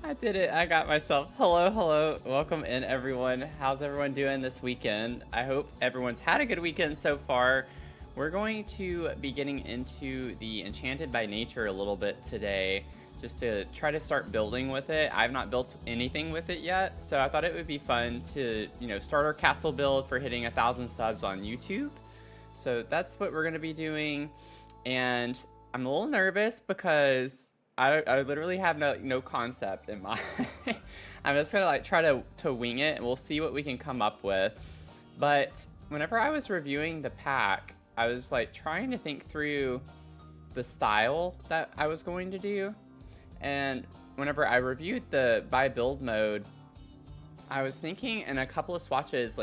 I did it. I got myself. Hello, hello. Welcome in, everyone. How's everyone doing this weekend? I hope everyone's had a good weekend so far. We're going to be getting into the Enchanted by Nature a little bit today, just to try to start building with it. I've not built anything with it yet, so I thought it would be fun to, start our castle build for hitting 1,000 subs on YouTube. So that's what we're going to be doing. And I'm a little nervous because I literally have no concept in mind. I'm just gonna try to wing it, and we'll see what we can come up with. But whenever I was reviewing the pack, I was trying to think through the style that I was going to do. And whenever I reviewed the by build mode, I was thinking in a couple of swatches,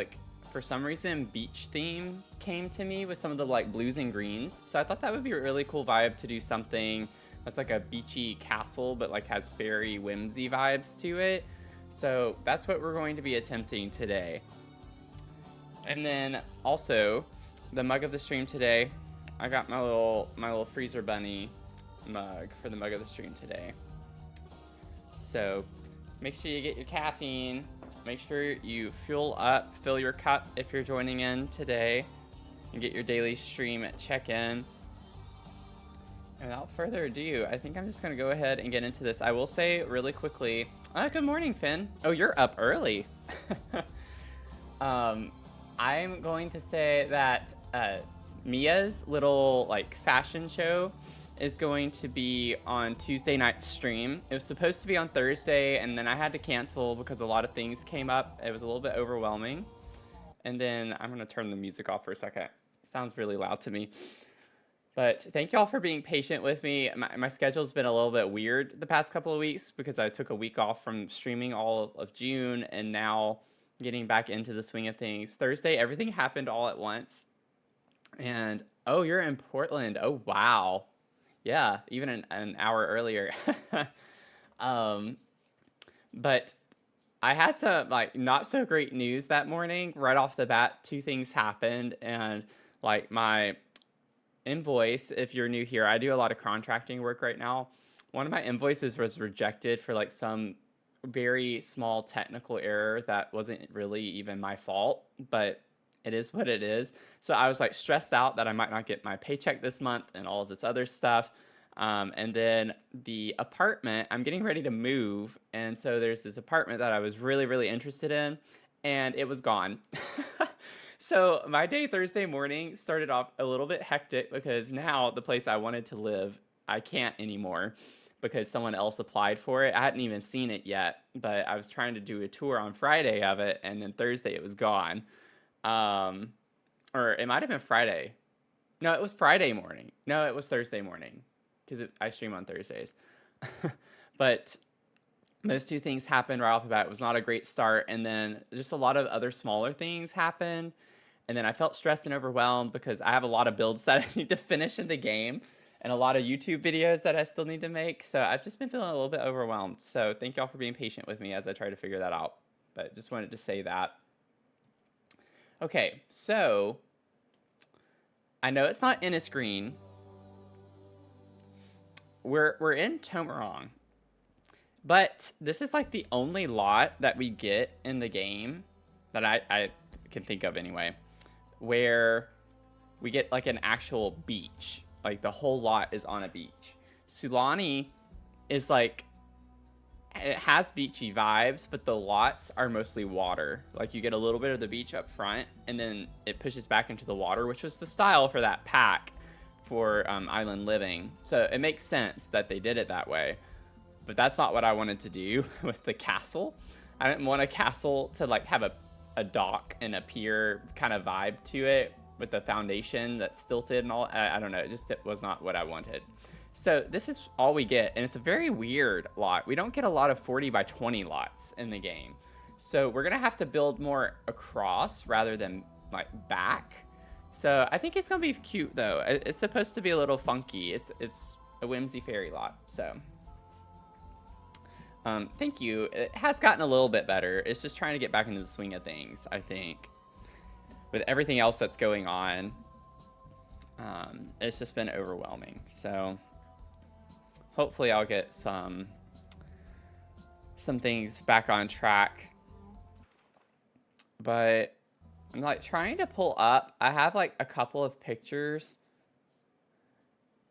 for some reason beach theme came to me with some of the blues and greens. So I thought that would be a really cool vibe to do something that's like a beachy castle, but has fairy whimsy vibes to it. So that's what we're going to be attempting today. And then also the mug of the stream today, I got my little freezer bunny mug for the mug of the stream today. So make sure you get your caffeine. Make sure you fuel up, fill your cup if you're joining in today, and get your daily stream check-in. And without further ado, I think I'm just going to go ahead and get into this. I will say really quickly, good morning, Finn. Oh, you're up early. I'm going to say that Mia's little fashion show is going to be on Tuesday night stream. It was supposed to be on Thursday, and then I had to cancel because a lot of things came up. It was a little bit overwhelming. And then I'm going to turn the music off for a second. It sounds really loud to me. But thank y'all for being patient with me. My schedule's been a little bit weird the past couple of weeks because I took a week off from streaming all of June, and now getting back into the swing of things. Thursday, everything happened all at once. And, oh, you're in Portland. Oh, wow. Yeah, even an hour earlier. But I had some not so great news that morning. Right off the bat, two things happened, and my invoice, if you're new here, I do a lot of contracting work right now. One of my invoices was rejected for some very small technical error that wasn't really even my fault, but it is what it is. So I was stressed out that I might not get my paycheck this month and all of this other stuff. And then the apartment, I'm getting ready to move, and so there's this apartment that I was really, really interested in, and it was gone. So my day Thursday morning started off a little bit hectic because now the place I wanted to live, I can't anymore because someone else applied for it. I hadn't even seen it yet, but I was trying to do a tour on Friday of it, and then Thursday it was gone. Or it might have been Friday. No, it was Friday morning. No, it was Thursday morning because I stream on Thursdays. But those two things happened right off the bat. It was not a great start. And then just a lot of other smaller things happened. And then I felt stressed and overwhelmed because I have a lot of builds that I need to finish in the game and a lot of YouTube videos that I still need to make. So I've just been feeling a little bit overwhelmed. So thank y'all for being patient with me as I try to figure that out. But just wanted to say that. Okay, so I know it's not Innisgreen. We're in Tomarong. But this is the only lot that we get in the game that I can think of anyway, where we get an actual beach. The whole lot is on a beach. Sulani is it has beachy vibes, but the lots are mostly water. You get a little bit of the beach up front, and then it pushes back into the water, which was the style for that pack for Island Living. So it makes sense that they did it that way. But that's not what I wanted to do with the castle. I didn't want a castle to have a dock and a pier kind of vibe to it with the foundation that's stilted and all. I don't know. It was not what I wanted. So this is all we get. And it's a very weird lot. We don't get a lot of 40 by 20 lots in the game. So we're going to have to build more across rather than back. So I think it's going to be cute though. It's supposed to be a little funky. It's a whimsy fairy lot. So thank you. It has gotten a little bit better. It's just trying to get back into the swing of things, I think. With everything else that's going on, it's just been overwhelming. So hopefully I'll get some some things back on track. But I'm like trying to pull up. I have like a couple of pictures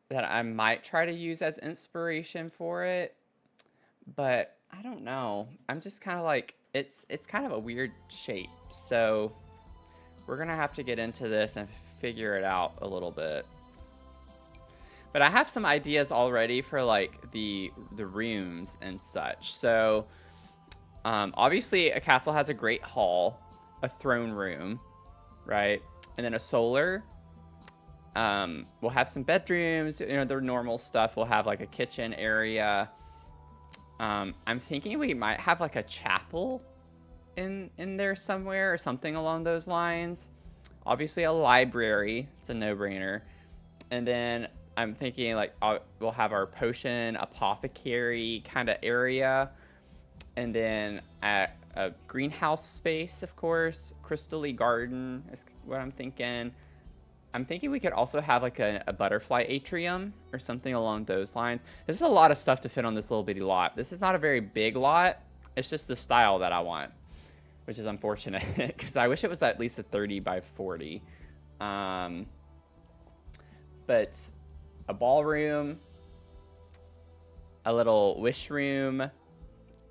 that I might try to use as inspiration for it, but I don't know. I'm just kind of like, it's kind of a weird shape. So we're gonna have to get into this and figure it out a little bit. But I have some ideas already for like the rooms and such. So obviously a castle has a great hall, a throne room, right? And then a solar. We'll have some bedrooms, you know, the normal stuff. We'll have like a kitchen area. I'm thinking we might have like a chapel in there somewhere or something along those lines. Obviously a library, it's a no-brainer. And then I'm thinking like we'll have our potion apothecary kind of area. And then at a greenhouse space, of course, crystally garden is what I'm thinking. I'm thinking we could also have like a butterfly atrium or something along those lines. This is a lot of stuff to fit on this little bitty lot. This is not a very big lot. It's just the style that I want, which is unfortunate because I wish it was at least a 30 by 40. But a ballroom, a little wish room,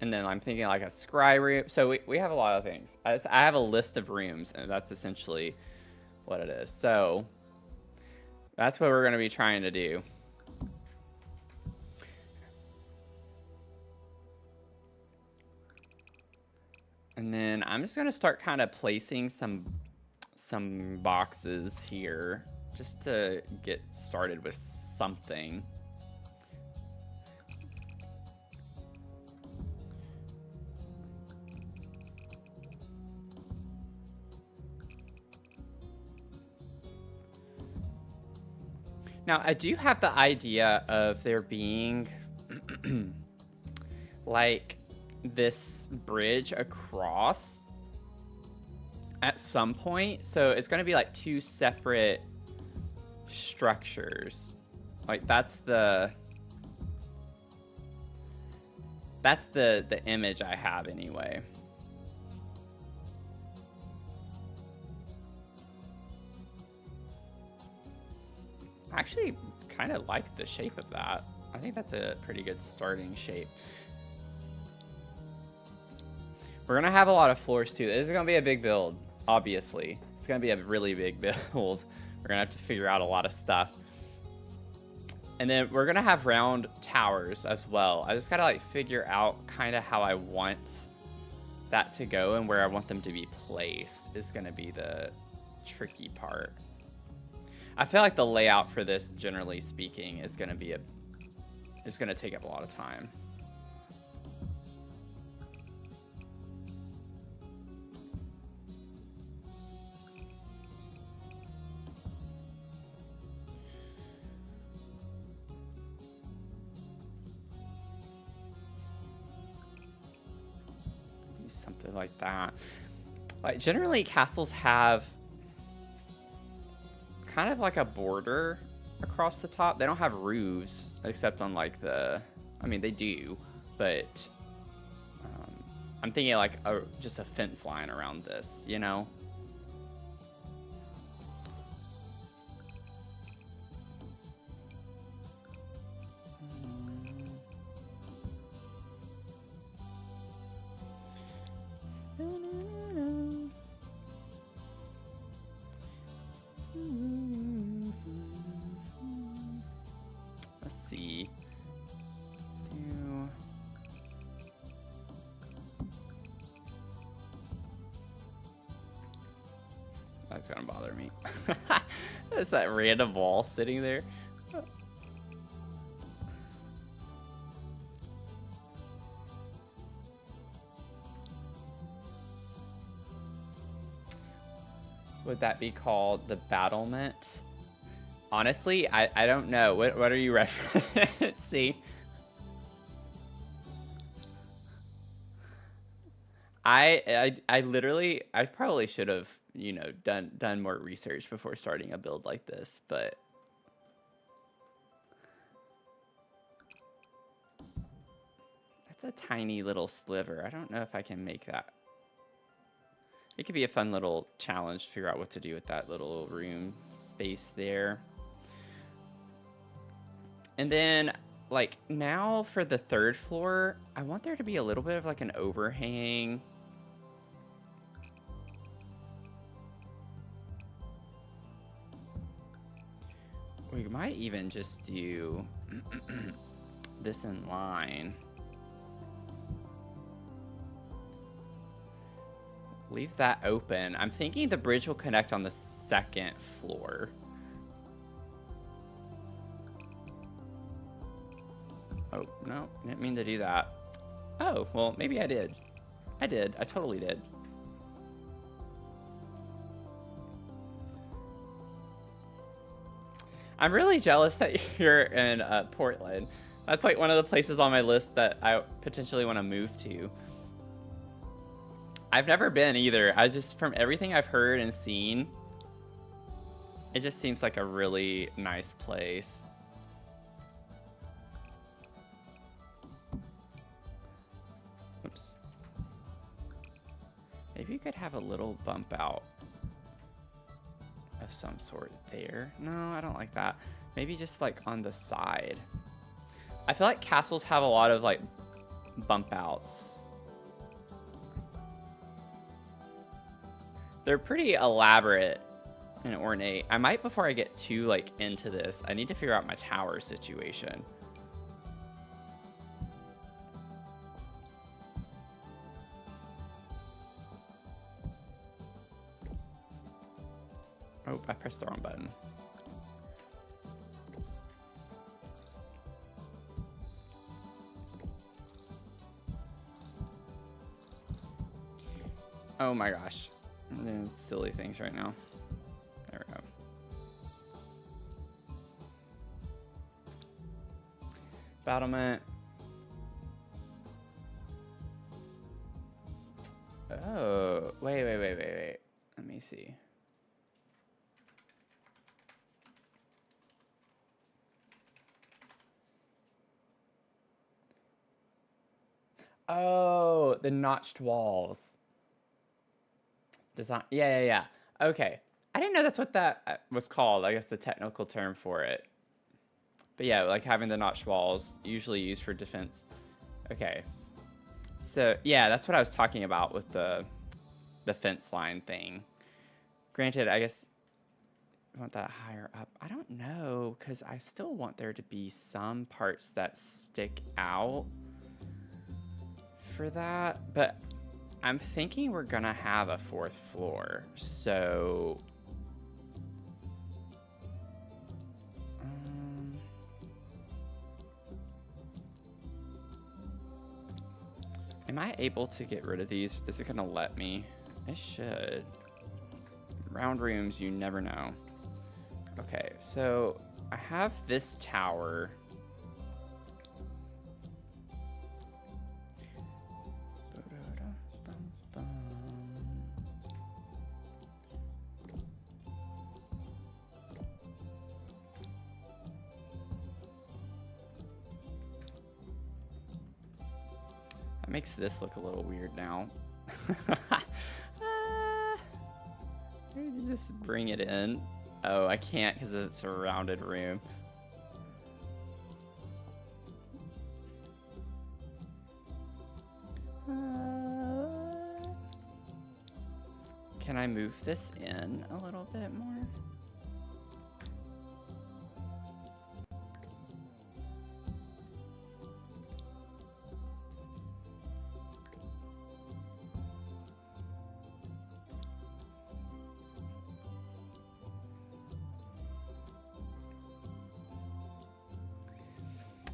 and then I'm thinking like a scry room. So we have a lot of things. I have a list of rooms, and that's essentially what it is. So that's what we're going to be trying to do. And then I'm just going to start kind of placing some boxes here just to get started with something. Now, I do have the idea of there being like this bridge across at some point. So it's going to be like two separate structures. Like that's the image I have anyway. I actually kind of like the shape of that. I think that's a pretty good starting shape. We're going to have a lot of floors too. This is going to be a big build, obviously. It's going to be a really big build. We're going to have to figure out a lot of stuff. And then we're going to have round towers as well. I just got to like figure out kind of how I want that to go and where I want them to be placed is going to be the tricky part. I feel like the layout for this, generally speaking, is going to take up a lot of time. Do something like that. Like generally, castles have kind of like a border across the top. They don't have roofs except on like I mean they do, but I'm thinking like just a fence line around this, you know? Let's see. That's gonna bother me. There's that random wall sitting there. Would that be called the battlement? Honestly, I don't know. What are you referencing? I literally, I probably should have, you know, done more research before starting a build like this, but That's a tiny little sliver. I don't know if I can make that. It could be a fun little challenge to figure out what to do with that little room space there. And then, like, now for the 3rd floor, I want there to be a little bit of like an overhang. We might even just do this in line. Leave that open. I'm thinking the bridge will connect on the 2nd floor. Oh, no, didn't mean to do that. Oh, well, maybe I did. I did. I totally did. I'm really jealous that you're in Portland. That's like one of the places on my list that I potentially want to move to. I've never been either. I just, from everything I've heard and seen, it just seems like a really nice place. Oops. Maybe you could have a little bump out of some sort there. No, I don't like that. Maybe just like on the side. I feel like castles have a lot of like bump outs. They're pretty elaborate and ornate. I might, before I get too like into this, I need to figure out my tower situation. Oh, I pressed the wrong button. Oh my gosh. I'm doing silly things right now. There we go. Battlement. Oh, wait. Let me see. Oh, the notched walls. Design. Yeah. Okay. I didn't know that's what that was called. I guess the technical term for it. But yeah, like having the notched walls, usually used for defense. Okay. So yeah, that's what I was talking about with the fence line thing. Granted, I guess I want that higher up. I don't know, because I still want there to be some parts that stick out for that. But I'm thinking we're gonna have a 4th floor, so am I able to get rid of these? Is it gonna let me? It should. Round rooms, you never know. Okay, so I have this tower. That makes this look a little weird now. Maybe just bring it in. Oh, I can't because it's a rounded room. Can I move this in a little bit more?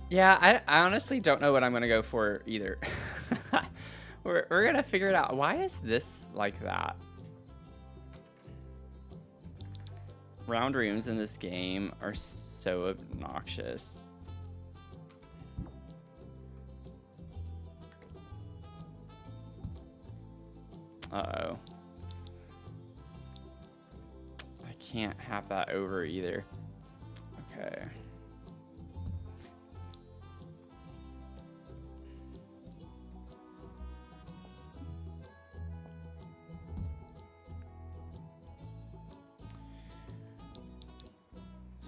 Yeah, I honestly don't know what I'm gonna go for either. We're gonna figure it out. Why is this like that? Round rooms in this game are so obnoxious. Uh-oh. I can't have that over either. Okay.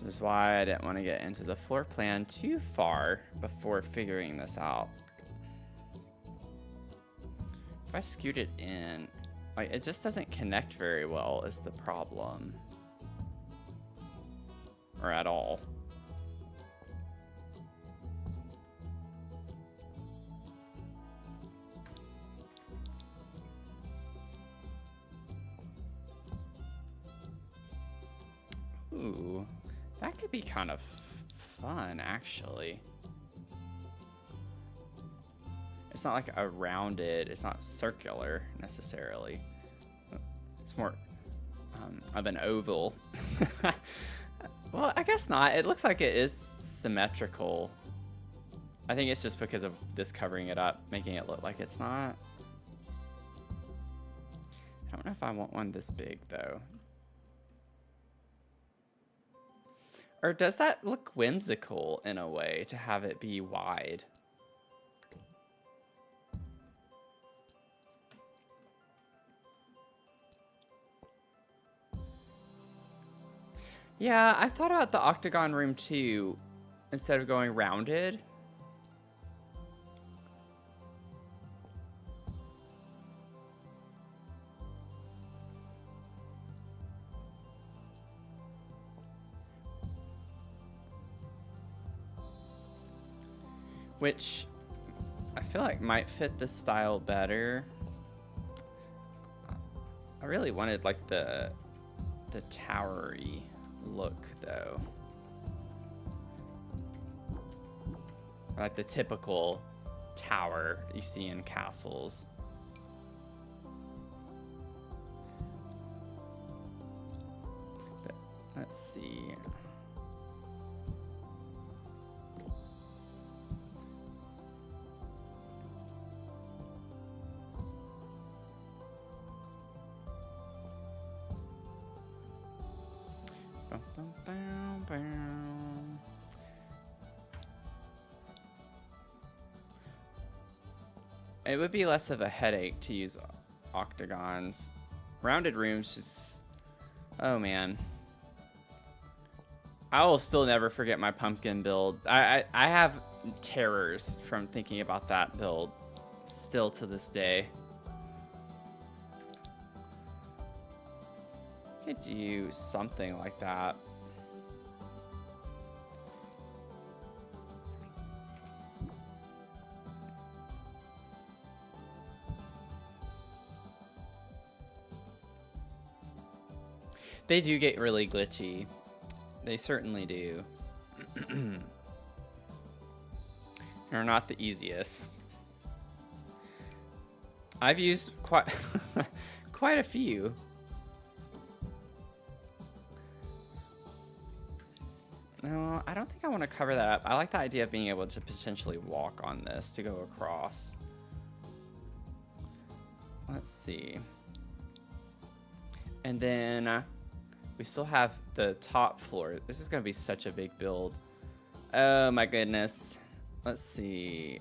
This is why I didn't want to get into the floor plan too far before figuring this out. If I scoot it in, like, it just doesn't connect very well is the problem. Or at all. Ooh, that could be kind of fun, actually. It's not like a rounded, it's not circular necessarily. It's more of an oval. Well, I guess not. It looks like it is symmetrical. I think it's just because of this covering it up, making it look like it's not. I don't know if I want one this big, though. Or does that look whimsical in a way to have it be wide? Yeah, I thought about the octagon room too, instead of going rounded. Which I feel like might fit this style better. I really wanted like the towery look though. Like the typical tower you see in castles. But let's see. It would be less of a headache to use octagons. Rounded rooms just... Oh, man. I will still never forget my pumpkin build. I have terrors from thinking about that build still to this day. I could do something like that. They do get really glitchy. They certainly do. They're not the easiest. I've used quite quite a few. No, I don't think I want to cover that up. I like the idea of being able to potentially walk on this to go across. Let's see. And then we still have the top floor. This is going to be such a big build. Oh my goodness. Let's see.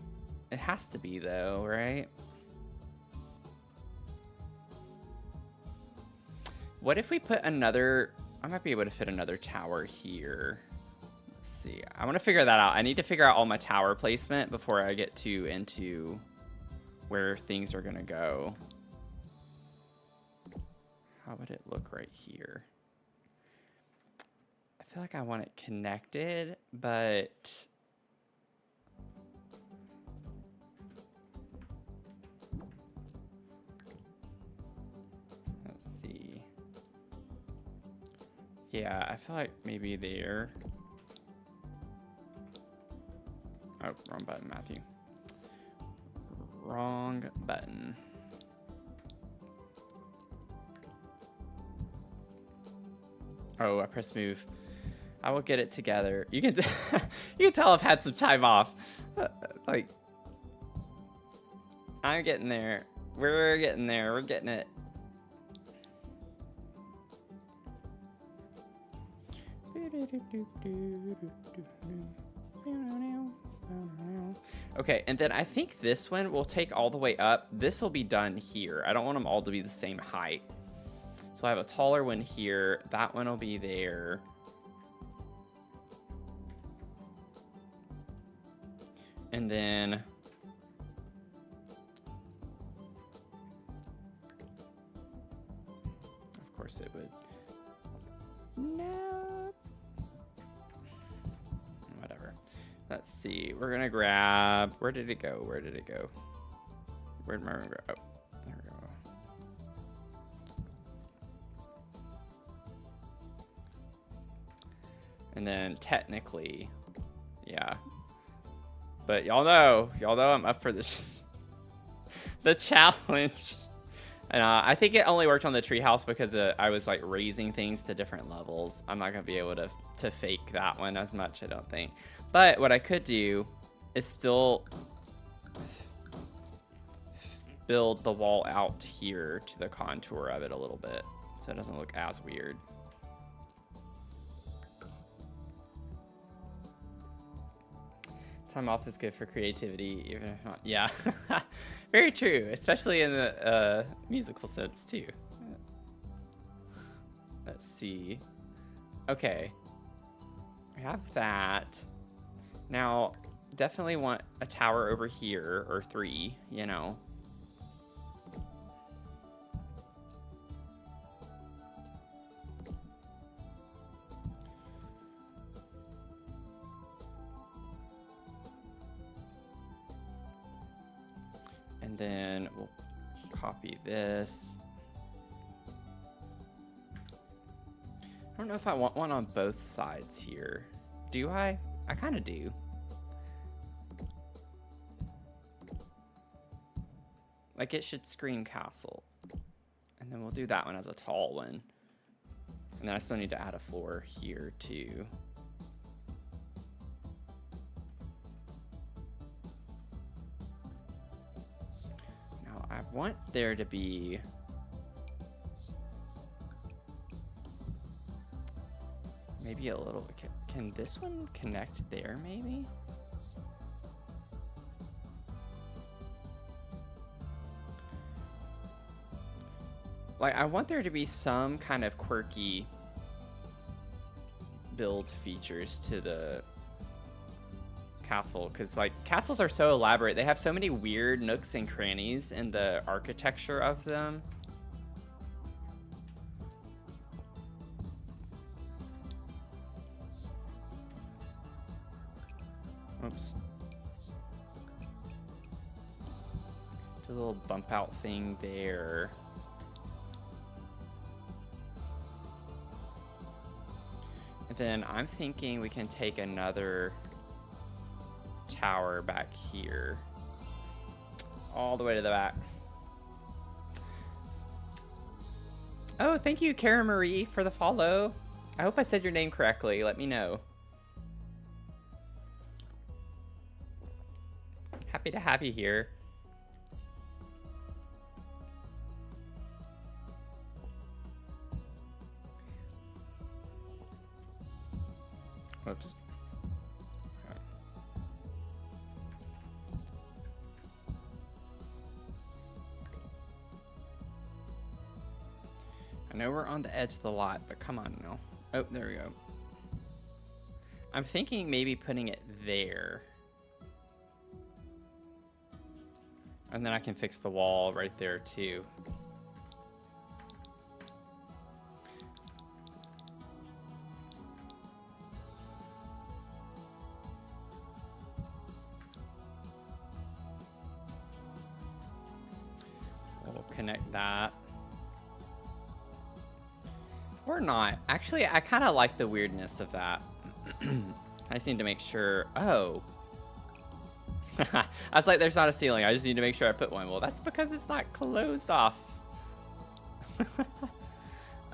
It has to be though, right? What if we put another... I might be able to fit another tower here. Let's see. I want to figure that out. I need to figure out all my tower placement before I get too into where things are going to go. How would it look right here? I feel like I want it connected, but... Let's see. Yeah, I feel like maybe there. Oh, wrong button, Matthew. Wrong button. Oh, I pressed move. I will get it together. You can you can tell I've had some time off. Like, I'm getting there. We're getting there. We're getting it. Okay, and then I think this one will take all the way up. This will be done here. I don't want them all to be the same height. So I have a taller one here. That one will be there. And then of course it would. No. Whatever. Let's see. We're gonna grab. Where did it go? Where did it go? Where'd my room go? Oh, there we go. And then technically, yeah. But y'all know I'm up for this the challenge. And I think it only worked on the treehouse because I was like raising things to different levels. I'm not gonna be able to fake that one as much, I don't think. But what I could do is still build the wall out here to the contour of it a little bit, so it doesn't look as weird. Time off is good for creativity, even if not. Yeah, very true, especially in the musical sense too. Let's see. Okay, we have that. Now, definitely want a tower over here, or 3, you know. And then we'll copy this. I don't know if I want one on both sides here. Do I? I kind of do. Like it should scream castle. And then we'll do that one as a tall one. And then I still need to add a floor here too. Now I want there to be maybe a little, can this one connect there maybe? Like I want there to be some kind of quirky build features to the castle, because like castles are so elaborate. They have so many weird nooks and crannies in the architecture of them. Oops. Do a little bump out thing there. And then I'm thinking we can take another tower back here. All the way to the back. Oh, thank you, Cara Marie, for the follow. I hope I said your name correctly. Let me know. Happy to have you here. Whoops. Okay. I know we're on the edge of the lot, but come on now. Oh, there we go. I'm thinking maybe putting it there. And then I can fix the wall right there too. We'll connect that. Or not. Actually, I kind of like the weirdness of that. I just need to make sure. Oh. I was like, there's not a ceiling. I just need to make sure I put one. Well, that's because it's not closed off.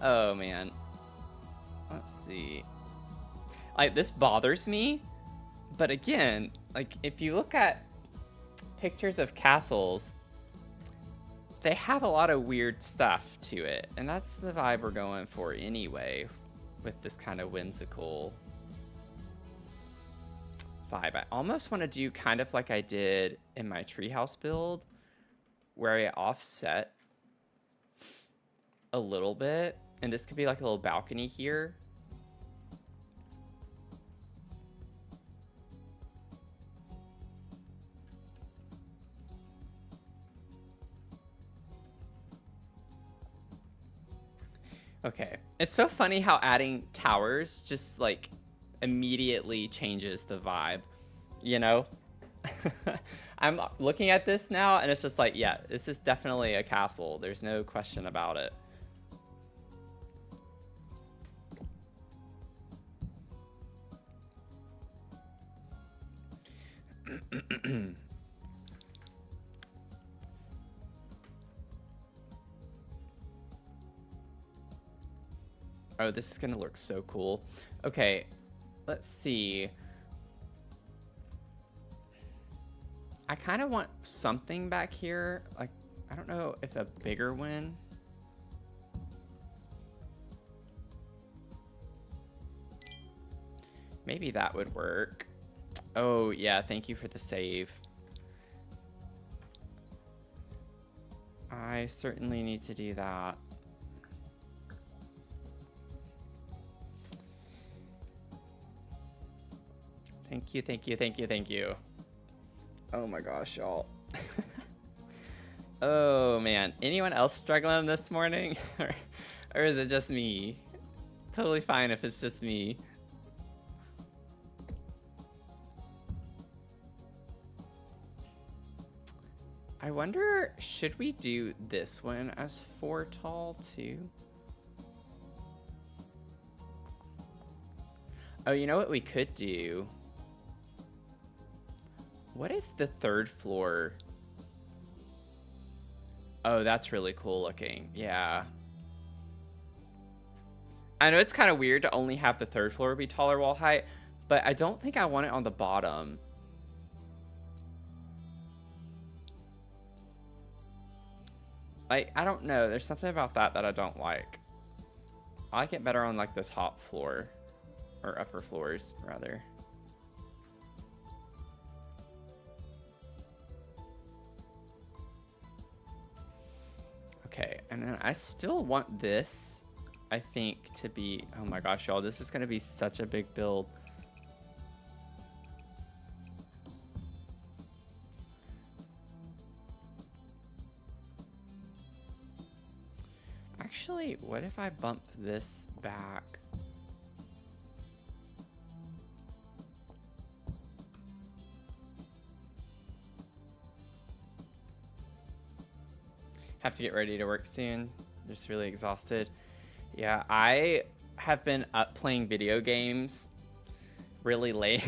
Oh, man. Let's see. Like, this bothers me. But again, like, if you look at pictures of castles, they have a lot of weird stuff to it. And that's the vibe we're going for anyway, with this kind of whimsical vibe. I almost want to do kind of like I did in my treehouse build, where I offset a little bit, and this could be like a little balcony here. Okay. It's so funny how adding towers just like immediately changes the vibe, you know? I'm looking at this now and it's just like, yeah, this is definitely a castle. There's no question about it. Oh, this is gonna look so cool. Okay, let's see. I kind of want something back here. Like, I don't know if a bigger one. Maybe that would work. Oh, yeah, thank you for the save. I certainly need to do that. Thank you, thank you, thank you, thank you. Oh my gosh, y'all. Oh man, anyone else struggling this morning? Or is it just me? Totally fine if it's just me. I wonder, should we do this one as 4 tall too? Oh, you know what we could do? What if the 3rd floor... Oh, that's really cool looking. Yeah. I know it's kind of weird to only have the 3rd floor be taller wall height, but I don't think I want it on the bottom. Like, I don't know. There's something about that that I don't like. I like it better on like the top floor. Or upper floors, rather. Okay, and then I still want this, I think, to be... Oh my gosh, y'all, this is going to be such a big build. Actually, what if I bump this back? Have to get ready to work soon. Just really exhausted. Yeah, I have been up playing video games really late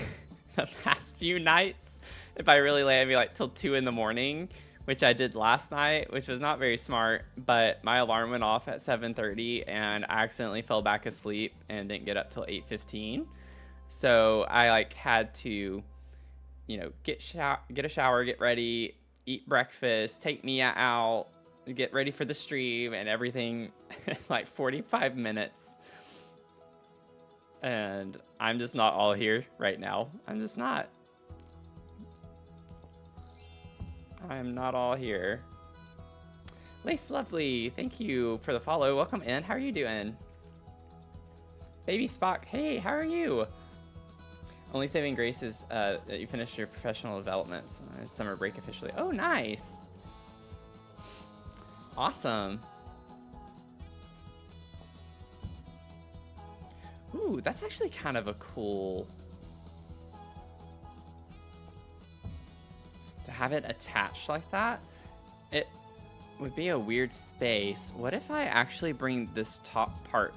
the past few nights. If I really late, I'd be like till 2 in the morning, which I did last night, which was not very smart, but my alarm went off at 7:30 and I accidentally fell back asleep and didn't get up till 8:15. So I like had to, you know, get a shower, get ready, eat breakfast, take Mia out, get ready for the stream and everything in like 45 minutes. And I'm just not all here right now. I'm just not. I'm not all here. Lace Lovely, thank you for the follow. Welcome in. How are you doing? Baby Spock, hey, how are you? Only saving grace is that you finished your professional developments. Summer break officially. Oh, nice. Awesome. Ooh, that's actually kind of a cool... To have it attached like that, it would be a weird space. What if I actually bring this top part?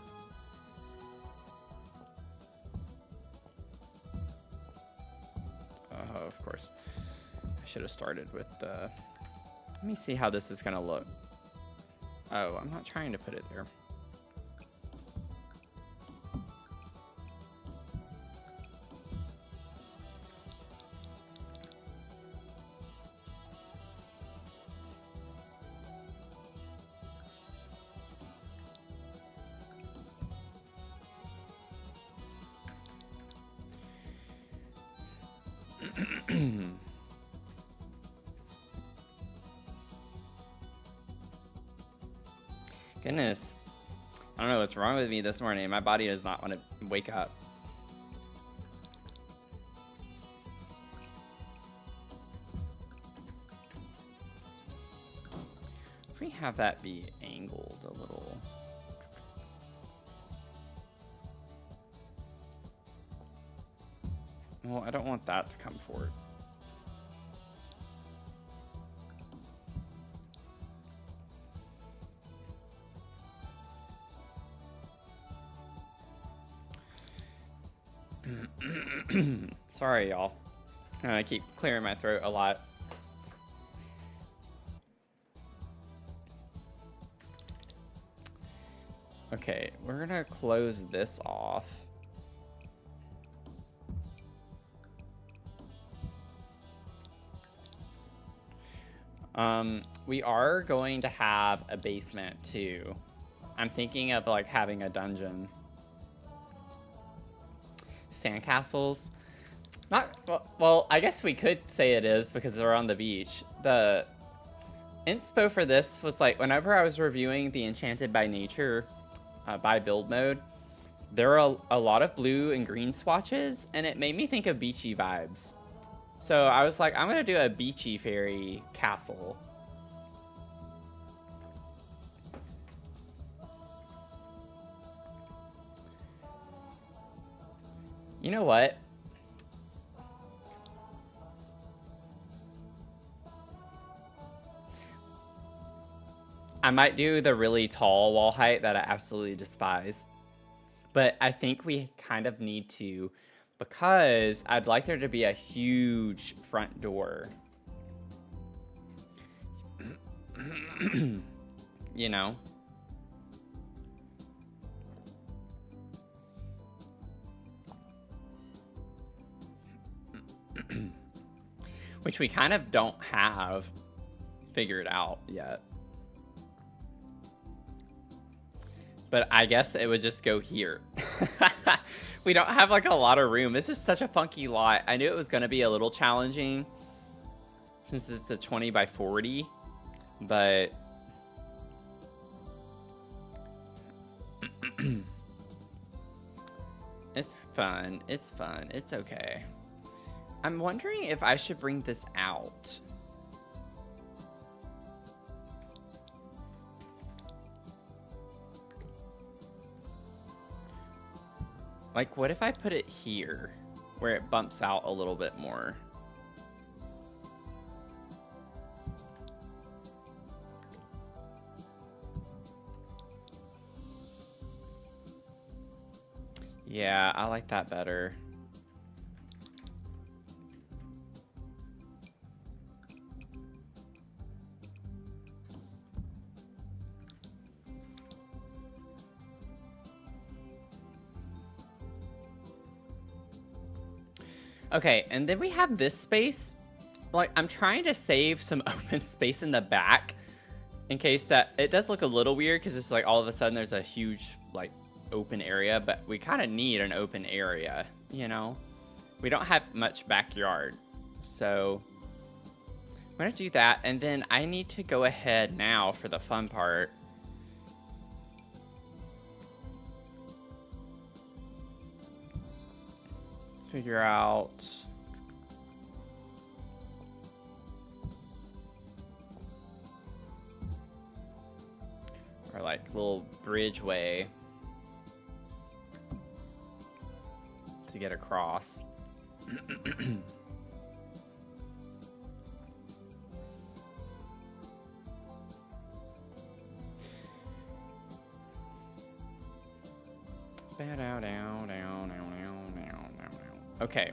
Oh, of course. I should have started with the... Let me see how this is gonna look. Oh, I'm not trying to put it there. Goodness. I don't know what's wrong with me this morning. My body does not want to wake up. If we have that be angled a little. Well, I don't want that to come forward. Sorry, y'all. I keep clearing my throat a lot. Okay, we're gonna close this off. We are going to have a basement too. I'm thinking of like having a dungeon. Sandcastles. Not well, I guess we could say it is because we're on the beach. The inspo for this was like whenever I was reviewing the Enchanted by Nature by build mode, there are a lot of blue and green swatches, and it made me think of beachy vibes. So I was like, I'm gonna do a beachy fairy castle. You know what? I might do the really tall wall height that I absolutely despise. But I think we kind of need to, because I'd like there to be a huge front door. You know? Which we kind of don't have figured out yet. But I guess it would just go here. We don't have like a lot of room. This is such a funky lot. I knew it was going to be a little challenging since it's a 20 by 40, but it's fun. It's fun. It's okay. I'm wondering if I should bring this out. Like, what if I put it here, where it bumps out a little bit more? Yeah, I like that better. Okay, and then we have this space. Like, I'm trying to save some open space in the back in case that it does look a little weird because it's like all of a sudden there's a huge like open area, but we kind of need an open area, you know? We don't have much backyard, so I'm gonna do that, and then I need to go ahead now for the fun part. Figure out or like little bridgeway to get across. Okay,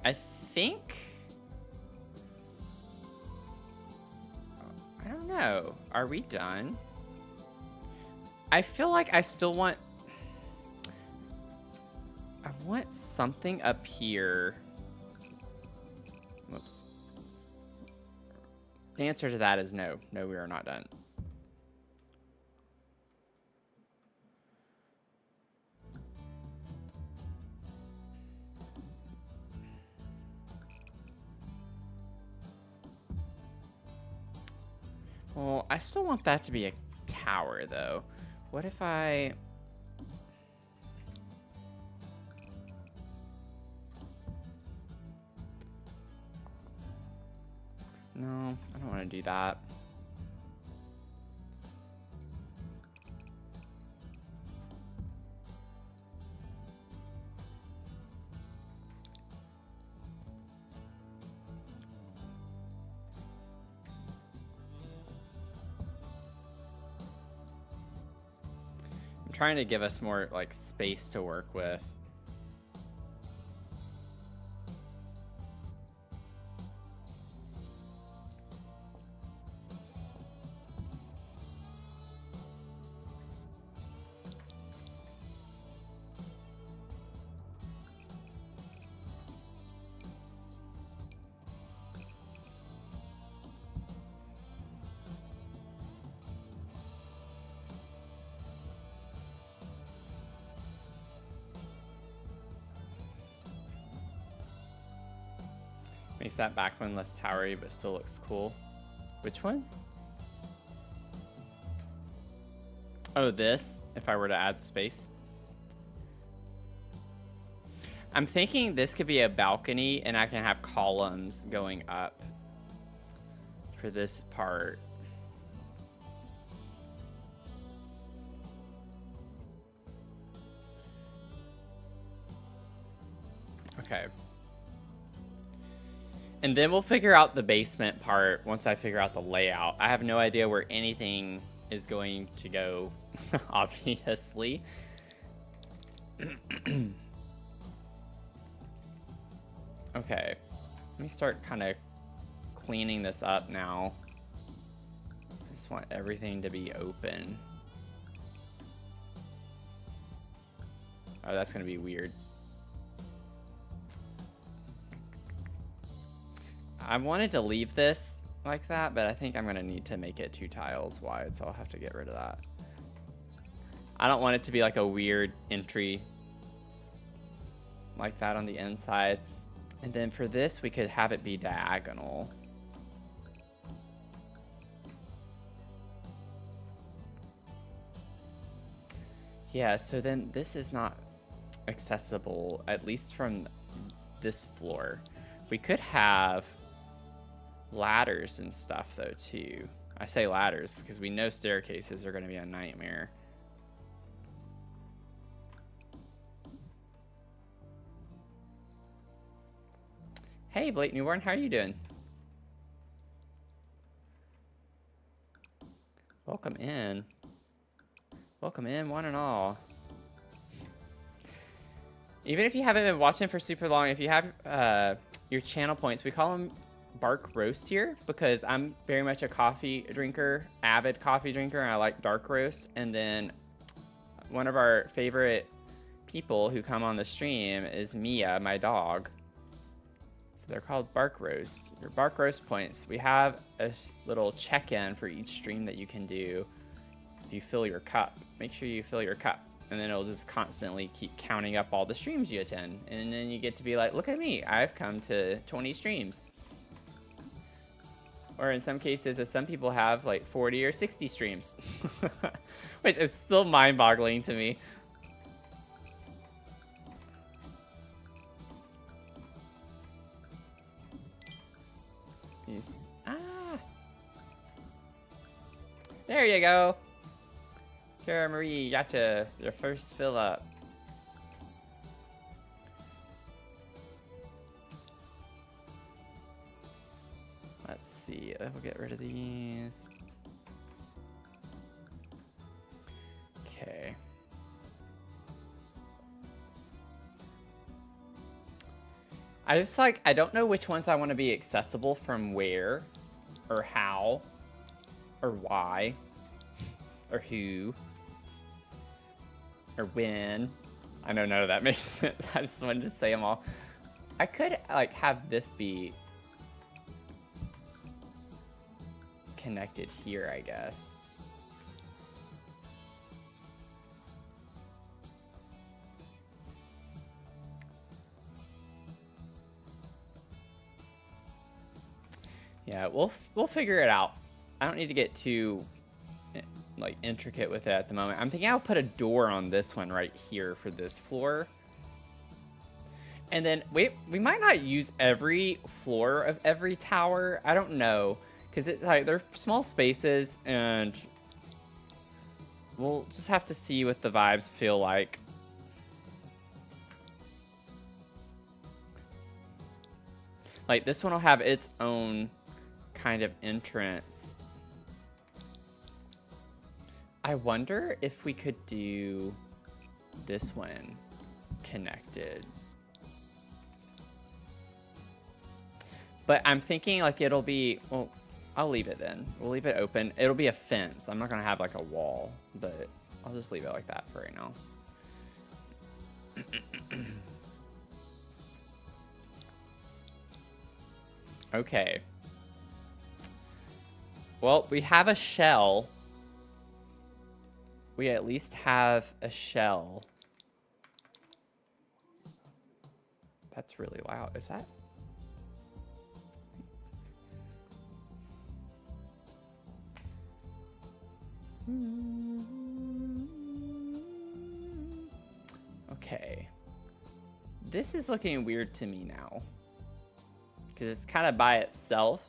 I think, I don't know. Are we done? I feel like I still want, I want something up here. Whoops. The answer to that is no. No, we are not done. Well, I still want that to be a tower, though. What if I... No, I don't want to do that. trying to give us more like space to work with. Makes that back one less towery, but still looks cool. Which one? Oh, this, if I were to add space. I'm thinking this could be a balcony and I can have columns going up for this part. Okay. And then we'll figure out the basement part once I figure out the layout. I have no idea where anything is going to go, obviously. Okay, let me start kind of cleaning this up now. I just want everything to be open. Oh, that's gonna be weird. I wanted to leave this like that, but I think I'm gonna need to make it 2 tiles wide, so I'll have to get rid of that. I don't want it to be like a weird entry like that on the inside. And then for this, we could have it be diagonal. Yeah, so then this is not accessible, at least from this floor. We could have ladders and stuff though too. I say ladders because we know staircases are going to be a nightmare. Hey Blake Newborn, how are you doing? Welcome in. Welcome in, one and all. Even if you haven't been watching for super long, if you have your channel points, we call them Bark Roast here because I'm very much a coffee drinker, avid coffee drinker, and I like dark roast. And then one of our favorite people who come on the stream is Mia, my dog. So they're called Bark Roast. Your Bark Roast points. We have a little check-in for each stream that you can do. If you fill your cup, make sure you fill your cup. And then it'll just constantly keep counting up all the streams you attend. And then you get to be like, look at me, I've come to 20 streams. Or in some cases, as some people have, like 40 or 60 streams. Which is still mind-boggling to me. There you go. Cara Marie, gotcha. Your first fill up. Let's see. We'll get rid of these. Okay. I don't know which ones I want to be accessible from where, or how, or why, or who, or when. I know none of that makes sense. I just wanted to say them all. I could like have this be connected here, I guess. Yeah, we'll figure it out. I don't need to get too like intricate with it at the moment. I'm thinking I'll put a door on this one right here for this floor. And then we might not use every floor of every tower. I don't know, because it's like they're small spaces, and we'll just have to see what the vibes feel like. Like this one will have its own kind of entrance. I wonder if we could do this one connected. But I'm thinking like it'll be, well, I'll leave it then. We'll leave it open. It'll be a fence. I'm not gonna have like a wall, but I'll just leave it like that for right now. Okay. Well, we have a shell. We at least have a shell. That's really loud. Is that? Okay. This is looking weird to me now. Because it's kind of by itself.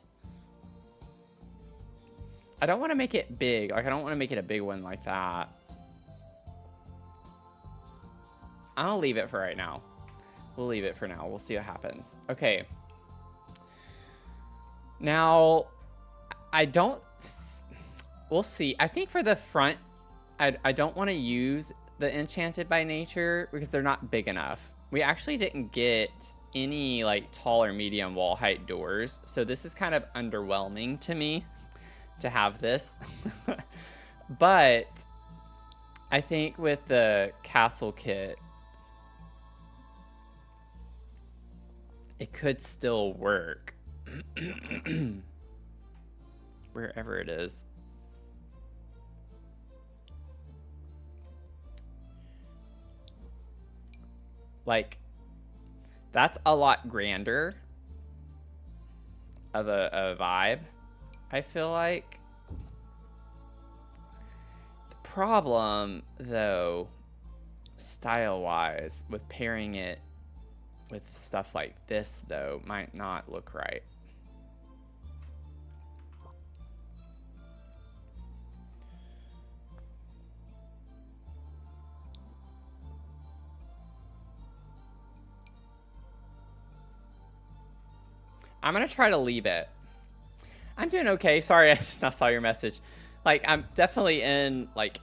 I don't want to make it big. Like, I don't want to make it a big one like that. I'll leave it for right now. We'll leave it for now. We'll see what happens. Okay. Now, I don't... We'll see. I think for the front, I don't want to use the Enchanted by Nature because they're not big enough. We actually didn't get any, like, tall or medium wall height doors. So this is kind of underwhelming to me to have this. But I think with the castle kit, it could still work. Wherever it is. Like, that's a lot grander of a vibe, I feel like. The problem, though, style-wise, with pairing it with stuff like this, though, might not look right. I'm gonna try to leave it. I'm doing okay. Sorry, I just now saw your message. Like, I'm definitely in, like,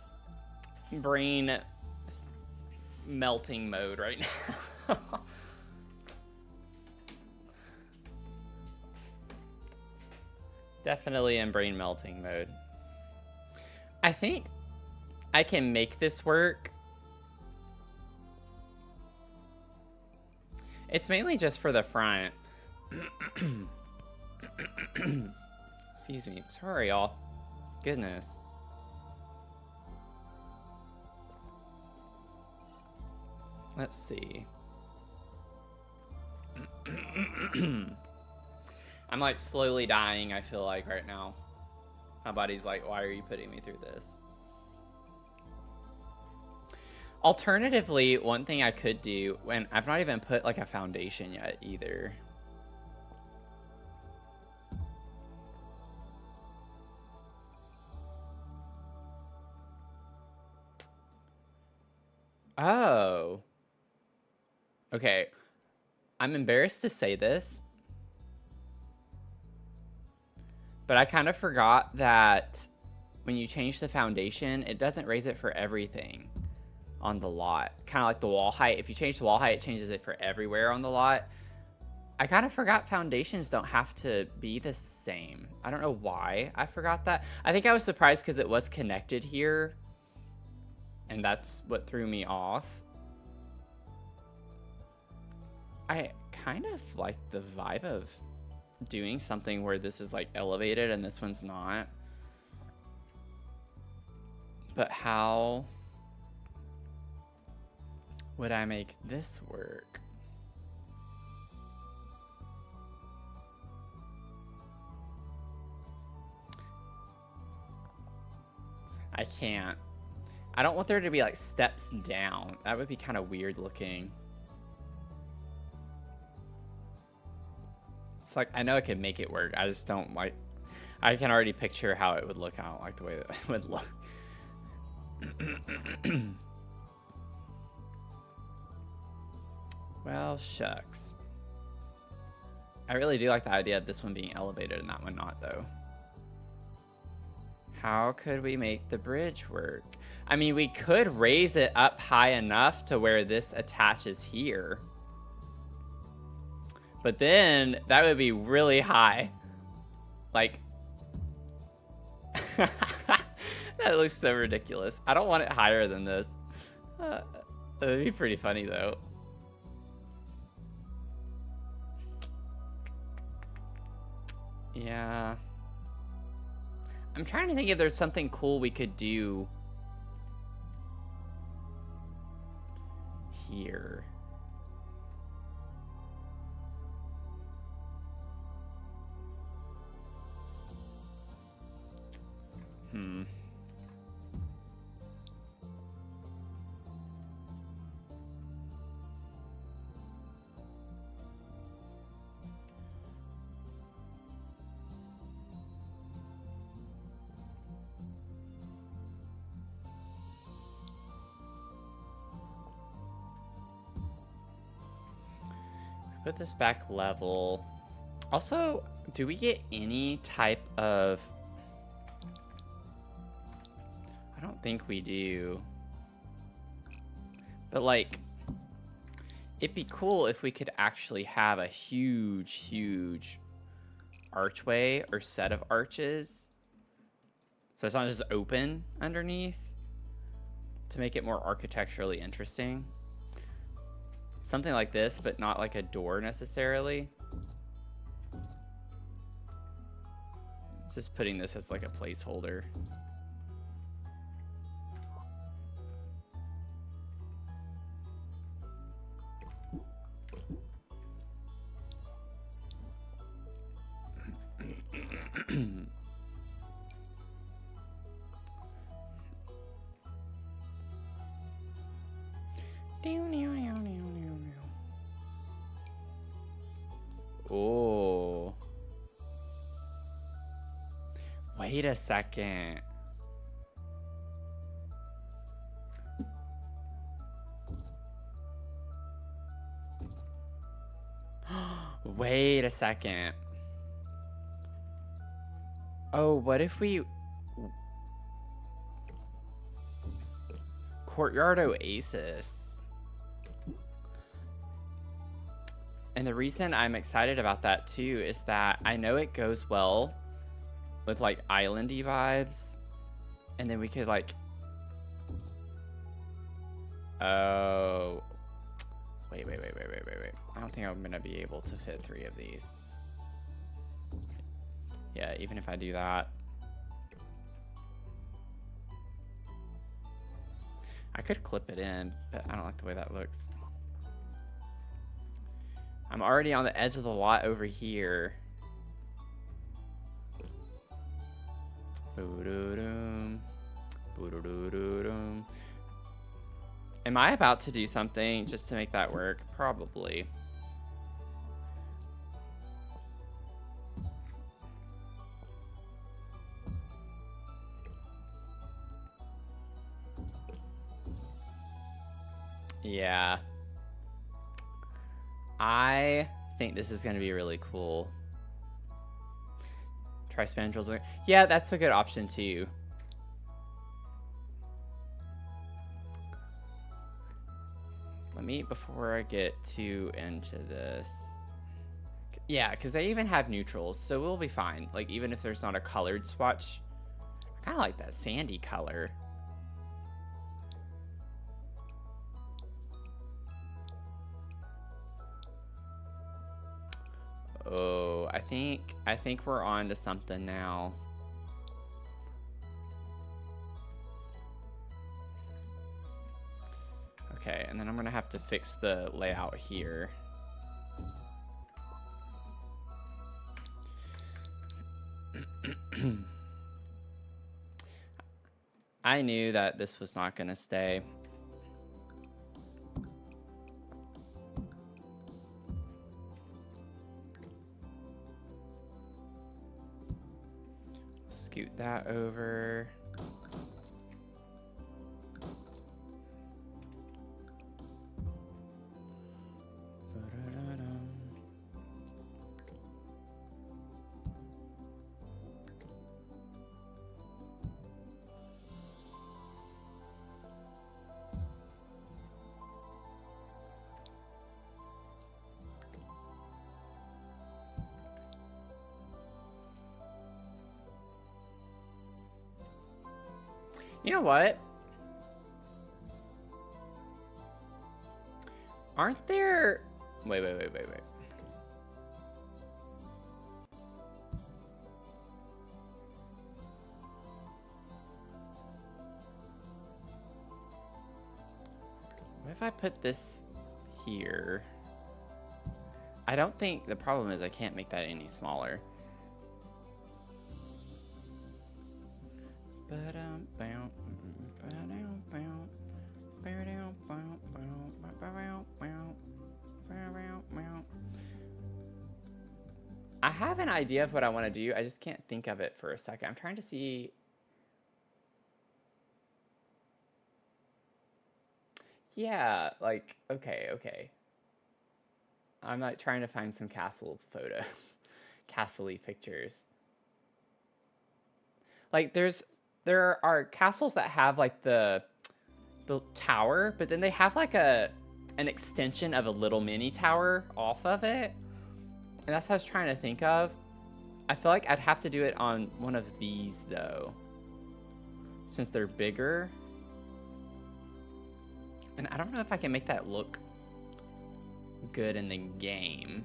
brain melting mode right now. Definitely in brain melting mode. I think I can make this work. It's mainly just for the front. Excuse me. Sorry, y'all. Goodness. Let's see. I'm like slowly dying, I feel like, right now. My body's like, why are you putting me through this? Alternatively, one thing I could do, and I've not even put like a foundation yet either. Oh. Okay. I'm embarrassed to say this, but I kind of forgot that when you change the foundation, it doesn't raise it for everything on the lot. Kind of like the wall height. If you change the wall height, it changes it for everywhere on the lot. I kind of forgot foundations don't have to be the same. I don't know why I forgot that. I think I was surprised because it was connected here, and that's what threw me off. I kind of like the vibe of doing something where this is like elevated and this one's not. But how would I make this work? I can't. I don't want there to be like steps down. That would be kind of weird looking. It's like, I know I could make it work. I just don't like, I can already picture how it would look. I don't like the way that it would look. Well, shucks. I really do like the idea of this one being elevated and that one not, though. How could we make the bridge work? I mean, we could raise it up high enough to where this attaches here. But then that would be really high. Like, that looks so ridiculous. I don't want it higher than this. That'd be pretty funny though. Yeah. I'm trying to think if there's something cool we could do here. Put this back level. Also, do we get any type of... I don't think we do. But like, it'd be cool if we could actually have a huge archway or set of arches. So it's not just open underneath, to make it more architecturally interesting. Something like this, but not like a door necessarily. Just putting this as like a placeholder. Oh. Wait a second. Wait a second. Oh, what if we... Courtyard Oasis. And the reason I'm excited about that too is that I know it goes well with like islandy vibes. And then we could like... Oh... Wait. I don't think I'm gonna be able to fit 3 of these. Yeah, even if I do that. I could clip it in, but I don't like the way that looks. I'm already on the edge of the lot over here. Am I about to do something just to make that work? Probably. Yeah. I think this is going to be really cool. Try spandrels. Yeah, that's a good option too. Let me, before I get too into this. Yeah, because they even have neutrals, so we'll be fine. Like, even if there's not a colored swatch. I kind of like that sandy color. Oh, I think we're on to something now. Okay, and then I'm gonna have to fix the layout here. I knew that this was not gonna stay. Scoot that over. You know what? Aren't there... Wait. What if I put this here? I don't think... The problem is I can't make that any smaller. I have an idea of what I want to do. I just can't think of it for a second. I'm trying to see. Yeah, like, okay. I'm like trying to find some castle photos. Castle-y pictures. Like there are castles that have like the tower, but then they have like an extension of a little mini tower off of it. And that's what I was trying to think of. I feel like I'd have to do it on one of these though, since they're bigger. And I don't know if I can make that look good in the game.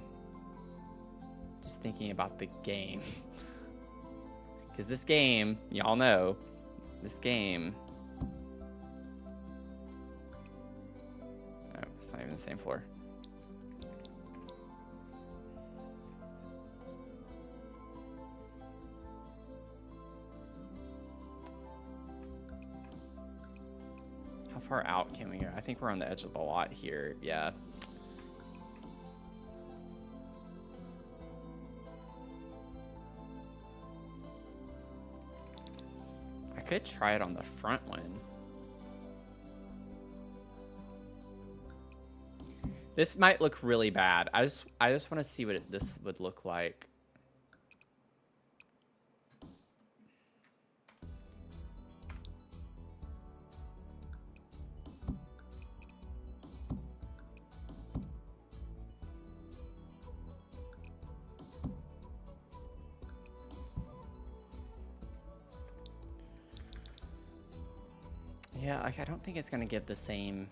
Just thinking about the game. Because this game, y'all know, this game... Oh, it's not even the same floor. How far out can we go? I think we're on the edge of the lot here. Yeah. I could try it on the front one. This might look really bad. I just want to see what this would look like. Yeah, like I don't think it's gonna give the same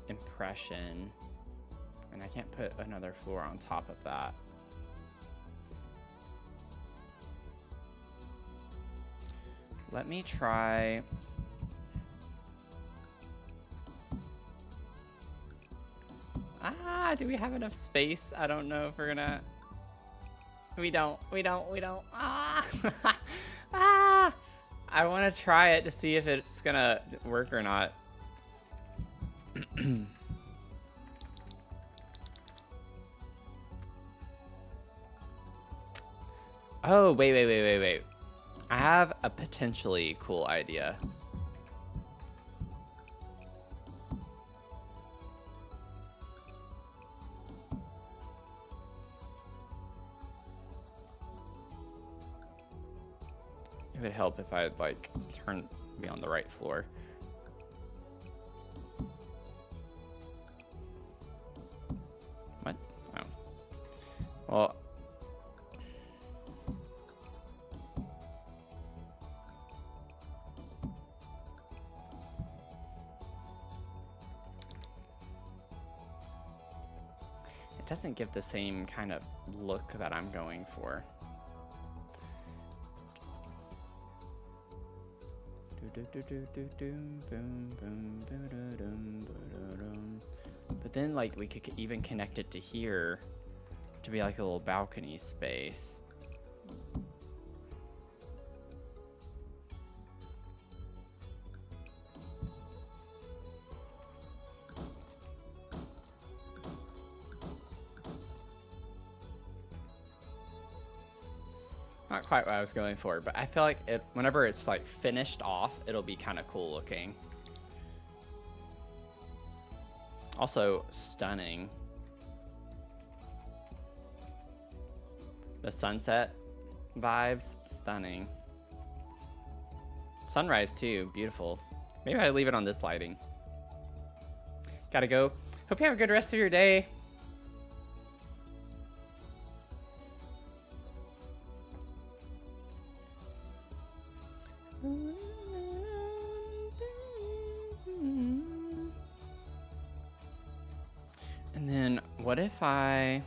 impression. And I can't put another floor on top of that. Let me try... do we have enough space? I don't know if we're gonna... We don't. I want to try it to see if it's gonna work or not. Oh, wait. I have a potentially cool idea. It would help if I'd like be on the right floor. What? Oh. Well. It doesn't give the same kind of look that I'm going for. But then like we could even connect it to here to be like a little balcony space. Not quite what I was going for, but I feel like whenever it's like finished off, it'll be kind of cool looking. Also stunning. The sunset vibes, stunning. Sunrise too, beautiful. Maybe I leave it on this lighting. Gotta go. Hope you have a good rest of your day. What if I...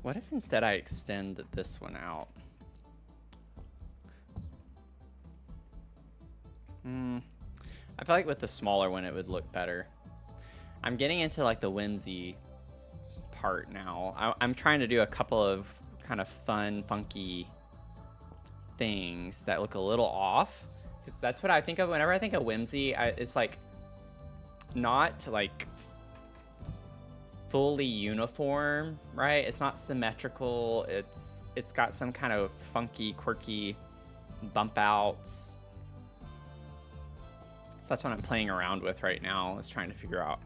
What if instead I extend this one out? I feel like with the smaller one it would look better. I'm getting into like the whimsy part now. I'm trying to do a couple of kind of fun, funky things that look a little off. Because that's what I think of whenever I think of whimsy. It's like not like fully uniform, right? It's not symmetrical. It's got some kind of funky, quirky bump outs. So that's what I'm playing around with right now, is trying to figure out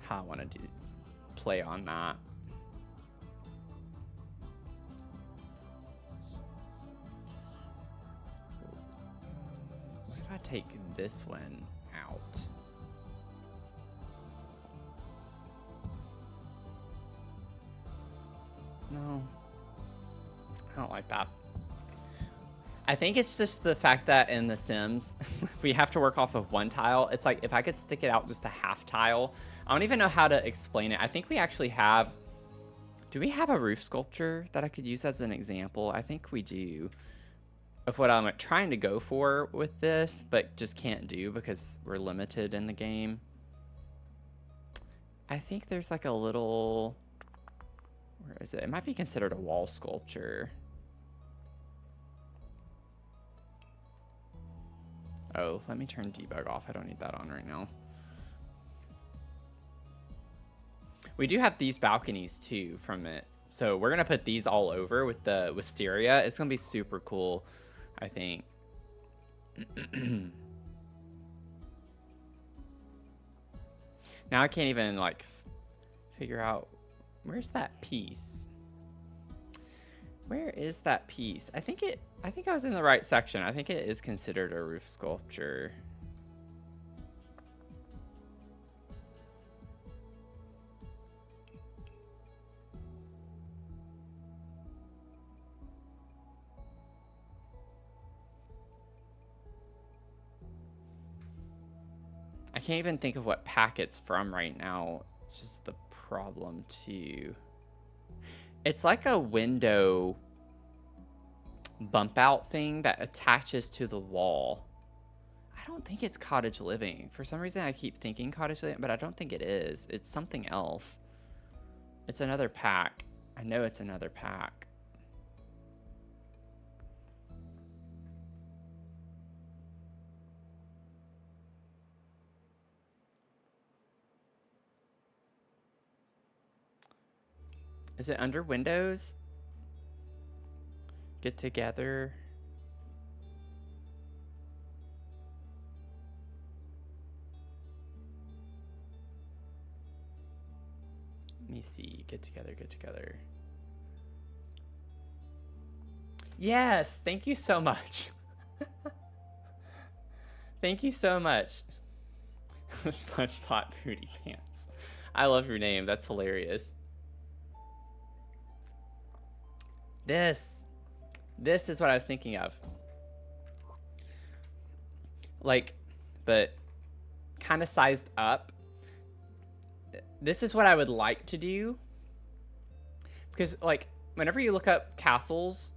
how I want to play on that. What if I take this one out? No, I don't like that. I think it's just the fact that in The Sims, we have to work off of one tile. It's like if I could stick it out just a half tile. I don't even know how to explain it. I think we actually have... Do we have a roof sculpture that I could use as an example? I think we do. Of what I'm trying to go for with this, but just can't do because we're limited in the game. I think there's like a little... Where is it? It might be considered a wall sculpture. Oh, let me turn debug off. I don't need that on right now. We do have these balconies too from it. So we're going to put these all over with the wisteria. It's going to be super cool, I think. Now I can't even like figure out, where's that piece? Where is that piece? I think I was in the right section. I think it is considered a roof sculpture. I can't even think of what pack it's from right now. It's just the problem too. It's like a window bump out thing that attaches to the wall. I don't think it's cottage living. For some reason I keep thinking cottage living, but I don't think it is. It's something else. It's another pack. I know it's another pack. Is it under Windows? Get together. Let me see. Get together, get together. Yes, thank you so much. Thank you so much. Sponge Thought Booty Pants. I love your name. That's hilarious. This is what I was thinking of. Like, but kind of sized up. This is what I would like to do. Because, like, whenever you look up castles,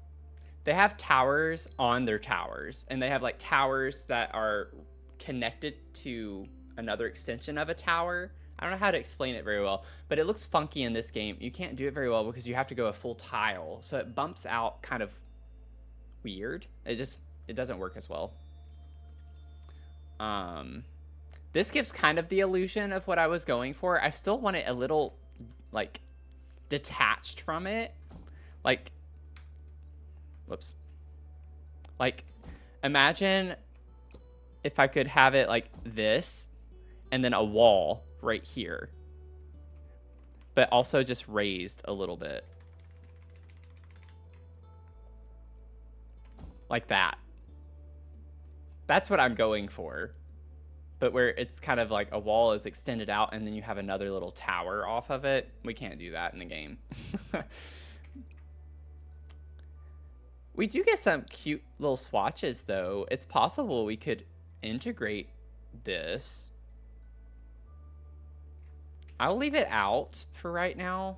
they have towers on their towers. And they have, like, towers that are connected to another extension of a tower. I don't know how to explain it very well, but it looks funky in this game. You can't do it very well because you have to go a full tile. So it bumps out kind of weird. It doesn't work as well. This gives kind of the illusion of what I was going for. I still want it a little, like, detached from it. Like, whoops. Like, imagine if I could have it like this and then a wall right here, but also just raised a little bit like that. That's what I'm going for. but where it's kind of like a wall is extended out and then you have another little tower off of it. We can't do that in the game. We do get some cute little swatches though. It's possible we could integrate this. I'll leave it out for right now.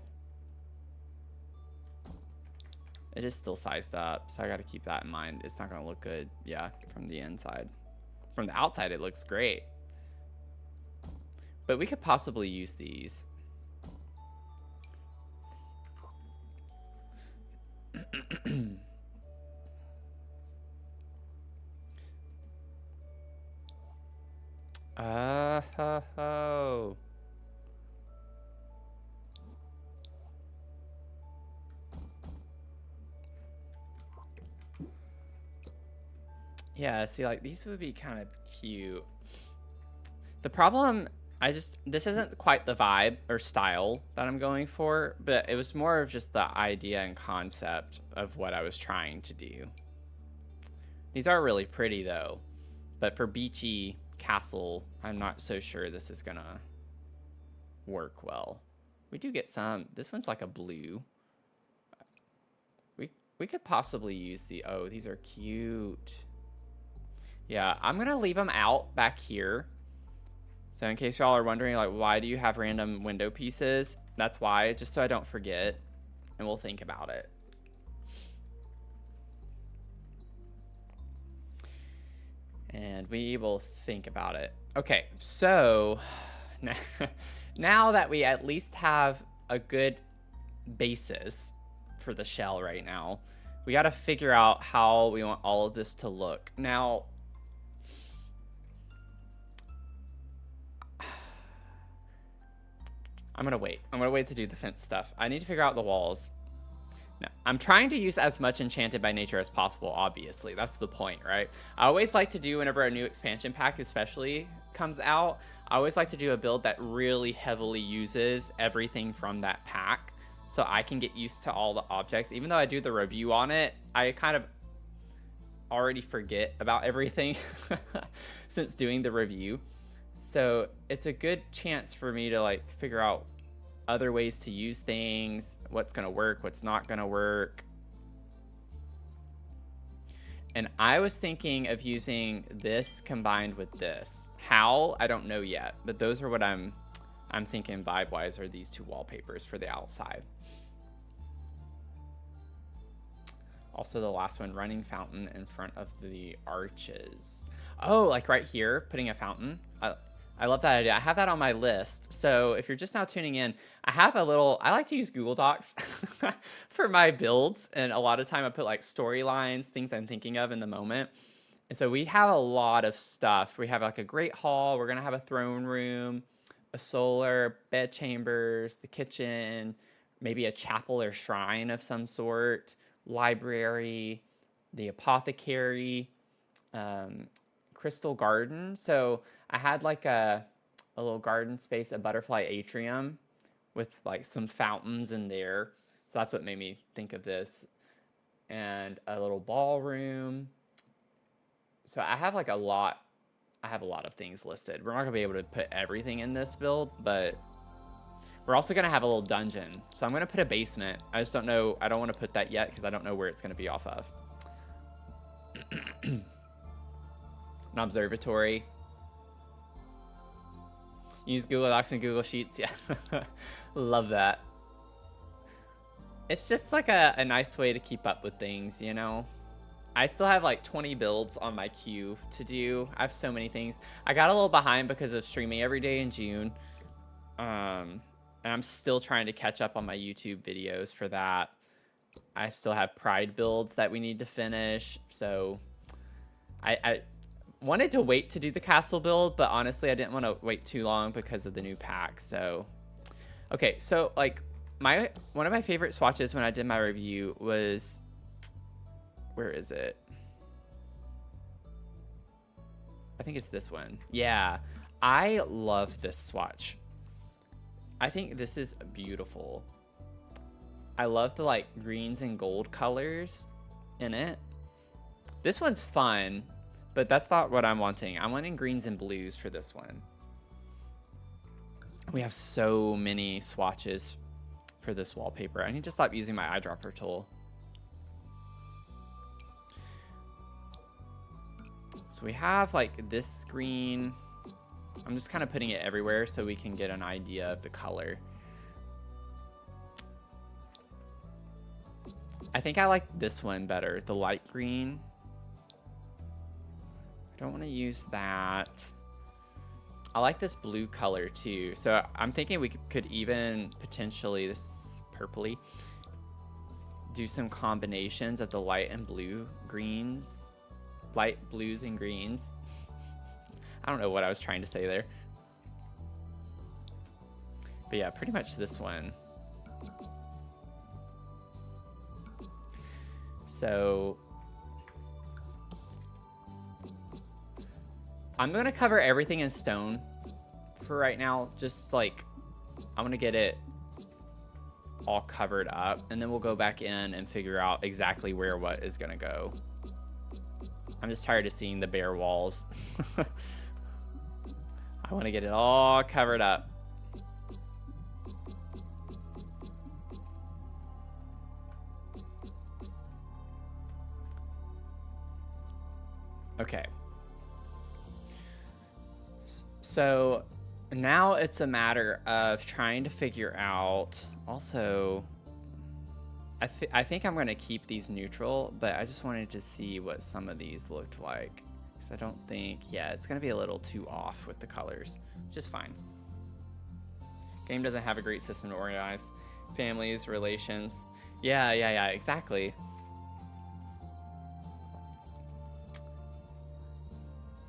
It is still sized up, so I got to keep that in mind. It's not going to look good, yeah, from the inside. From the outside, it looks great. But we could possibly use these. Oh. Yeah, see, like, these would be kind of cute. The problem, this isn't quite the vibe or style that I'm going for, but it was more of just the idea and concept of what I was trying to do. These are really pretty, though, but for beachy castle, I'm not so sure this is gonna work well. We do get some. This one's like a blue. We could possibly use oh, these are cute. Yeah, I'm gonna leave them out back here. So in case y'all are wondering, like, why do you have random window pieces? That's why, just so I don't forget, and we'll think about it. And we will think about it. Okay, so now that we at least have a good basis for the shell right now, we got to figure out how we want all of this to look. Now, I'm going to wait. I'm going to wait to do the fence stuff. I need to figure out the walls. Now, I'm trying to use as much Enchanted by Nature as possible, obviously. That's the point, right? I always like to do, whenever a new expansion pack especially comes out, I always like to do a build that really heavily uses everything from that pack, so I can get used to all the objects. Even though I do the review on it, I kind of already forget about everything since doing the review. So it's a good chance for me to like figure out other ways to use things, what's gonna work, what's not gonna work. And I was thinking of using this combined with this. How? I don't know yet, but those are what I'm thinking vibe-wise are these two wallpapers for the outside. Also the last one, running fountain in front of the arches. Oh, like right here, putting a fountain. I love that idea. I have that on my list. So if you're just now tuning in, I like to use Google Docs for my builds. And a lot of time I put like storylines, things I'm thinking of in the moment. And so we have a lot of stuff. We have like a great hall. We're going to have a throne room, a solar, bed chambers, the kitchen, maybe a chapel or shrine of some sort, library, the apothecary, crystal garden. So I had like a little garden space, a butterfly atrium with like some fountains in there. So that's what made me think of this. And a little ballroom. So I have like a lot of things listed. We're not gonna be able to put everything in this build, but we're also gonna have a little dungeon. So I'm gonna put a basement. I just don't know, I don't wanna put that yet because I don't know where it's gonna be off of. An observatory. Use Google Docs and Google Sheets. Yeah, love that. It's just like a nice way to keep up with things, you know? I still have like 20 builds on my queue to do. I have so many things. I got a little behind because of streaming every day in June. And I'm still trying to catch up on my YouTube videos for that. I still have Pride builds that we need to finish. So I wanted to wait to do the castle build, but honestly, I didn't want to wait too long because of the new pack. So, okay, so like one of my favorite swatches when I did my review was, where is it? I think it's this one. Yeah, I love this swatch. I think this is beautiful. I love the like greens and gold colors in it. This one's fun. But that's not what I'm wanting. I'm wanting greens and blues for this one. We have so many swatches for this wallpaper. I need to stop using my eyedropper tool. So we have like this green. I'm just kind of putting it everywhere so we can get an idea of the color. I think I like this one better, the light green. I don't want to use that. I like this blue color too. So I'm thinking we could even potentially, this purpley, do some combinations of the light and blue greens. Light blues and greens. I don't know what I was trying to say there. But yeah, pretty much this one. So I'm going to cover everything in stone for right now. Just like, I'm going to get it all covered up, and then we'll go back in and figure out exactly where what is going to go. I'm just tired of seeing the bare walls. I want to get it all covered up. Okay. So now it's a matter of trying to figure out also, I think I'm going to keep these neutral, but I just wanted to see what some of these looked like. Because I don't think, yeah, it's going to be a little too off with the colors, which is fine. Game doesn't have a great system to organize families, relations. Yeah, exactly.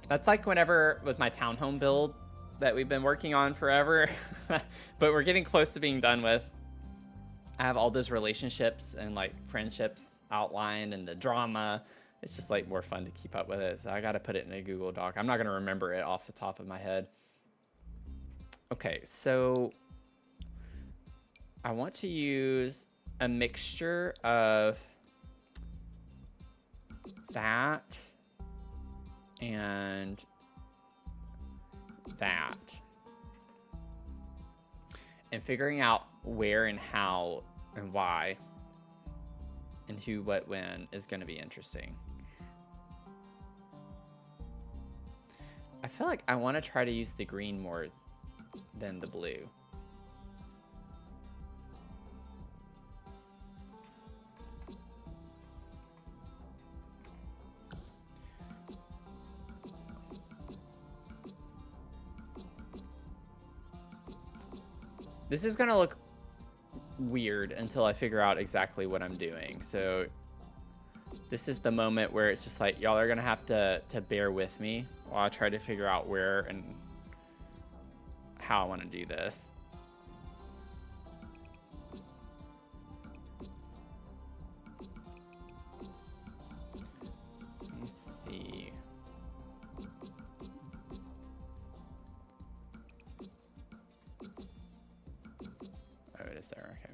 That's like whenever with my townhome build that we've been working on forever, but we're getting close to being done with. I have all those relationships and like friendships outlined and the drama. It's just like more fun to keep up with it. So I got to put it in a Google Doc. I'm not going to remember it off the top of my head. Okay, so I want to use a mixture of that and that, and figuring out where and how and why and who, what, when is going to be interesting. I feel like I want to try to use the green more than the blue. This is gonna look weird until I figure out exactly what I'm doing. So this is the moment where it's just like, y'all are gonna have to bear with me while I try to figure out where and how I want to do this. Let me see. Oh, it is there. Okay.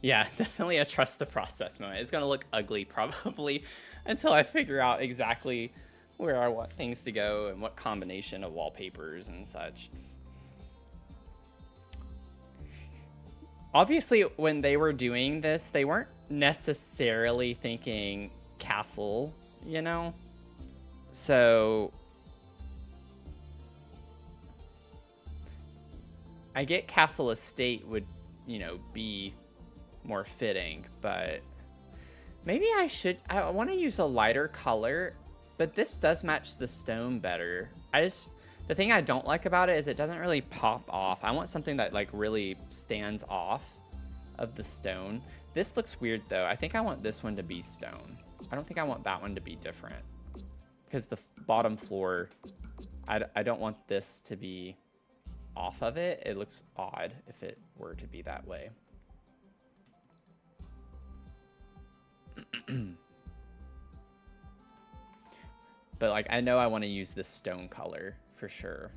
Yeah, definitely a trust the process moment. It's going to look ugly probably until I figure out exactly where I want things to go and what combination of wallpapers and such. Obviously, when they were doing this, they weren't necessarily thinking castle, you know? So I get castle estate would, you know, be more fitting, but maybe I want to use a lighter color, but this does match the stone better. The thing I don't like about it is it doesn't really pop off. I want something that like really stands off of the stone. This looks weird though. I think I want this one to be stone. I don't think I want that one to be different because the bottom floor, I don't want this to be off of it. It looks odd if it were to be that way. But like, I know I want to use this stone color for sure.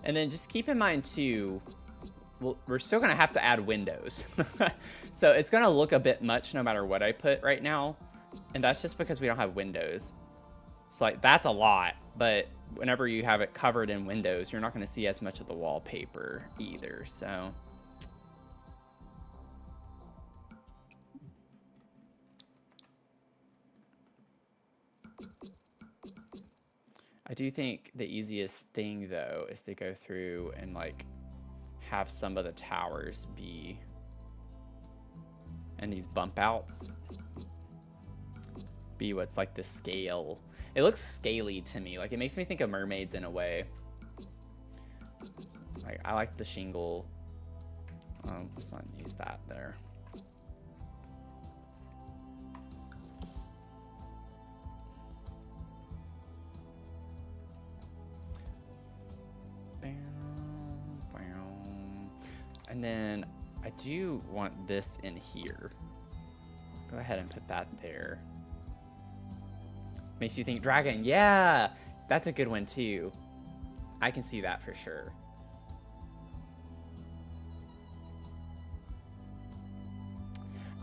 And then just keep in mind too, we're still gonna have to add windows. So it's gonna look a bit much no matter what I put right now. And that's just because we don't have windows. So like, that's a lot, but whenever you have it covered in windows, you're not gonna see as much of the wallpaper either, so. I do think the easiest thing though is to go through and like have some of the towers be, and these bump outs be what's like the scale. It looks scaly to me. Like, it makes me think of mermaids in a way. Like, I like the shingle. Let's not use that there. And then I do want this in here. Go ahead and put that there. Makes you think dragon. Yeah, that's a good one too. I can see that for sure.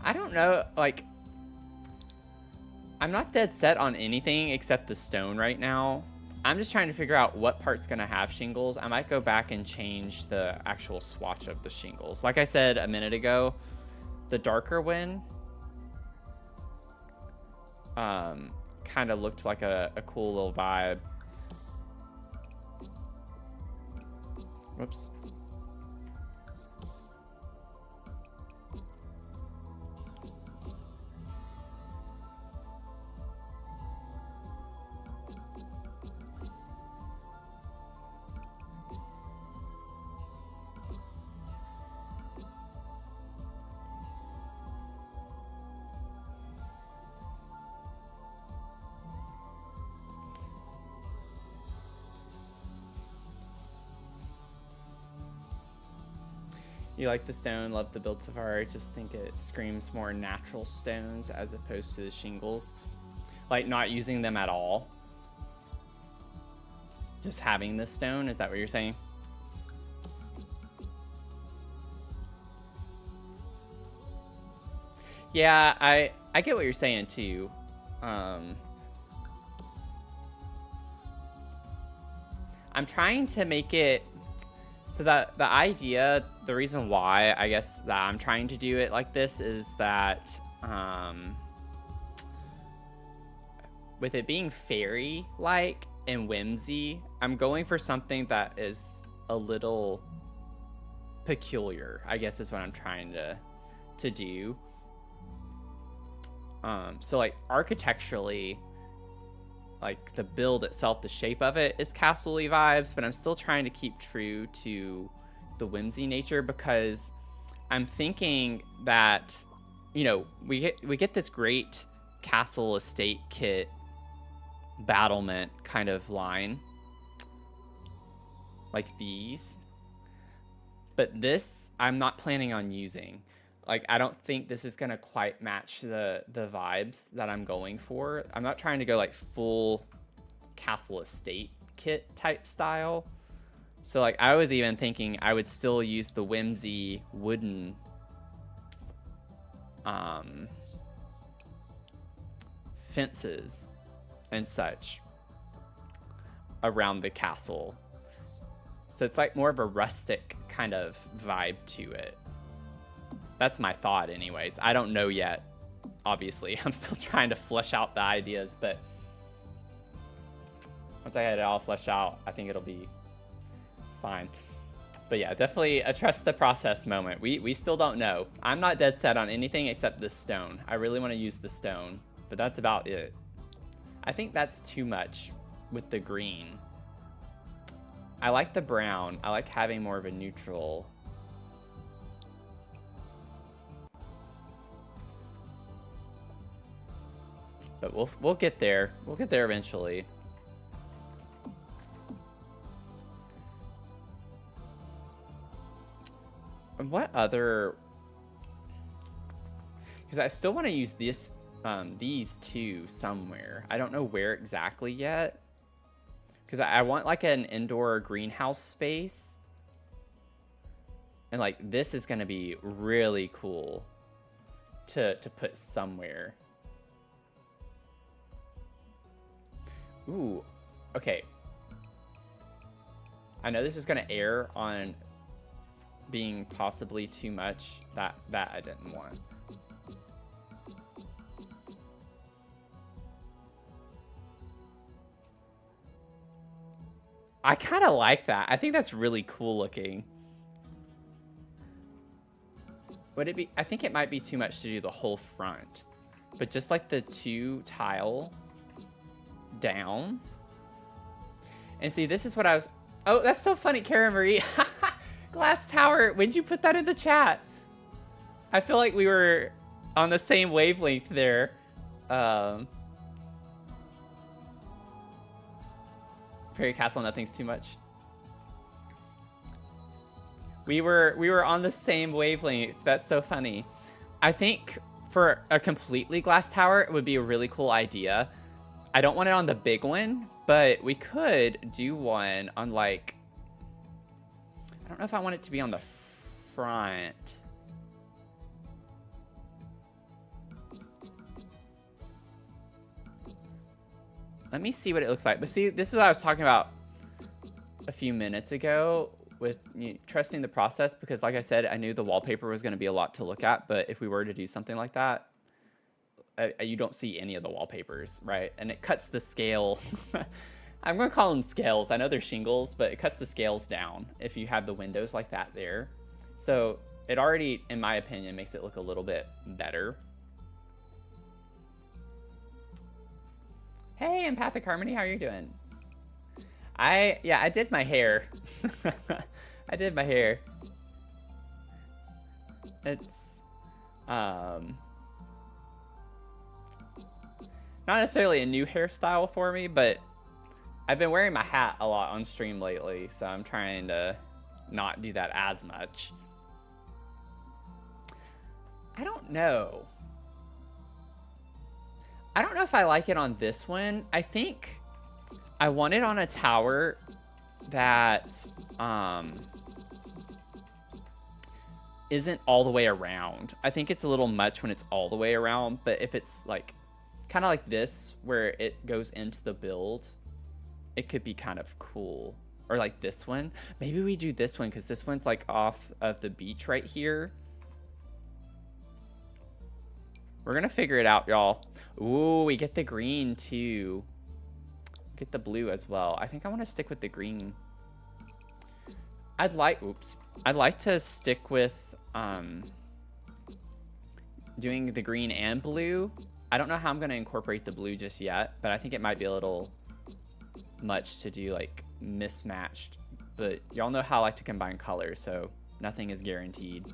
I don't know, like, I'm not dead set on anything except the stone right now. I'm just trying to figure out what part's gonna have shingles. I might go back and change the actual swatch of the shingles. Like I said a minute ago, the darker one kind of looked like a cool little vibe. Whoops. You like the stone, love the build so far. I just think it screams more natural stones as opposed to the shingles. Like, not using them at all. Just having the stone, is that what you're saying? Yeah, I get what you're saying too. I'm trying to make it so that the idea, the reason why I guess that I'm trying to do it like this is that with it being fairy-like and whimsy, I'm going for something that is a little peculiar, I guess is what I'm trying to do. So like architecturally, like the build itself, the shape of it is castle-y vibes, but I'm still trying to keep true to the whimsy nature because I'm thinking that, you know, we get this great castle estate kit battlement kind of line like these, but this I'm not planning on using. Like, I don't think this is gonna quite match the vibes that I'm going for. I'm not trying to go like full castle estate kit type style. So like, I was even thinking I would still use the whimsy wooden fences and such around the castle. So it's like more of a rustic kind of vibe to it. That's my thought anyways. I don't know yet, obviously. I'm still trying to flesh out the ideas, but once I had it all fleshed out, I think it'll be fine. But yeah, definitely a trust the process moment. We still don't know. I'm not dead set on anything except this stone. I really want to use the stone, but that's about it. I think that's too much with the green. I like the brown. I like having more of a neutral. But we'll get there. We'll get there eventually. And what other? Because I still want to use these two somewhere. I don't know where exactly yet. Because I want like an indoor greenhouse space. And like this is going to be really cool to put somewhere. Ooh, okay. I know this is going to err on being possibly too much. That I didn't want. I kind of like that. I think that's really cool looking. Would it be? I think it might be too much to do the whole front. But just like the 2 tile down. And see, this is what I was... Oh, that's so funny, Cara Marie. Glass Tower, when'd you put that in the chat? I feel like we were on the same wavelength there. Fairy Castle, nothing's too much. We were on the same wavelength. That's so funny. I think for a completely glass tower, it would be a really cool idea. I don't want it on the big one, but we could do one on like... I don't know if I want it to be on the front. Let me see what it looks like. But see, this is what I was talking about a few minutes ago with trusting the process, because like I said, I knew the wallpaper was going to be a lot to look at, but if we were to do something like that, you don't see any of the wallpapers, right? And it cuts the scale. I'm going to call them scales. I know they're shingles, but it cuts the scales down if you have the windows like that there. So it already, in my opinion, makes it look a little bit better. Hey, Empathic Harmony, how are you doing? Yeah, I did my hair. I did my hair. It's, not necessarily a new hairstyle for me, but I've been wearing my hat a lot on stream lately, so I'm trying to not do that as much. I don't know. I don't know if I like it on this one. I think I want it on a tower that isn't all the way around. I think it's a little much when it's all the way around, but if it's like kind of like this where it goes into the build, it could be kind of cool. Or like this one. Maybe we do this one because this one's like off of the beach right here. We're gonna figure it out, y'all. Ooh, we get the green too. Get the blue as well. I think I want to stick with the green. I'd like to stick with doing the green and blue. I don't know how I'm gonna incorporate the blue just yet, but I think it might be a little much to do like mismatched. But y'all know how I like to combine colors, so nothing is guaranteed.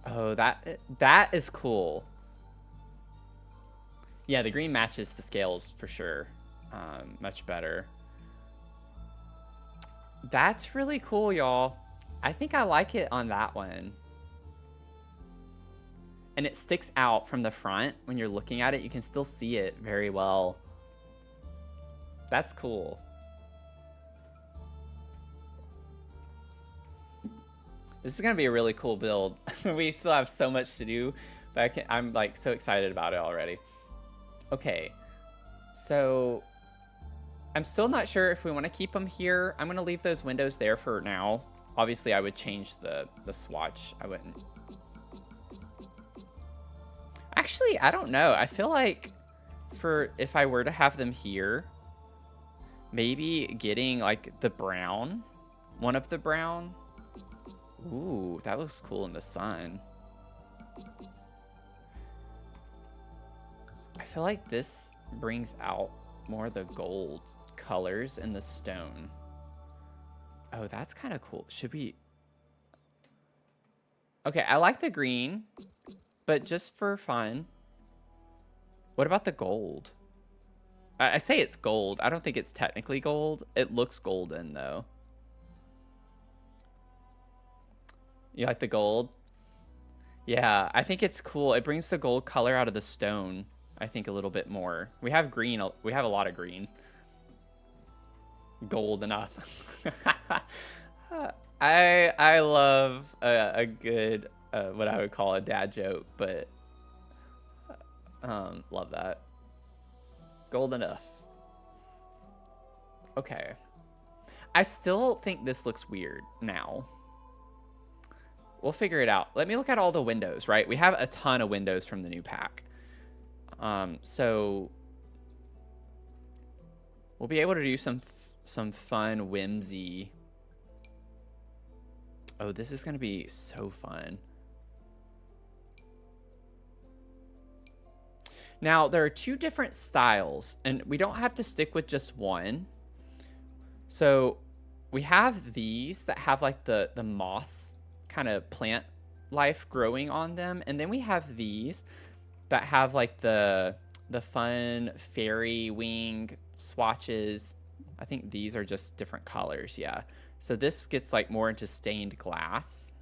Oh, that is cool. Yeah, the green matches the scales for sure. Much better. That's really cool, y'all. I think I like it on that one. And it sticks out from the front. When you're looking at it, you can still see it very well. That's cool. This is going to be a really cool build. We still have so much to do, but I'm like so excited about it already. Okay, so I'm still not sure if we want to keep them here. I'm going to leave those windows there for now. Obviously, I would change the swatch. I wouldn't. Actually, I don't know. I feel like if I were to have them here, maybe getting like the brown, one of the brown. Ooh, that looks cool in the sun. I feel like this brings out more of the gold colors in the stone. Oh, that's kind of cool. Should we... Okay, I like the green, but just for fun. What about the gold? I say it's gold. I don't think it's technically gold. It looks golden, though. You like the gold? Yeah, I think it's cool. It brings the gold color out of the stone. I think a little bit more. We have green. We have a lot of green. Gold enough. I love a good what I would call a dad joke, but love that. Gold enough. Okay. I still think this looks weird now. We'll figure it out. Let me look at all the windows, right? We have a ton of windows from the new pack. So we'll be able to do some fun whimsy. Oh, this is going to be so fun. Now, there are two different styles, and we don't have to stick with just one. So we have these that have like the moss kind of plant life growing on them. And then we have these that have like the fun fairy wing swatches. I think these are just different colors. Yeah. So this gets like more into stained glass,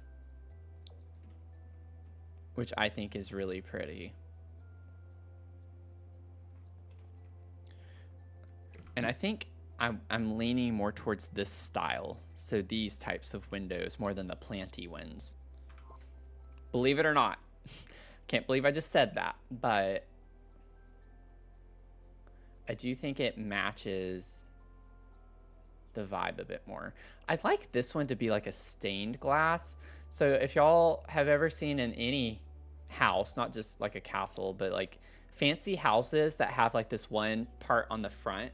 which I think is really pretty. And I think I'm leaning more towards this style. So these types of windows more than the planty ones. Believe it or not. Can't believe I just said that, but I do think it matches the vibe a bit more. I'd like this one to be like a stained glass. So if y'all have ever seen in any house, not just like a castle, but like fancy houses that have like this one part on the front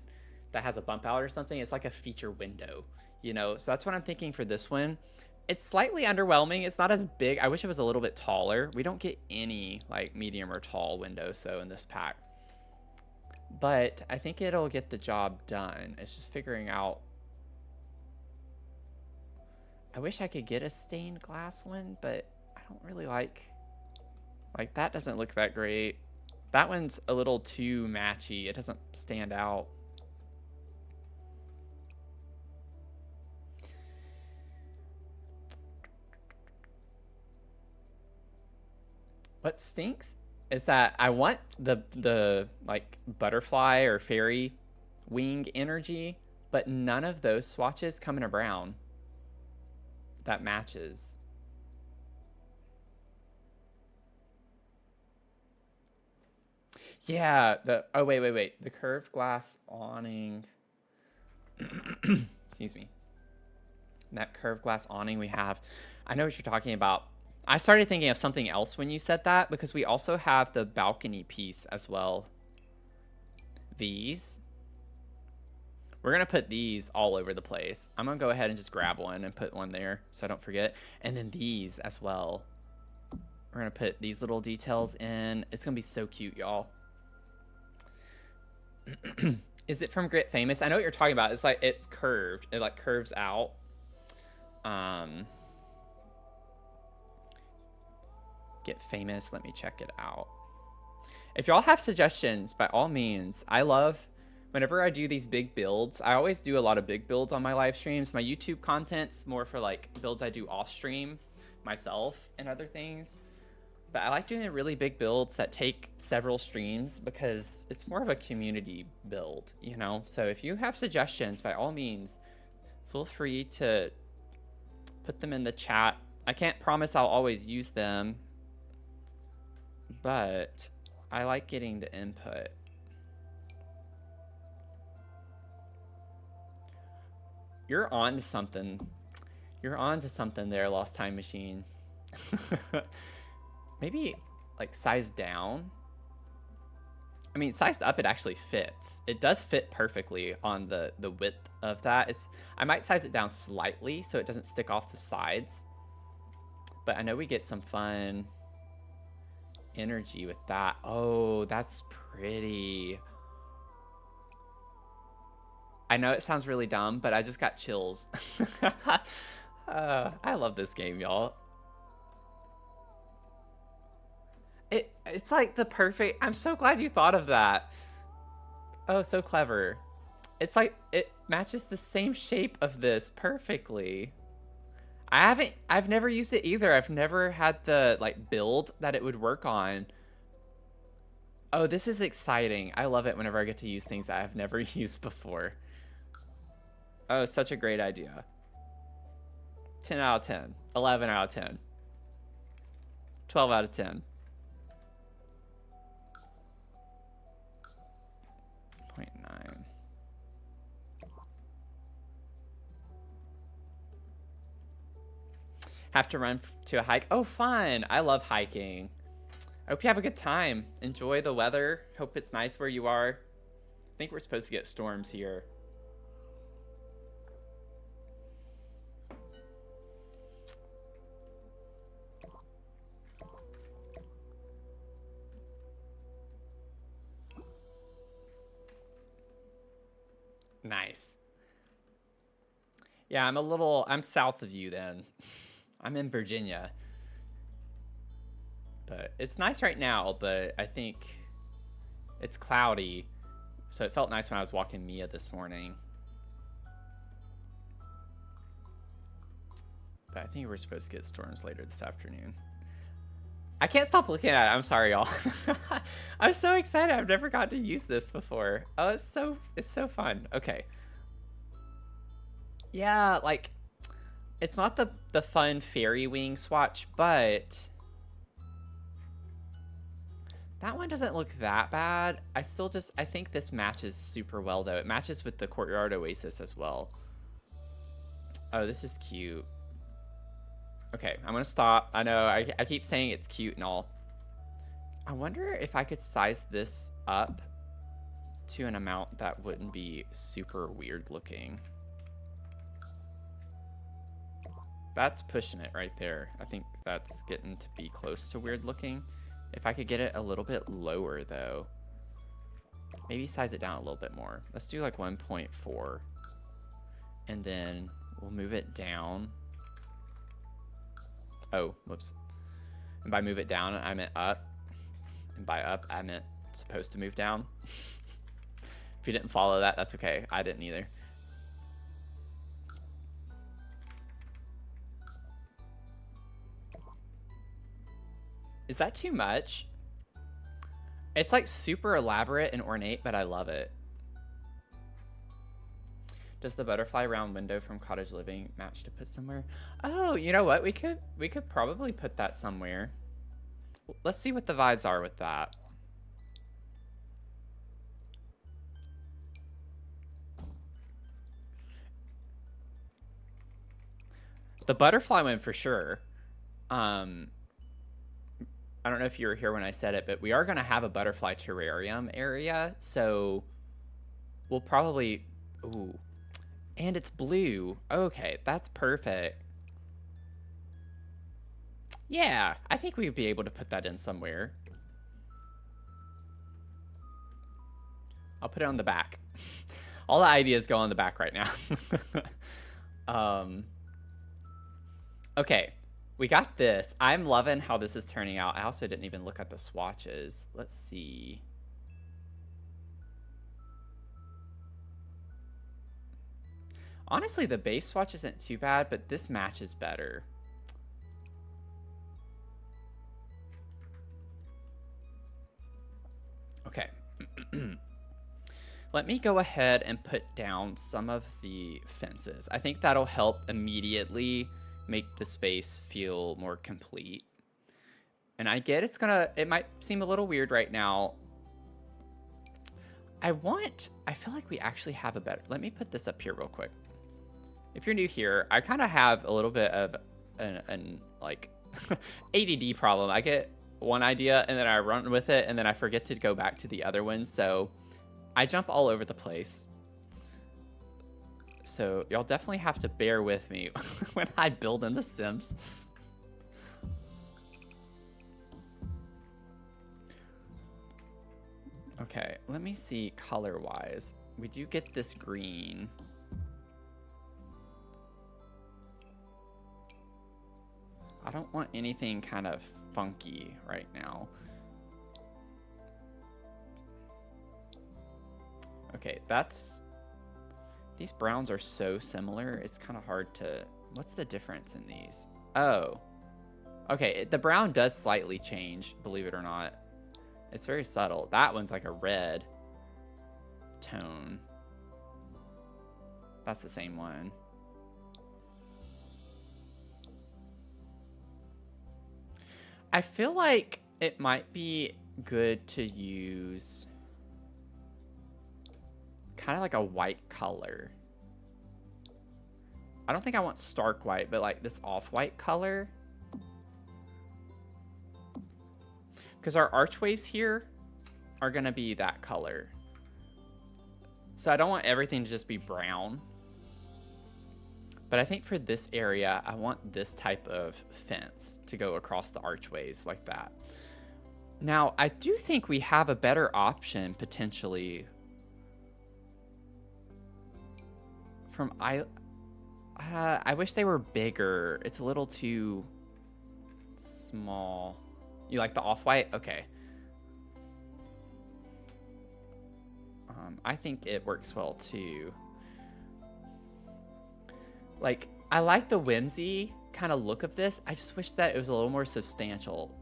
that has a bump out or something, it's like a feature window, you know? So that's what I'm thinking for this one. It's slightly underwhelming. It's not as big. I wish it was a little bit taller. We don't get any like medium or tall windows though in this pack, but I think it'll get the job done. It's just figuring out. I wish I could get a stained glass one, but I don't really like that doesn't look that great. That one's a little too matchy. It doesn't stand out. What stinks is that I want the like butterfly or fairy wing energy, but none of those swatches come in a brown that matches. Yeah, oh wait. The curved glass awning. Excuse me. That curved glass awning we have. I know what you're talking about. I started thinking of something else when you said that, because we also have the balcony piece as well. These. We're going to put these all over the place. I'm going to go ahead and just grab one and put one there so I don't forget. And then these as well. We're going to put these little details in. It's going to be so cute, y'all. Is it from Grit Famous? I know what you're talking about. It's like, it's curved. It like curves out. Get Famous. Let me check it out. If y'all have suggestions, by all means. I love whenever I do these big builds. I always do a lot of big builds on my live streams. My YouTube content's more for like builds I do off stream myself and other things. But I like doing really big builds that take several streams because it's more of a community build, you know? So if you have suggestions, by all means, feel free to put them in the chat. I can't promise I'll always use them, but I like getting the input. You're on to something. You're on to something there, Lost Time Machine. Maybe like size down. I mean, sized up, it actually fits. It does fit perfectly on the width of that. I might size it down slightly so it doesn't stick off the sides. But I know we get some fun energy with that. Oh, that's pretty. I know it sounds really dumb, but I just got chills. I love this game, y'all. It's like the perfect. I'm so glad you thought of that. Oh, so clever. It's like it matches the same shape of this perfectly. I've never used it either. I've never had the like build that it would work on. Oh, this is exciting. I love it whenever I get to use things that I've never used before. Oh, such a great idea. 10 out of 10. 11 out of 10. 12 out of 10. 0.9. Have to run to a hike. Oh, fun. I love hiking. I hope you have a good time. Enjoy the weather. Hope it's nice where you are. I think we're supposed to get storms here. Nice. Yeah, I'm south of you then. I'm in Virginia. But it's nice right now, but I think it's cloudy. So it felt nice when I was walking Mia this morning. But I think we're supposed to get storms later this afternoon. I can't stop looking at it. I'm sorry, y'all. I'm so excited. I've never gotten to use this before. Oh, it's so fun. Okay. Yeah, like, it's not the fun fairy wing swatch, but that one doesn't look that bad. I think this matches super well, though. It matches with the Courtyard Oasis as well. Oh, this is cute. Okay, I'm gonna stop. I know, I keep saying it's cute and all. I wonder if I could size this up to an amount that wouldn't be super weird looking. That's pushing it right there. I think that's getting to be close to weird looking. If I could get it a little bit lower, though. Maybe size it down a little bit more. Let's do like 1.4. And then we'll move it down. Oh, whoops. And by move it down, I meant up. And by up, I meant supposed to move down. If you didn't follow that, that's okay. I didn't either. Is that too much? It's like super elaborate and ornate, but I love it. Does the butterfly round window from Cottage Living match to put somewhere? Oh, you know what? We could probably put that somewhere. Let's see what the vibes are with that. The butterfly one for sure. I don't know if you were here when I said it, but we are going to have a butterfly terrarium area. So we'll probably... Ooh. And it's blue. Okay, that's perfect. Yeah, I think we'd be able to put that in somewhere. I'll put it on the back. All the ideas go on the back right now. Okay. We got this. I'm loving how this is turning out. I also didn't even look at the swatches. Let's see. Honestly, the base swatch isn't too bad, but this matches better. Okay. Let me go ahead and put down some of the fences. I think that'll help immediately make the space feel more complete. And I get it might seem a little weird right now. I feel like we actually have a better, let me put this up here real quick. If you're new here, I kind of have a little bit of an like ADD problem. I get one idea and then I run with it and then I forget to go back to the other one. So I jump all over the place. So y'all definitely have to bear with me when I build in The Sims. Okay, let me see color-wise. We do get this green. I don't want anything kind of funky right now. Okay, these browns are so similar, it's kind of hard to... What's the difference in these? Oh. Okay, the brown does slightly change, believe it or not. It's very subtle. That one's like a red tone. That's the same one. I feel like it might be good to use kind of like a white color. I don't think I want stark white, but like this off-white color. Because our archways here are going to be that color. So I don't want everything to just be brown. But I think for this area, I want this type of fence to go across the archways like that. Now, I do think we have a better option potentially from I wish they were bigger. It's a little too small. You like the off-white? Okay. I think it works well too. Like, I like the whimsy kind of look of this. I just wish that it was a little more substantial.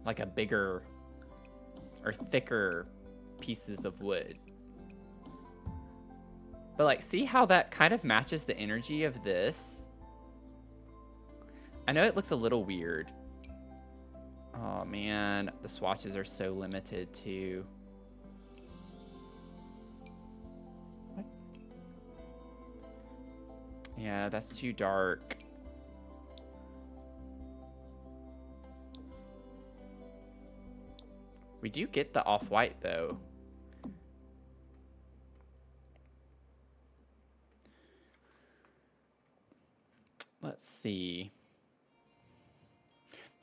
Like a bigger or thicker pieces of wood. But like, see how that kind of matches the energy of this? I know it looks a little weird. Oh man, the swatches are so limited too. What? Yeah, that's too dark. We do get the off-white though. Let's see.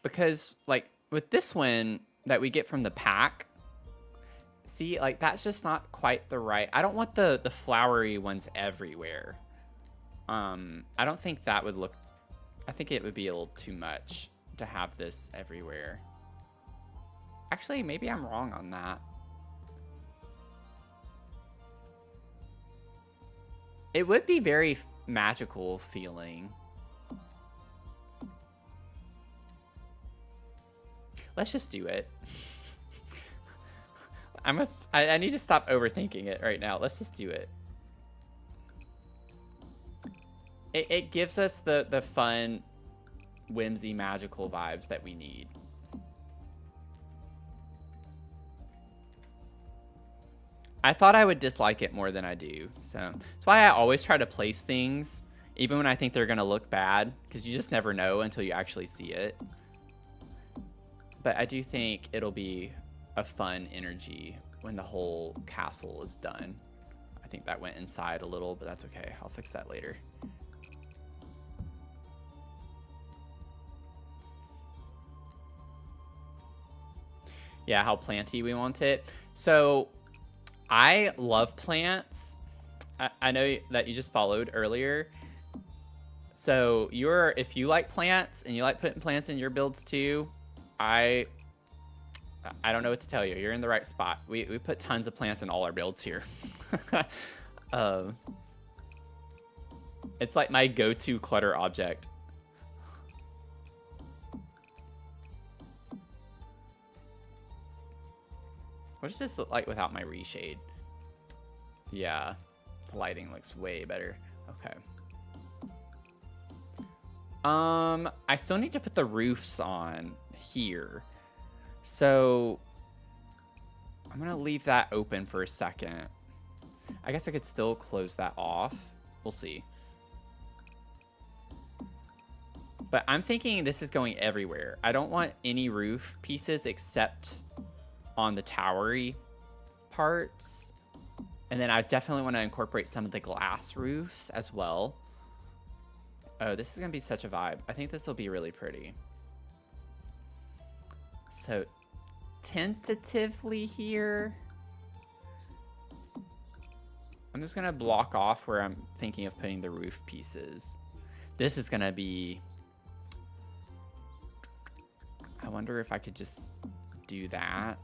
Because like with this one that we get from the pack, see, like that's just not quite the right. I don't want the flowery ones everywhere. I don't think that would look, I think it would be a little too much to have this everywhere. Actually, maybe I'm wrong on that. It would be very magical feeling. Let's just do it. I need to stop overthinking it right now. Let's just do it. It gives us the fun, whimsy, magical vibes that we need. I thought I would dislike it more than I do. So that's why I always try to place things, even when I think they're going to look bad, because you just never know until you actually see it. But I do think it'll be a fun energy when the whole castle is done. I think that went inside a little, but that's okay. I'll fix that later. Yeah, how planty we want it. So I love plants. I know that you just followed earlier. So if you like plants and you like putting plants in your builds too, I don't know what to tell you. You're in the right spot. We put tons of plants in all our builds here. It's like my go-to clutter object. What does this look like without my reshade? Yeah, the lighting looks way better. Okay. I still need to put the roofs on here. So I'm gonna leave that open for a second. I guess I could still close that off. We'll see. But I'm thinking this is going everywhere. I don't want any roof pieces except on the towery parts. And then I definitely want to incorporate some of the glass roofs as well. Oh, this is going to be such a vibe. I think this will be really pretty. So, tentatively here, I'm just going to block off where I'm thinking of putting the roof pieces. This is going to be... I wonder if I could just do that.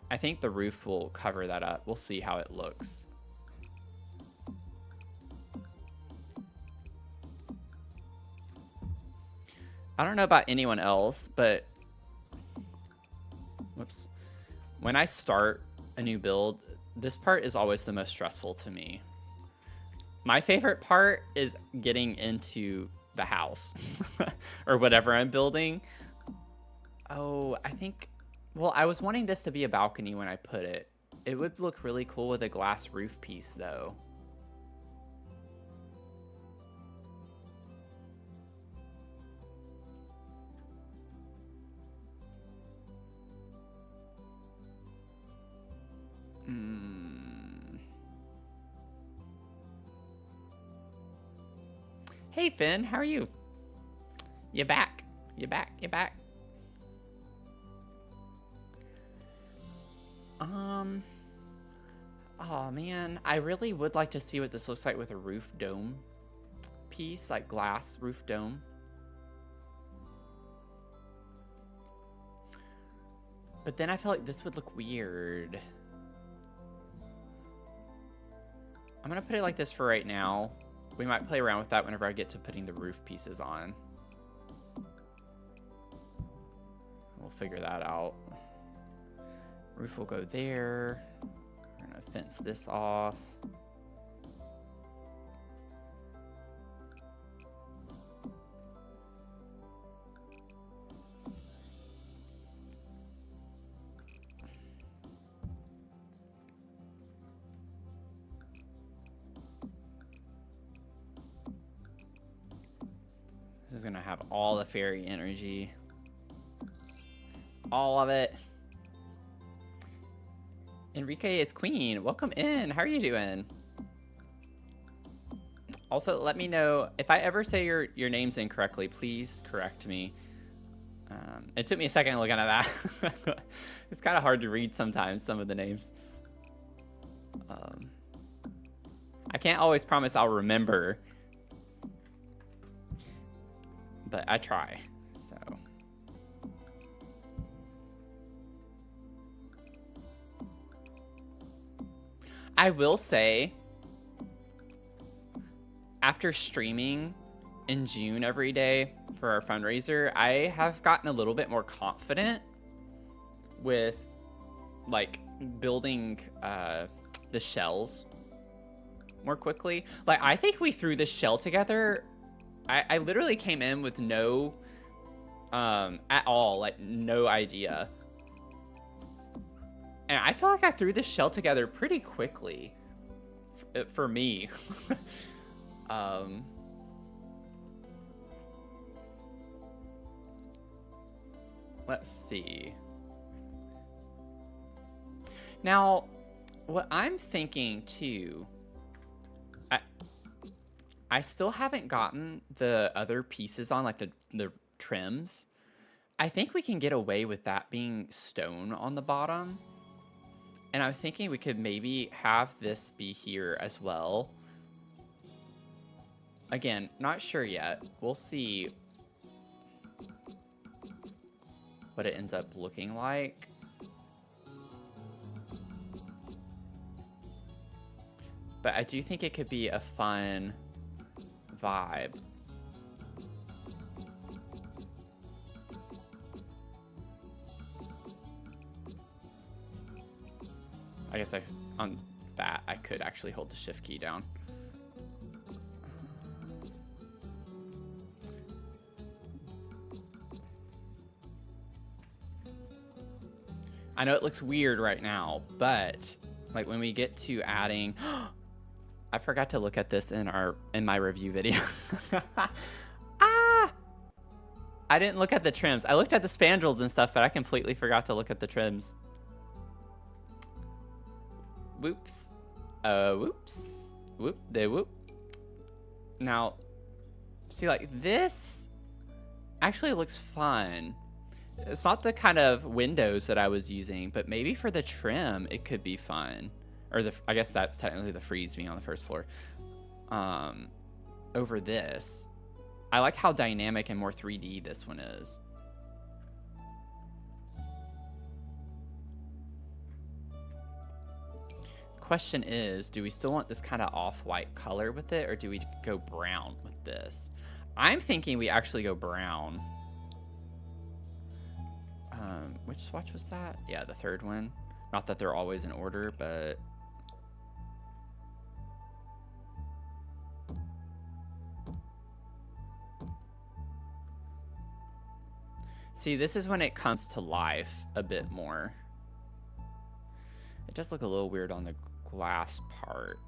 I think the roof will cover that up. We'll see how it looks. I don't know about anyone else, but when I start a new build, this part is always the most stressful to me. My favorite part is getting into the house or whatever I'm building. Oh, I think, well, I was wanting this to be a balcony when I put it. It would look really cool with a glass roof piece though. Hey Finn, how are you? You back? You back? You back? Oh man, I really would like to see what this looks like with a roof dome piece, like glass roof dome. But then I feel like this would look weird. I'm gonna put it like this for right now. We might play around with that whenever I get to putting the roof pieces on. We'll figure that out. Roof will go there. We're gonna fence this off. This is gonna have all the fairy energy. All of it. Enrique is queen. Welcome in. How are you doing? Also, let me know if I ever say your names incorrectly. Please correct me. It took me a second looking at that. It's kind of hard to read sometimes, some of the names. I can't always promise I'll remember, but I try. So. I will say, after streaming in June every day for our fundraiser, I have gotten a little bit more confident with like building the shells more quickly. Like, I think we threw this shell together. I literally came in with no at all, like no idea. And I feel like I threw this shell together pretty quickly for me. Let's see. Now, what I'm thinking too, I still haven't gotten the other pieces on, like the trims. I think we can get away with that being stone on the bottom. And I'm thinking we could maybe have this be here as well. Again, not sure yet. We'll see what it ends up looking like. But I do think it could be a fun vibe. I guess on that, I could actually hold the shift key down. I know it looks weird right now, but like when we get to adding, I forgot to look at this in my review video. Ah! I didn't look at the trims. I looked at the spandrels and stuff, but I completely forgot to look at the trims. Whoops. Whoops. Whoop, they whoop. Now, see, like this actually looks fun. It's not the kind of windows that I was using, but maybe for the trim, it could be fun. Or I guess that's technically the frieze being on the first floor. Over this, I like how dynamic and more 3D this one is. Question is, do we still want this kind of off-white color with it, or do we go brown with this? I'm thinking we actually go brown. Which swatch was that? Yeah, the third one. Not that they're always in order, but... See, this is when it comes to life a bit more. It does look a little weird on the glass part.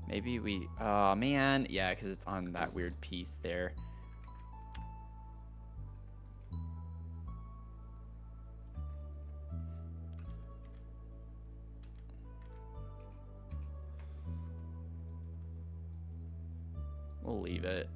Maybe we... Oh, man. Yeah, because it's on that weird piece there. We'll leave it.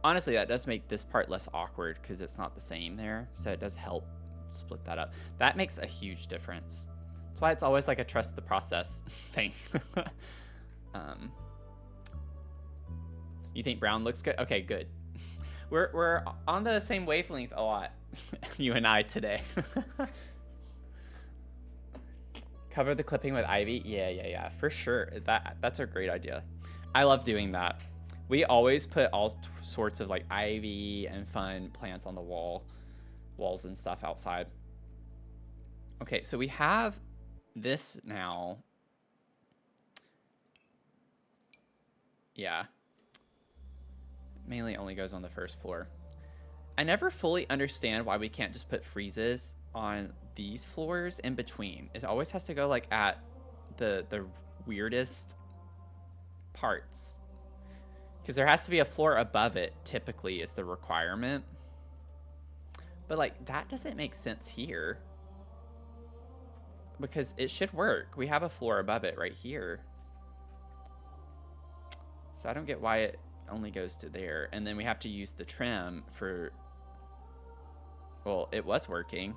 Honestly, that does make this part less awkward because it's not the same there. So it does help split that up. That makes a huge difference. That's why it's always like a trust the process thing. You think brown looks good? Okay, good. We're on the same wavelength a lot, you and I today. Cover the clipping with ivy? Yeah, for sure. That's a great idea. I love doing that. We always put all sorts of like ivy and fun plants on the walls and stuff outside. Okay, so we have this now. Yeah. Mainly only goes on the first floor. I never fully understand why we can't just put friezes on these floors in between. It always has to go like at the weirdest parts. Because there has to be a floor above it, typically, is the requirement. But, like, that doesn't make sense here. Because it should work. We have a floor above it right here. So I don't get why it only goes to there. And then we have to use the trim for... Well, it was working.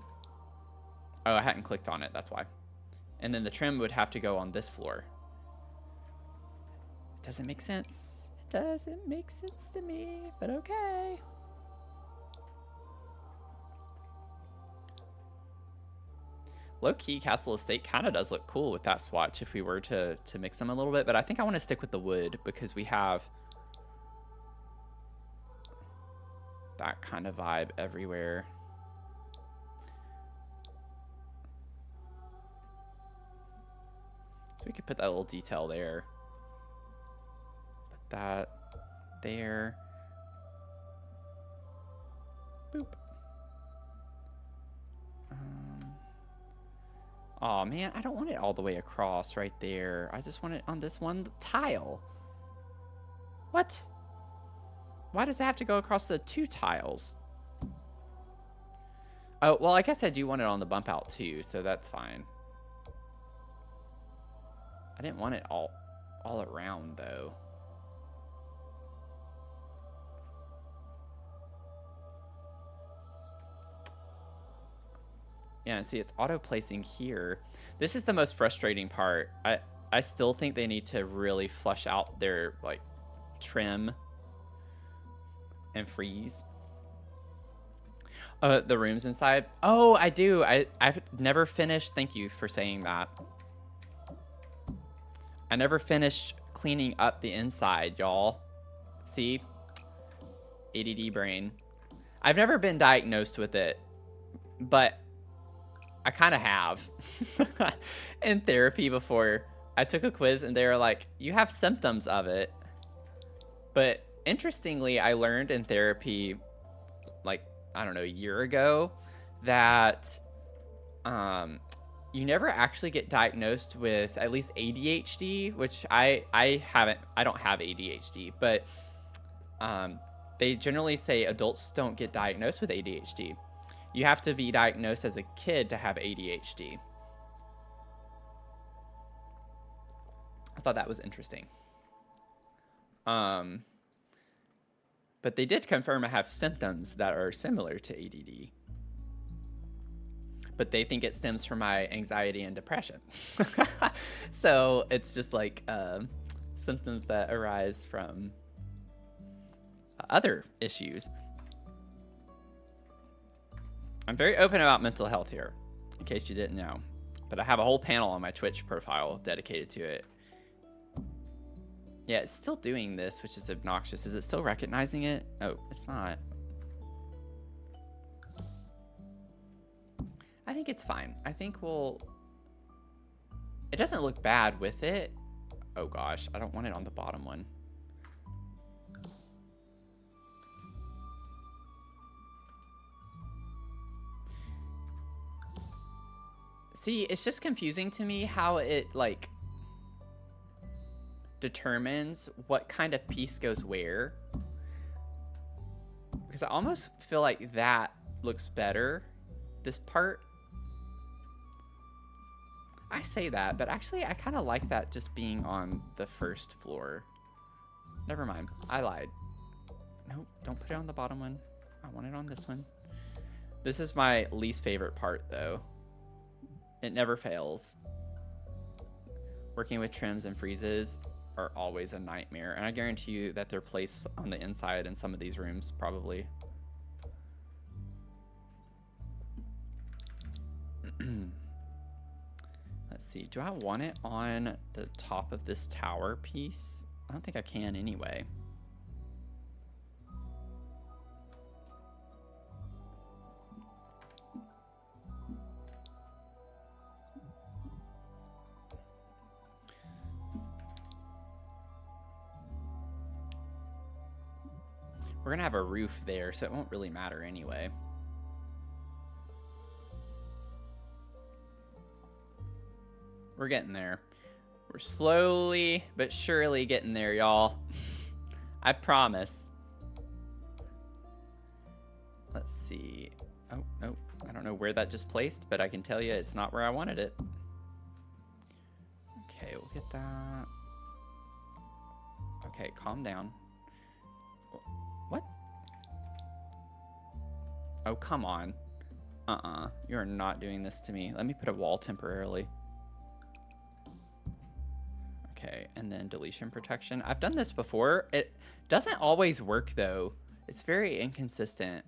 Oh, I hadn't clicked on it, that's why. And then the trim would have to go on this floor. Doesn't make sense. Doesn't make sense to me, but okay. Low-key, Castle Estate kind of does look cool with that swatch if we were to mix them a little bit, but I think I want to stick with the wood because we have that kind of vibe everywhere. So we could put that little detail there. That there. Boop. Oh man, I don't want it all the way across right there. I just want it on this one tile. What? Why does it have to go across the two tiles? Oh, well, I guess I do want it on the bump out too, so that's fine. I didn't want it all around though. Yeah, see, it's auto placing here. This is the most frustrating part. I still think they need to really flush out their like trim and freeze. The rooms inside. Oh, I do. I've never finished. Thank you for saying that. I never finished cleaning up the inside, y'all. See? ADD brain. I've never been diagnosed with it, but I kind of have. In therapy before, I took a quiz and they were like, you have symptoms of it. But interestingly, I learned in therapy, like, I don't know, a year ago, that you never actually get diagnosed with at least ADHD, which I don't have ADHD, but they generally say adults don't get diagnosed with ADHD. You have to be diagnosed as a kid to have ADHD. I thought that was interesting. But they did confirm I have symptoms that are similar to ADD. But they think it stems from my anxiety and depression. So it's just like symptoms that arise from other issues. I'm very open about mental health here, in case you didn't know. But I have a whole panel on my Twitch profile dedicated to it. Yeah, it's still doing this, which is obnoxious. Is it still recognizing it? Oh, it's not. I think it's fine. I think we'll... It doesn't look bad with it. Oh gosh, I don't want it on the bottom one. See, it's just confusing to me how it, like, determines what kind of piece goes where. Because I almost feel like that looks better, this part. I say that, but actually I kind of like that just being on the first floor. Never mind, I lied. Nope, don't put it on the bottom one. I want it on this one. This is my least favorite part, though. It never fails. Working with trims and freezes are always a nightmare, and I guarantee you that they're placed on the inside in some of these rooms, probably. Let's see, do I want it on the top of this tower piece? I don't think I can anyway. We're gonna have a roof there, so it won't really matter anyway. We're getting there. We're slowly but surely getting there, y'all. I promise. Let's see. Oh, nope. I don't know where that just placed, but I can tell you it's not where I wanted it. Okay, we'll get that. Okay, calm down. What? Oh, come on. You're not doing this to me. Let me put a wall temporarily. Okay, and then deletion protection. I've done this before. It doesn't always work, though. It's very inconsistent.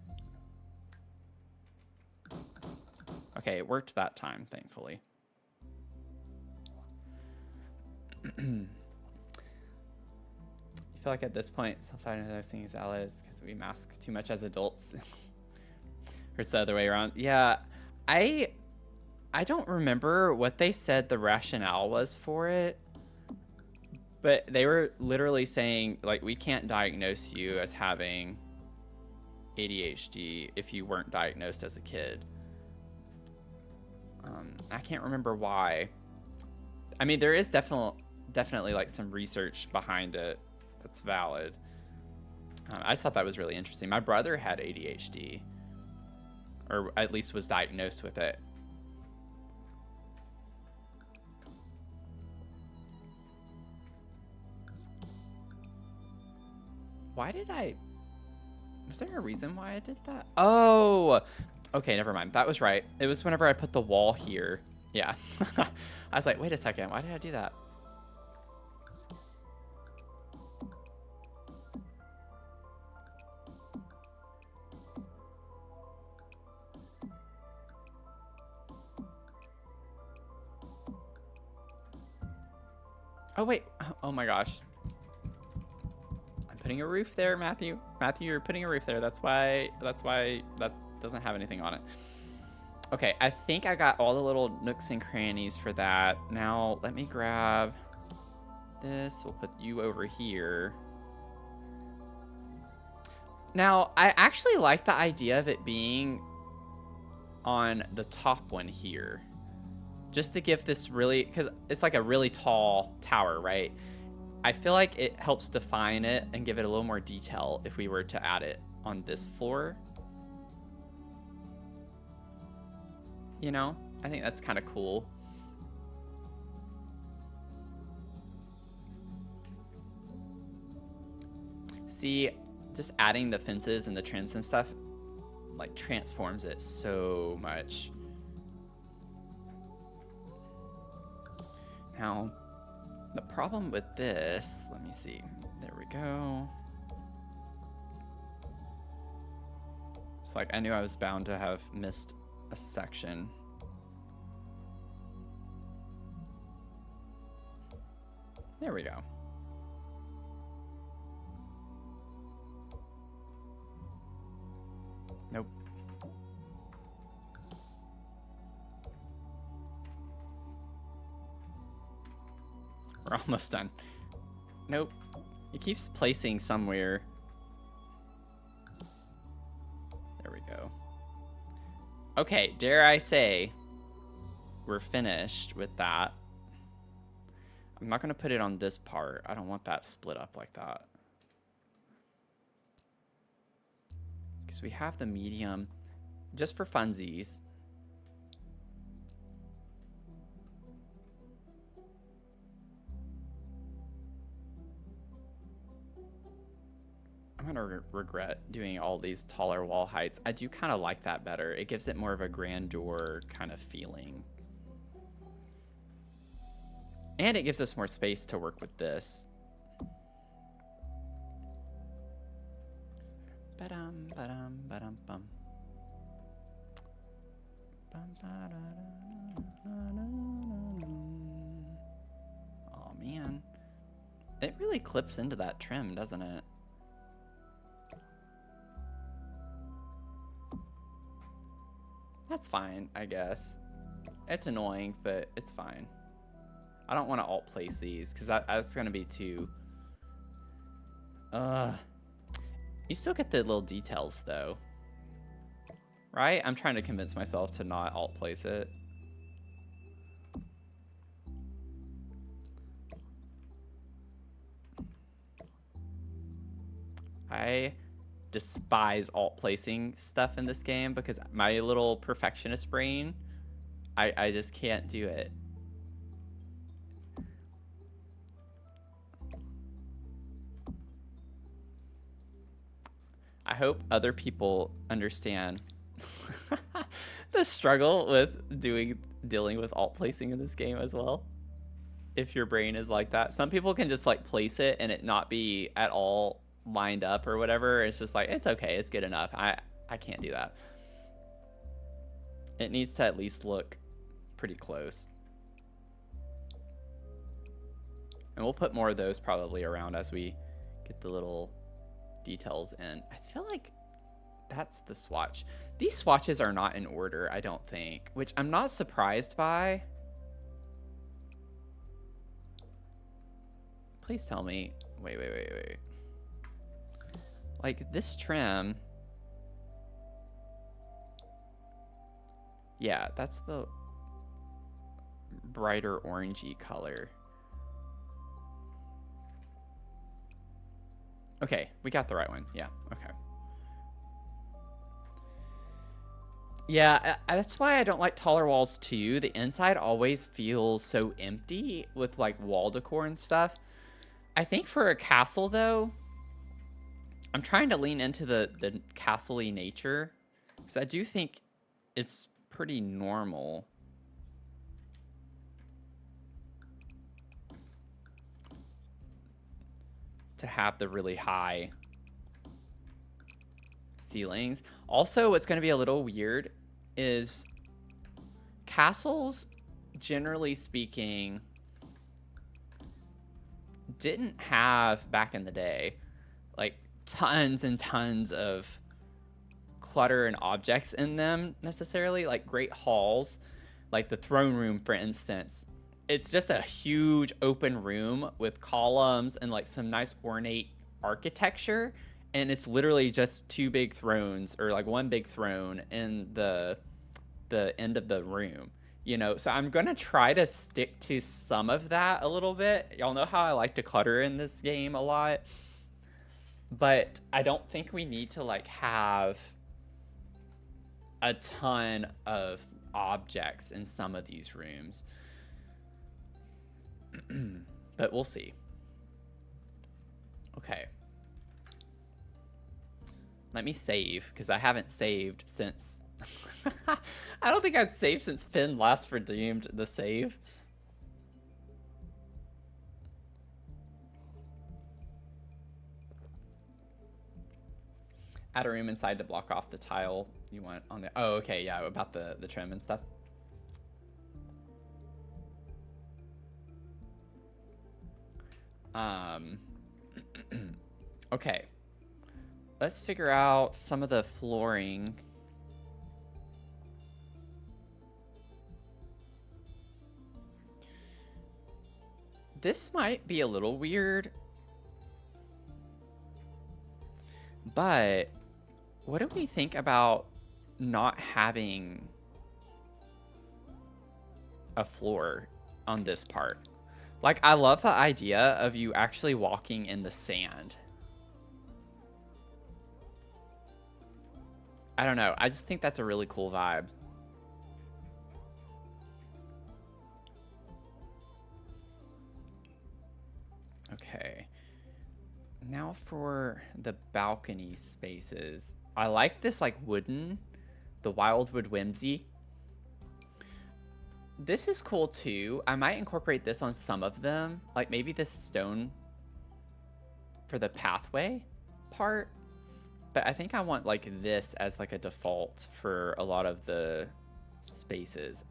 Okay, it worked that time, thankfully. You feel like at this point, sometimes I was thinking valid because we mask too much as adults. Or it's the other way around. Yeah, I don't remember what they said the rationale was for it. But they were literally saying, like, we can't diagnose you as having ADHD if you weren't diagnosed as a kid. I can't remember why. I mean, there is definitely like some research behind it that's valid. I just thought that was really interesting. My brother had ADHD, or at least was diagnosed with it. Why did I... Was there a reason why I did that? Oh! Okay, never mind. That was right. It was whenever I put the wall here. Yeah. I was like, wait a second. Why did I do that? Oh, wait. Oh, my gosh. Putting a roof there, Matthew. Matthew, you're putting a roof there. That's why that doesn't have anything on it. Okay, I think I got all the little nooks and crannies for that. Now, let me grab this. We'll put you over here. Now, I actually like the idea of it being on the top one here. Just to give this really, because it's like a really tall tower, right? I feel like it helps define it and give it a little more detail if we were to add it on this floor. You know, I think that's kind of cool. See, just adding the fences and the trims and stuff, like, transforms it so much. Now, the problem with this, let me see. There we go. It's like I knew I was bound to have missed a section. There we go. Nope. We're almost done. Nope. It keeps placing somewhere. There we go. Okay, dare I say, we're finished with that. I'm not going to put it on this part. I don't want that split up like that. Because we have the medium just for funsies. I'm gonna regret doing all these taller wall heights. I do kind of like that better. It gives it more of a grandeur kind of feeling. And it gives us more space to work with this. Ba-dum, ba-dum, ba-dum, bum. Oh man. It really clips into that trim, doesn't it? That's fine, I guess. It's annoying, but it's fine. I don't want to alt place these because that's going to be too... You still get the little details though. Right? I'm trying to convince myself to not alt place it. I despise alt placing stuff in this game because my little perfectionist brain, I just can't do it. I hope other people understand the struggle with dealing with alt placing in this game as well. If your brain is like that, some people can just like place it and it not be at all lined up or whatever. It's just like, it's okay, it's good enough. I can't do that. It needs to at least look pretty close. And we'll put more of those probably around as we get the little details in. I feel like that's the swatch. These swatches are not in order, I don't think, which I'm not surprised by. Please tell me. Wait. Like this trim. Yeah, that's the brighter orangey color. Okay, we got the right one. Yeah, okay. Yeah, that's why I don't like taller walls too. The inside always feels so empty with like wall decor and stuff. I think for a castle though, I'm trying to lean into the castle-y nature because I do think it's pretty normal to have the really high ceilings. Also, what's going to be a little weird is castles, generally speaking, didn't have back in the day like tons and tons of clutter and objects in them necessarily. Like great halls, like the throne room for instance, it's just a huge open room with columns and like some nice ornate architecture, and it's literally just two big thrones or like one big throne in the end of the room, you know. So I'm gonna try to stick to some of that a little bit. Y'all know how I like to clutter in this game a lot, but I don't think we need to like have a ton of objects in some of these rooms. But we'll see. Okay. Let me save, because I haven't saved since... I don't think I'd saved since Finn last redeemed the save. Add a room inside to block off the tile you want on the... Oh, okay, yeah, about the trim and stuff. Okay. Let's figure out some of the flooring. This might be a little weird, but what do we think about not having a floor on this part? Like, I love the idea of you actually walking in the sand. I don't know. I just think that's a really cool vibe. Okay. Now for the balcony spaces. I like this like wooden, the Wildwood Whimsy. This is cool too. I might incorporate this on some of them. Like maybe this stone for the pathway part. But I think I want like this as like a default for a lot of the spaces.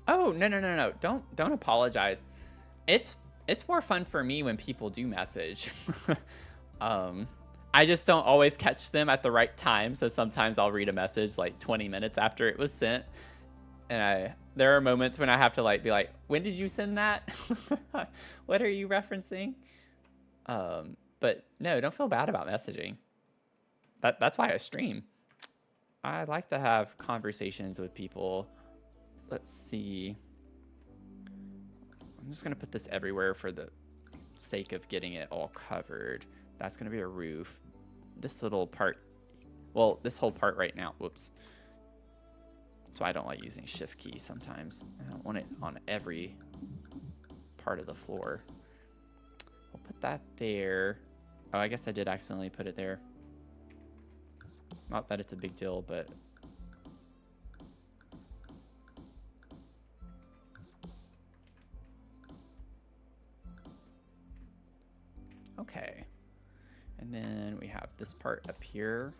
Oh, no. Don't apologize. It's more fun for me when people do message. I just don't always catch them at the right time, so sometimes I'll read a message like 20 minutes after it was sent. And there are moments when I have to like be like, when did you send that? What are you referencing? But no, don't feel bad about messaging. That's why I stream. I like to have conversations with people. Let's see. I'm just gonna put this everywhere for the sake of getting it all covered. That's gonna be a roof. This little part, well, this whole part right now, whoops. That's why I don't like using shift key sometimes. I don't want it on every part of the floor. We'll put that there. Oh, I guess I did accidentally put it there. Not that it's a big deal, but okay. And then we have this part up here.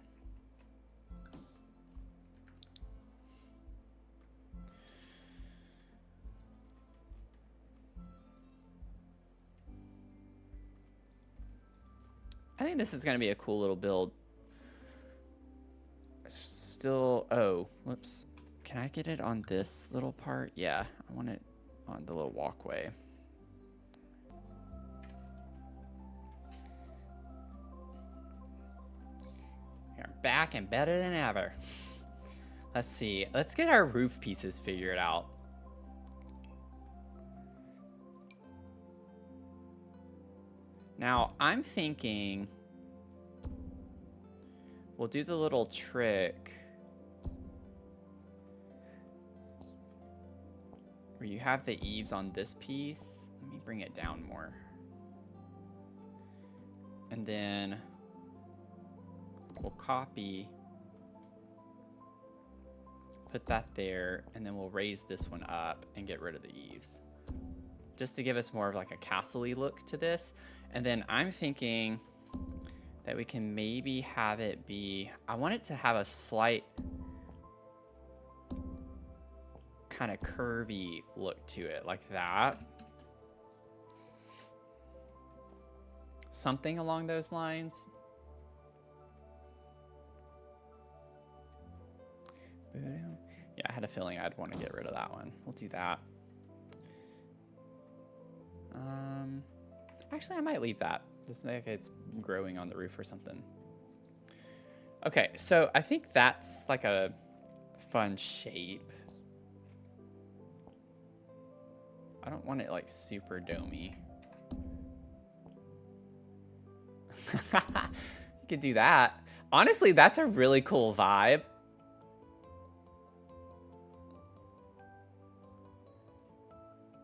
I think this is going to be a cool little build. Still, oh, whoops. Can I get it on this little part? Yeah, I want it on the little walkway. We're back and better than ever. Let's see. Let's get our roof pieces figured out. Now, I'm thinking we'll do the little trick where you have the eaves on this piece. Let me bring it down more. And then we'll copy, put that there, and then we'll raise this one up and get rid of the eaves. Just to give us more of like a castle-y look to this. And then I'm thinking that we can maybe have it be, I want it to have a slight kind of curvy look to it, like that. Something along those lines. Yeah, I had a feeling I'd want to get rid of that one. We'll do that. Actually, I might leave that. Just make it's growing on the roof or something. Okay, so I think that's like a fun shape. I don't want it like super domey. You could do that. Honestly, that's a really cool vibe.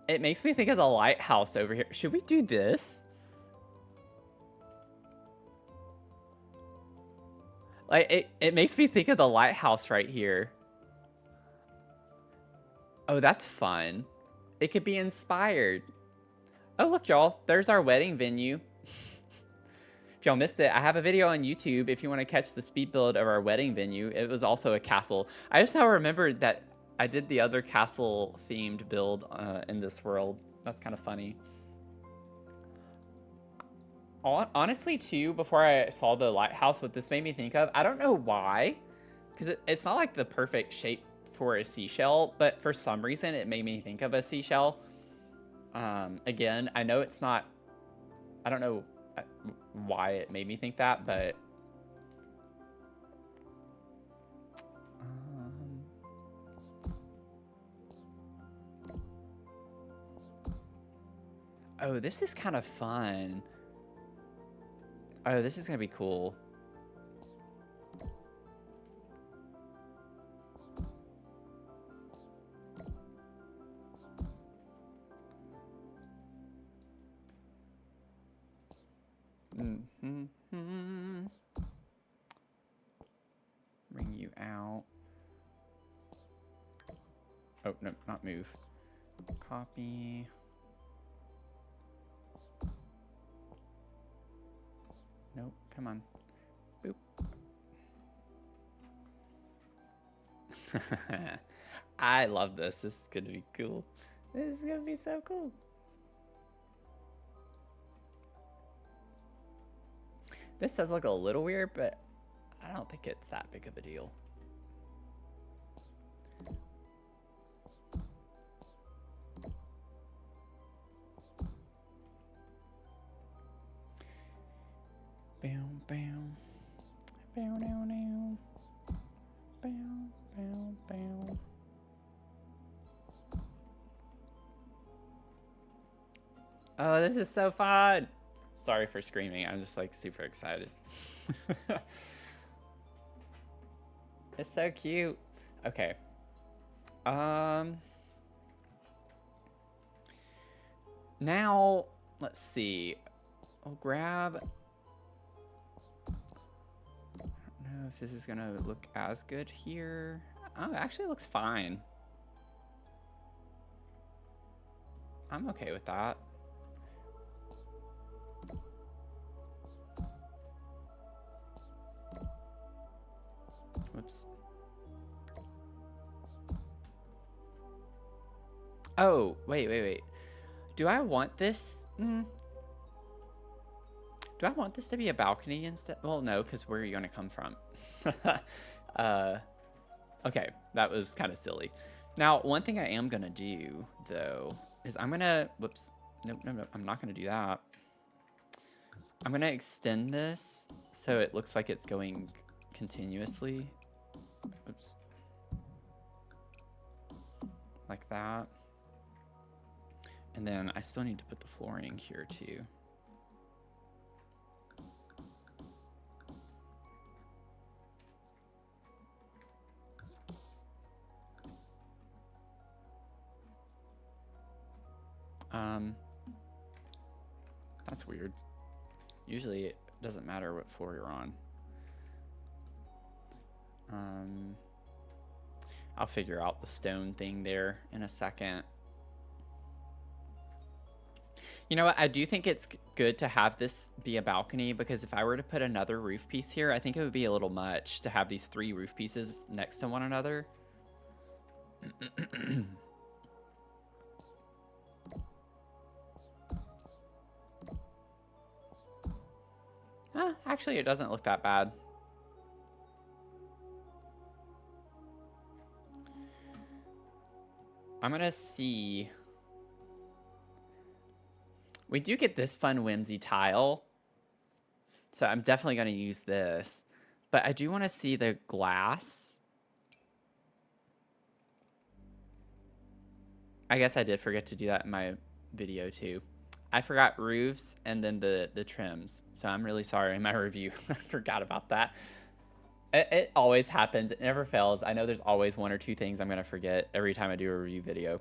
It makes me think of the lighthouse over here. Should we do this? Like, it makes me think of the lighthouse right here. Oh, that's fun. It could be inspired. Oh, look, y'all. There's our wedding venue. If y'all missed it, I have a video on YouTube if you want to catch the speed build of our wedding venue. It was also a castle. I just now remembered that I did the other castle-themed build in this world. That's kind of funny. Honestly, too, before I saw the lighthouse, what this made me think of, I don't know why, because it's not like the perfect shape for a seashell, but for some reason it made me think of a seashell. Again, I know it's not, I don't know why it made me think that, but oh, this is kind of fun. Oh, this is gonna be cool. Bring you out. Oh, no, not move. Copy. Nope, come on. Boop. I love this. This is gonna be cool. This is gonna be so cool. This does look a little weird, but I don't think it's that big of a deal. Bam, bam. Bow, now, now. Bow, bow, bow. Oh, this is so fun. Sorry for screaming. I'm just like super excited. It's so cute. Okay. Now, let's see. I'll grab... I don't know if this is gonna look as good here. Oh, it actually looks fine. I'm okay with that. Whoops. Oh, wait. Do I want this? Do I want this to be a balcony instead? Well, no, because where are you going to come from? Okay, that was kind of silly. Now, one thing I am going to do, though, is I'm going to... Whoops. Nope. I'm not going to do that. I'm going to extend this so it looks like it's going continuously. Oops. Like that. And then I still need to put the flooring here too. That's weird. Usually it doesn't matter what floor you're on. I'll figure out the stone thing there in a second. You know what? I do think it's good to have this be a balcony, because if I were to put another roof piece here, I think it would be a little much to have these 3 roof pieces next to one another. Actually, it doesn't look that bad. I'm gonna see. We do get this fun whimsy tile, so I'm definitely gonna use this. But I do want to see the glass. I guess I did forget to do that in my video too. I forgot roofs and then the trims. So I'm really sorry in my review. I forgot about that. It always happens. It never fails. I know there's always 1 or 2 things I'm going to forget every time I do a review video.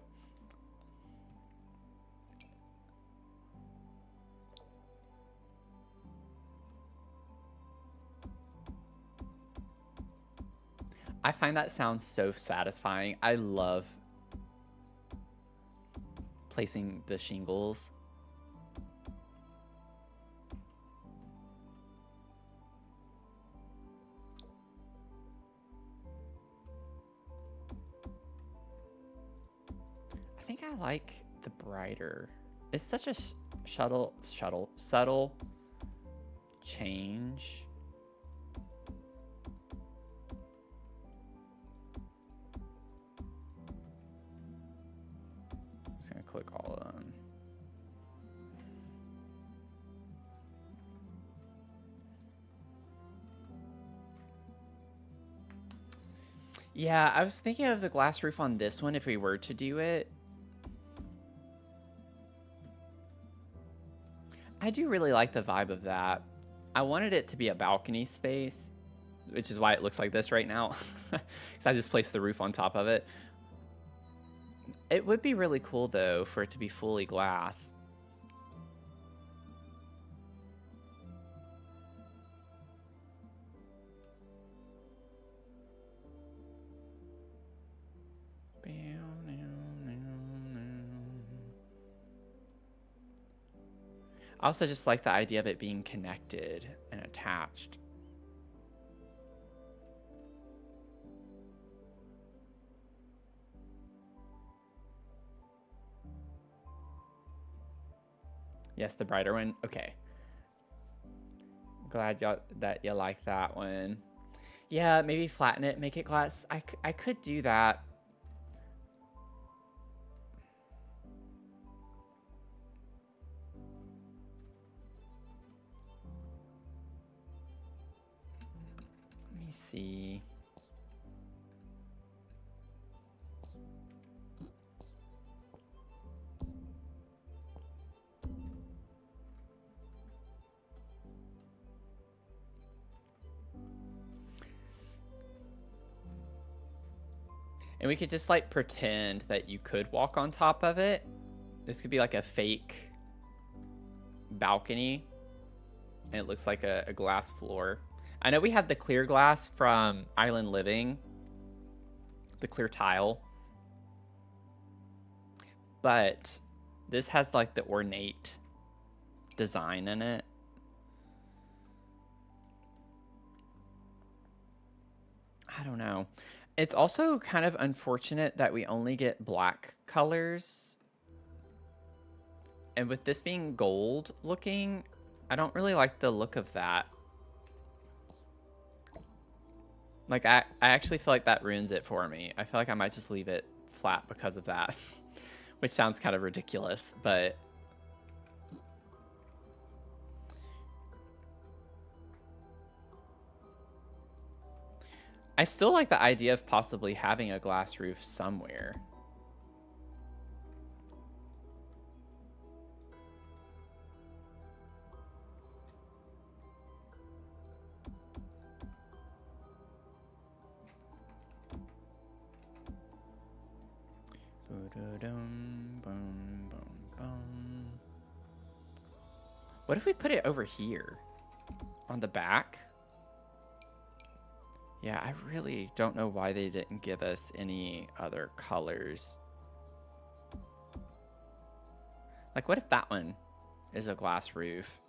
I find that sound so satisfying. I love placing the shingles. I think I like the brighter. It's such a subtle change. I'm just gonna click all of them. Yeah, I was thinking of the glass roof on this one if we were to do it. I do really like the vibe of that. I wanted it to be a balcony space, which is why it looks like this right now. Because I just placed the roof on top of it. It would be really cool, though, for it to be fully glass. I also just like the idea of it being connected and attached. Yes, the brighter one. Okay. Glad that you like that one. Yeah, maybe flatten it, make it glass. I could do that. Let me see. And we could just like pretend that you could walk on top of it. This could be like a fake balcony. And it looks like a glass floor. I know we have the clear glass from Island Living. The clear tile. But this has like the ornate design in it. I don't know. It's also kind of unfortunate that we only get black colors. And with this being gold looking, I don't really like the look of that. Like, I actually feel like that ruins it for me. I feel like I might just leave it flat because of that. Which sounds kind of ridiculous, but... I still like the idea of possibly having a glass roof somewhere. What if we put it over here on the back? Yeah, I really don't know why they didn't give us any other colors. Like, what if that one is a glass roof?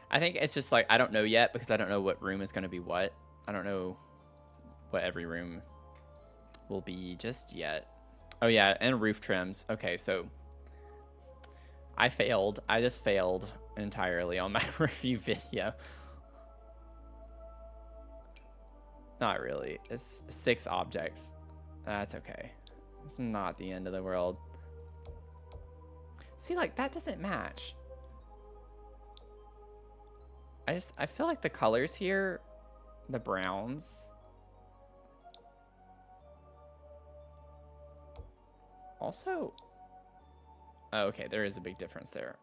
I think it's just like, I don't know yet because I don't know what room is going to be what. I don't know what every room will be just yet. Oh yeah, and roof trims. Okay, so I failed. I just failed entirely on my review video. Not really. It's 6 objects. That's okay. It's not the end of the world. See, like, that doesn't match. I feel like the colors here, the browns. Also, oh, okay, there is a big difference there.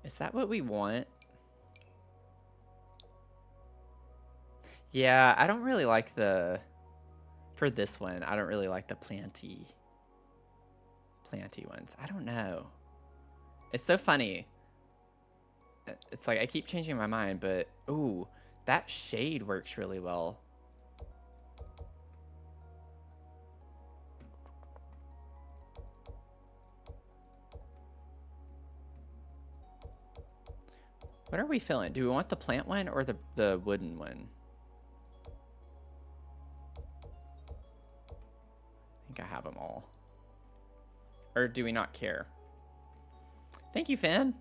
Is that what we want? Yeah, I don't really like the, for this one, I don't really like the planty ones. I don't know. It's so funny. It's like I keep changing my mind, but ooh, that shade works really well. What are we feeling? Do we want the plant one or the wooden one? Or do we not care? Thank you, Finn.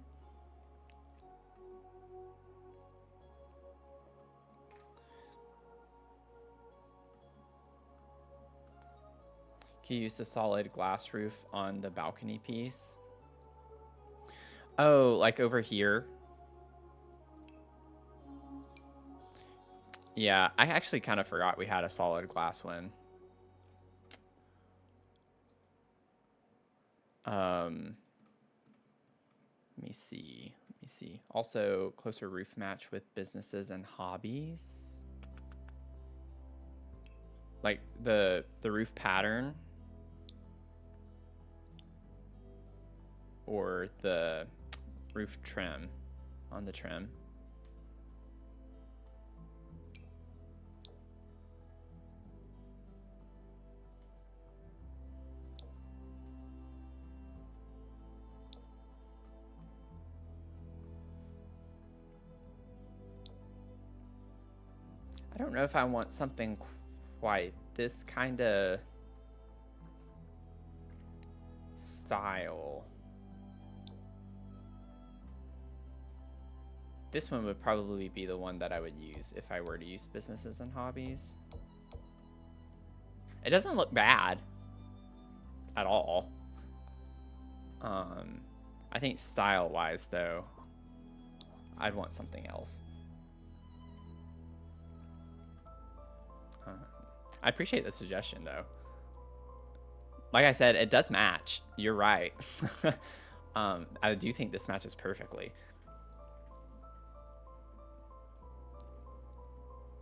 Can you use the solid glass roof on the balcony piece? Oh, like over here? Yeah, I actually kind of forgot we had a solid glass one. Let me see. Let me see. Also, closer roof match with businesses and hobbies. Like the roof pattern. Or the roof trim on the trim. I don't know if I want something quite this kind of style. This one would probably be the one that I would use if I were to use businesses and hobbies. It doesn't look bad at all. I think style-wise, though, I'd want something else. I appreciate the suggestion, though. Like I said, it does match. You're right. I do think this matches perfectly.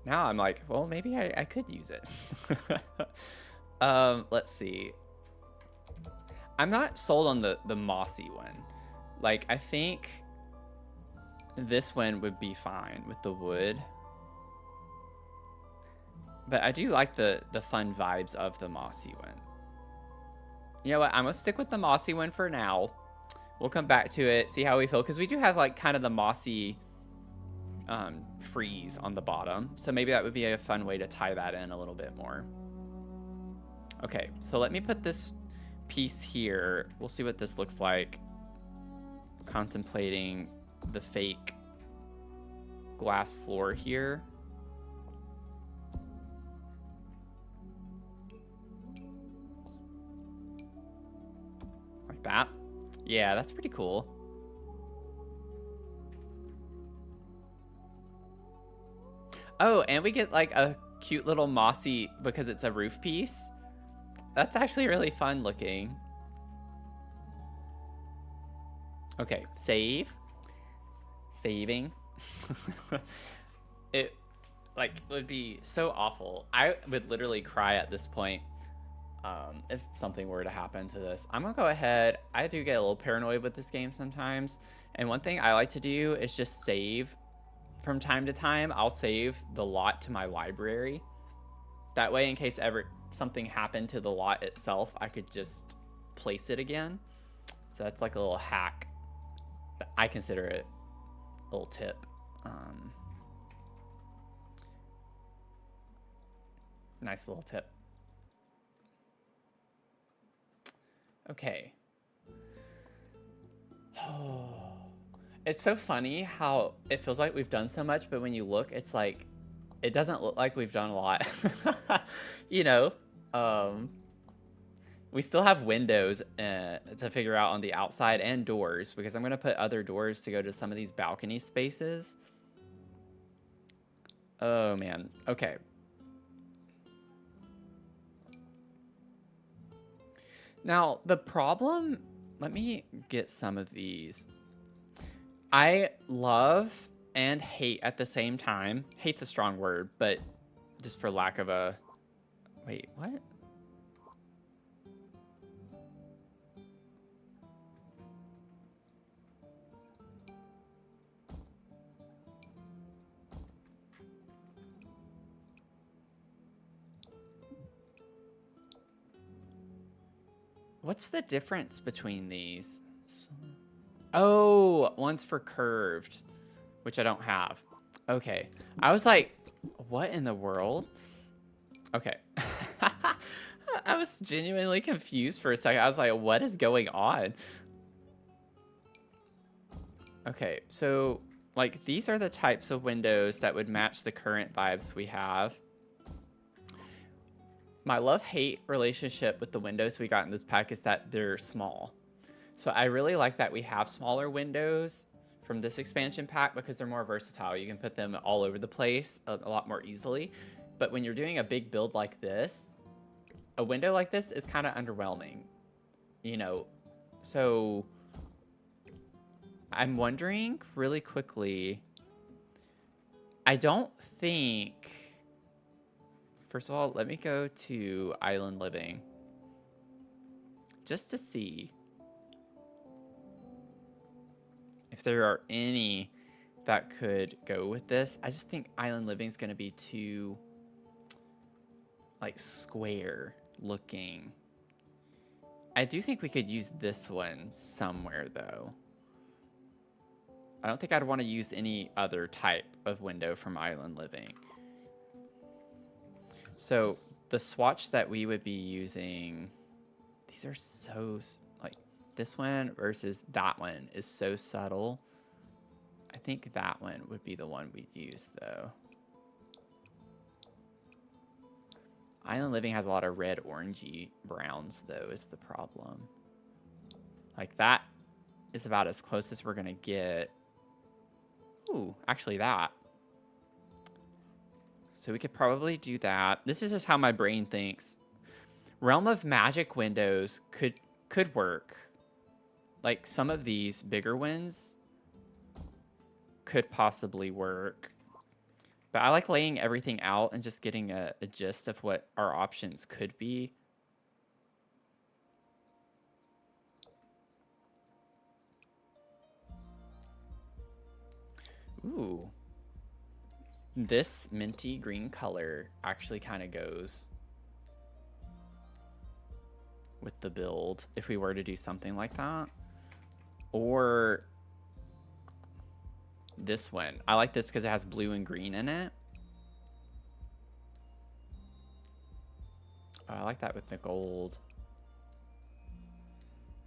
Now I'm like, well, maybe I could use it. Let's see. I'm not sold on the mossy one. Like, I think this one would be fine with the wood. But I do like the fun vibes of the mossy one. You know what? I'm going to stick with the mossy one for now. We'll come back to it, see how we feel. Because we do have, like, kind of the mossy frieze on the bottom. So maybe that would be a fun way to tie that in a little bit more. Okay, so let me put this piece here. We'll see what this looks like. Contemplating the fake glass floor here. Like that. Yeah, that's pretty cool. Oh, and we get like a cute little mossy because it's a roof piece. That's actually really fun looking. Okay, save. Saving. It like would be so awful. I would literally cry at this point if something were to happen to this. I'm gonna go ahead. I do get a little paranoid with this game sometimes. And one thing I like to do is just save from time to time. I'll save the lot to my library. That way, in case ever something happened to the lot itself, I could just place it again. So that's like a little hack. I consider it a little tip. Nice little tip. Okay. Oh, it's so funny how it feels like we've done so much, but when you look, it's like, it doesn't look like we've done a lot. You know, we still have windows to figure out on the outside and doors, because I'm going to put other doors to go to some of these balcony spaces. Oh, man. Okay. Now, the problem... Let me get some of these. I love and hate at the same time. Hate's a strong word, but just for lack of a... Wait, what? What's the difference between these? Oh, one's for curved, which I don't have. Okay. I was like, what in the world? Okay. I was genuinely confused for a second. I was like, what is going on? Okay, so like these are the types of windows that would match the current vibes we have. My love-hate relationship with the windows we got in this pack is that they're small. So I really like that we have smaller windows from this expansion pack because they're more versatile. You can put them all over the place a lot more easily. But when you're doing a big build like this, a window like this is kind of underwhelming, you know? So I'm wondering really quickly, I don't think, first of all, let me go to Island Living just to see if there are any that could go with this. I just think Island Living is going to be too like square looking. I do think we could use this one somewhere though. I don't think I'd want to use any other type of window from Island Living. So the swatch that we would be using, these are so, like this one versus that one is so subtle. I think that one would be the one we'd use though. Island Living has a lot of red orangey browns though is the problem. Like that is about as close as we're gonna get. Ooh, actually that. So we could probably do that. This is just how my brain thinks. Realm of Magic windows could work. Like some of these bigger ones could possibly work. But I like laying everything out and just getting a gist of what our options could be. Ooh. This minty green color actually kind of goes with the build if we were to do something like that. Or this one. I like this because it has blue and green in it. Oh, I like that with the gold.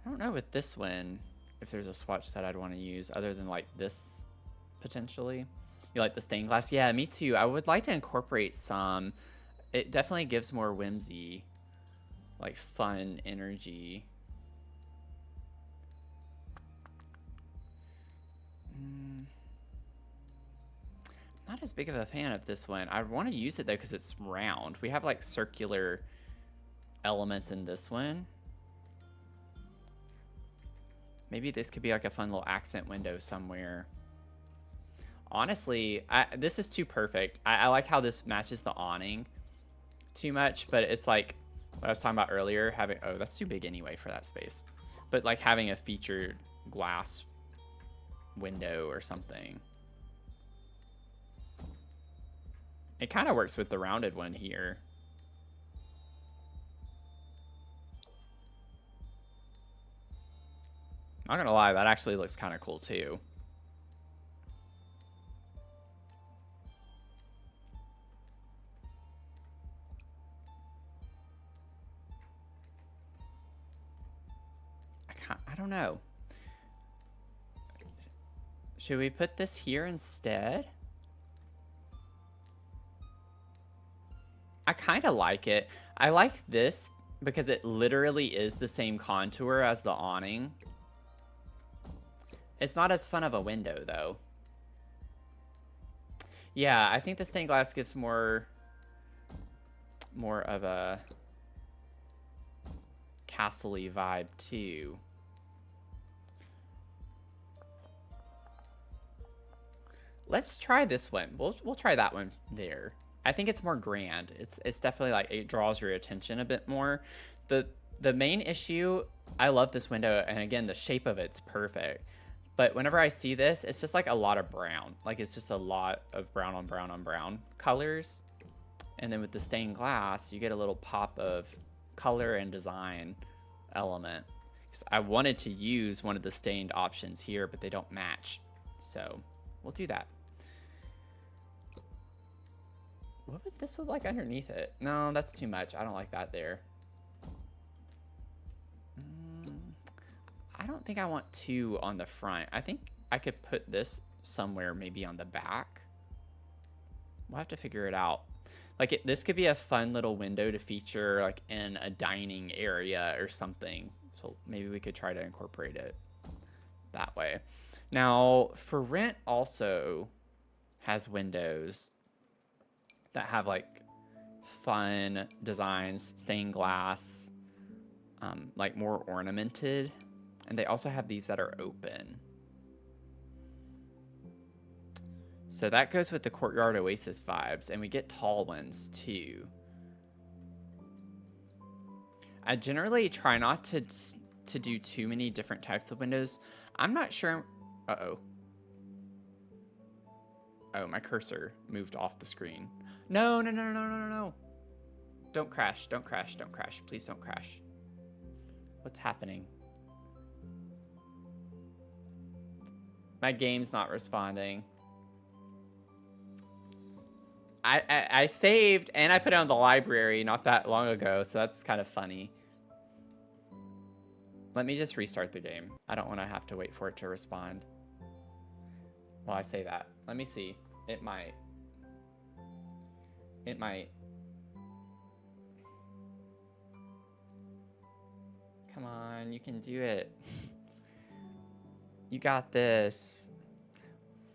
I don't know with this one if there's a swatch that I'd want to use other than like this potentially. You like the stained glass? Yeah, me too. I would like to incorporate some. It definitely gives more whimsy, like fun energy. Not as big of a fan of this one. I want to use it though because it's round. We have like circular elements in this one. Maybe this could be like a fun little accent window somewhere. Honestly, this is too perfect. I like how this matches the awning too much, but it's like what I was talking about earlier, having, oh, that's too big anyway for that space. But like having a featured glass window or something. It kind of works with the rounded one here. Not gonna lie, that actually looks kind of cool too. I don't know. Should we put this here instead? I kind of like it. I like this because it literally is the same contour as the awning. It's not as fun of a window though. Yeah, I think the stained glass gives more of a castle-y vibe too. Let's try this one. We'll try that one there. I think it's more grand. It's definitely like it draws your attention a bit more. The main issue, I love this window, and again the shape of it's perfect. But whenever I see this, it's just like a lot of brown. Like it's just a lot of brown on brown on brown colors. And then with the stained glass, you get a little pop of color and design element. Because I wanted to use one of the stained options here, but they don't match. So we'll do that. What would this look like underneath it? No, that's too much. I don't like that there. think I want 2 on the front. I think I could put this somewhere maybe on the back. We'll have to figure it out. Like this could be a fun little window to feature like in a dining area or something. So maybe we could try to incorporate it that way. Now, For Rent also has windows that have like fun designs, stained glass, like more ornamented. And they also have these that are open. So that goes with the Courtyard Oasis vibes, and we get tall ones too. I generally try not to do too many different types of windows. I'm not sure. Uh-oh. Oh, my cursor moved off the screen. No, no, no, no, no, no, no. Don't crash, don't crash, don't crash. Please don't crash. What's happening? My game's not responding. I saved and I put it on the library not that long ago, so that's kind of funny. Let me just restart the game. I don't want to have to wait for it to respond. Well, I say that. Let me see. It might. It might. Come on, you can do it. You got this.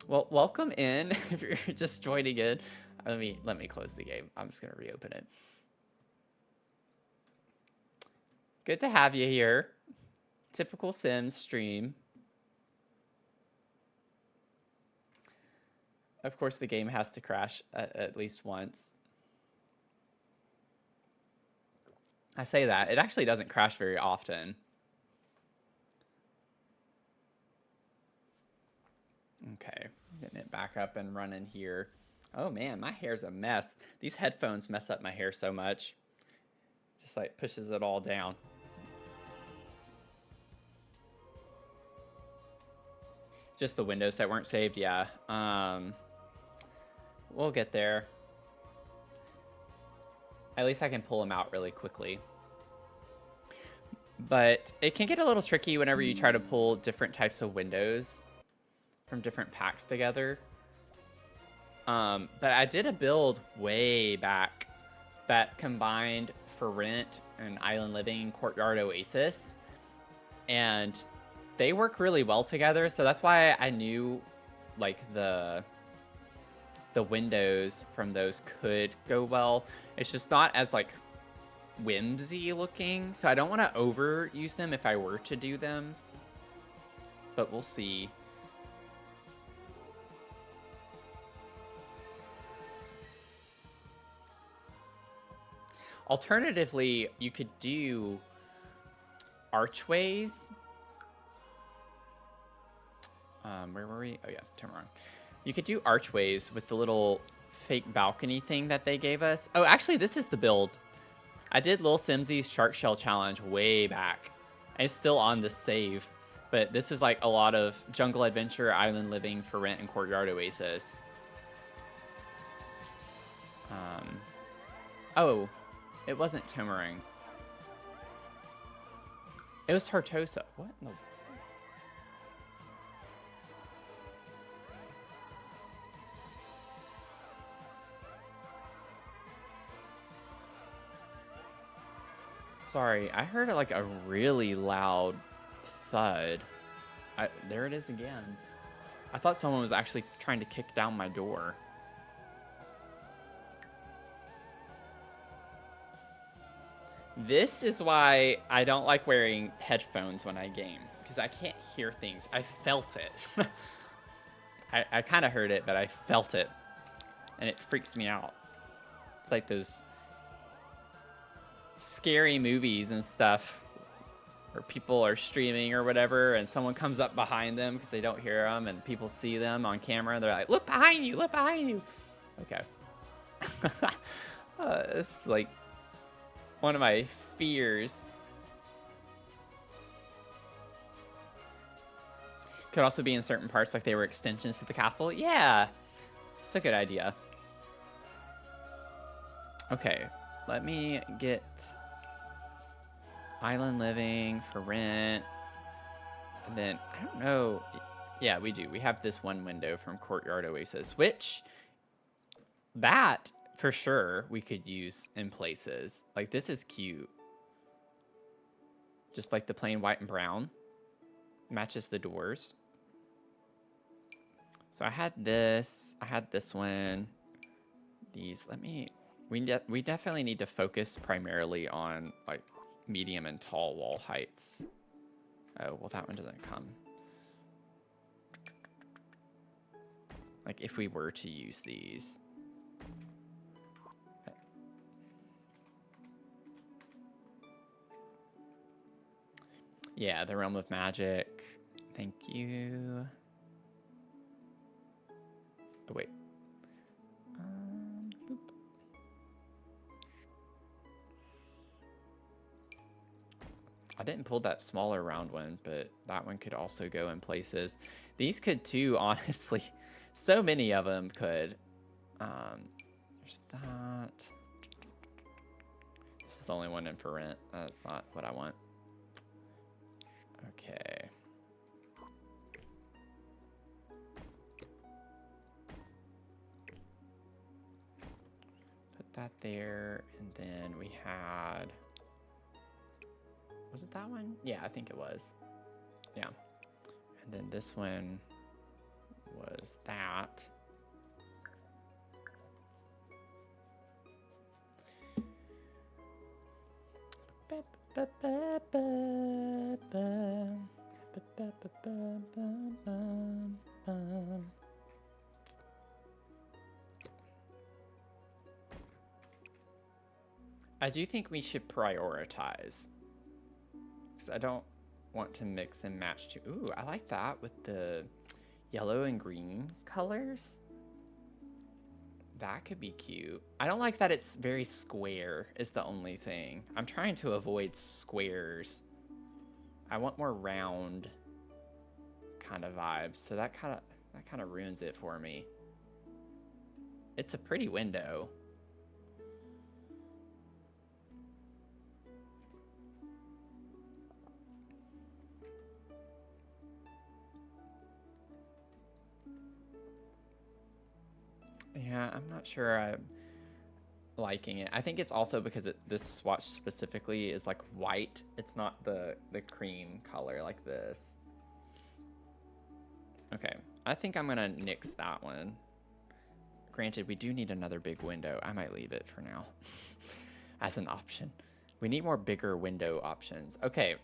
Well, welcome in if you're just joining in. Let me close the game. I'm just gonna reopen it. Good to have you here. Typical Sims stream. Of course, the game has to crash at least once. I say that. It actually doesn't crash very often. Okay, getting it back up and running here. Oh man, my hair's a mess. These headphones mess up my hair so much. Just like pushes it all down. Just the windows that weren't saved, yeah. We'll get there. At least I can pull them out really quickly. But it can get a little tricky whenever you try to pull different types of windows from different packs together. But I did a build way back that combined For Rent and Island Living, Courtyard Oasis, and they work really well together. So that's why I knew like the windows from those could go well. It's just not as like whimsy looking, so I don't want to overuse them if I were to do them, but we'll see. Alternatively, you could do archways. Where were we? Oh yeah, turn around. You could do archways with the little fake balcony thing that they gave us. Oh, actually, this is the build. I did Lil Simsy's Shark Shell Challenge way back. It's still on the save, but this is like a lot of Jungle Adventure, Island Living, For Rent, and Courtyard Oasis. Oh, it wasn't Tomarang. It was Tartosa. What in the... Sorry, I heard like a really loud thud. There it is again. I thought someone was actually trying to kick down my door. This is why I don't like wearing headphones when I game, because I can't hear things. I felt it. I kind of heard it, but I felt it, and it freaks me out. It's like those scary movies and stuff where people are streaming or whatever, and someone comes up behind them because they don't hear them, and people see them on camera, and they're like, look behind you, look behind you. Okay. It's like one of my fears. Could also be in certain parts, like they were extensions to the castle. Yeah, it's a good idea. Okay, let me get Island Living, For Rent. And then, I don't know. Yeah, we do. We have this one window from Courtyard Oasis, which that for sure we could use in places. Like, this is cute. Just like the plain white and brown. Matches the doors. So I had this one. These, we definitely need to focus primarily on like medium and tall wall heights. Oh, well that one doesn't come. Like if we were to use these. Yeah, the Realm of Magic. Thank you. Oh, wait. Boop. I didn't pull that smaller round one, but that one could also go in places. These could too, honestly. So many of them could. There's that. This is the only one in for rent. That's not what I want. Okay. Put that there, and then we had... Was it that one? Yeah, I think it was. Yeah. And then this one was that. I do think we should prioritize. Because I don't want to mix and match too. Ooh, I like that with the yellow and green colors. That could be cute. I don't like that it's very square is the only thing. I'm trying to avoid squares. I want more round kind of vibes. So that kind of ruins it for me. It's a pretty window. Yeah, I'm not sure I'm liking it. I think it's also because this swatch specifically is like white. It's not the cream color like this. Okay, I think I'm gonna nix that one. Granted, we do need another big window. I might leave it for now as an option. We need more bigger window options. Okay,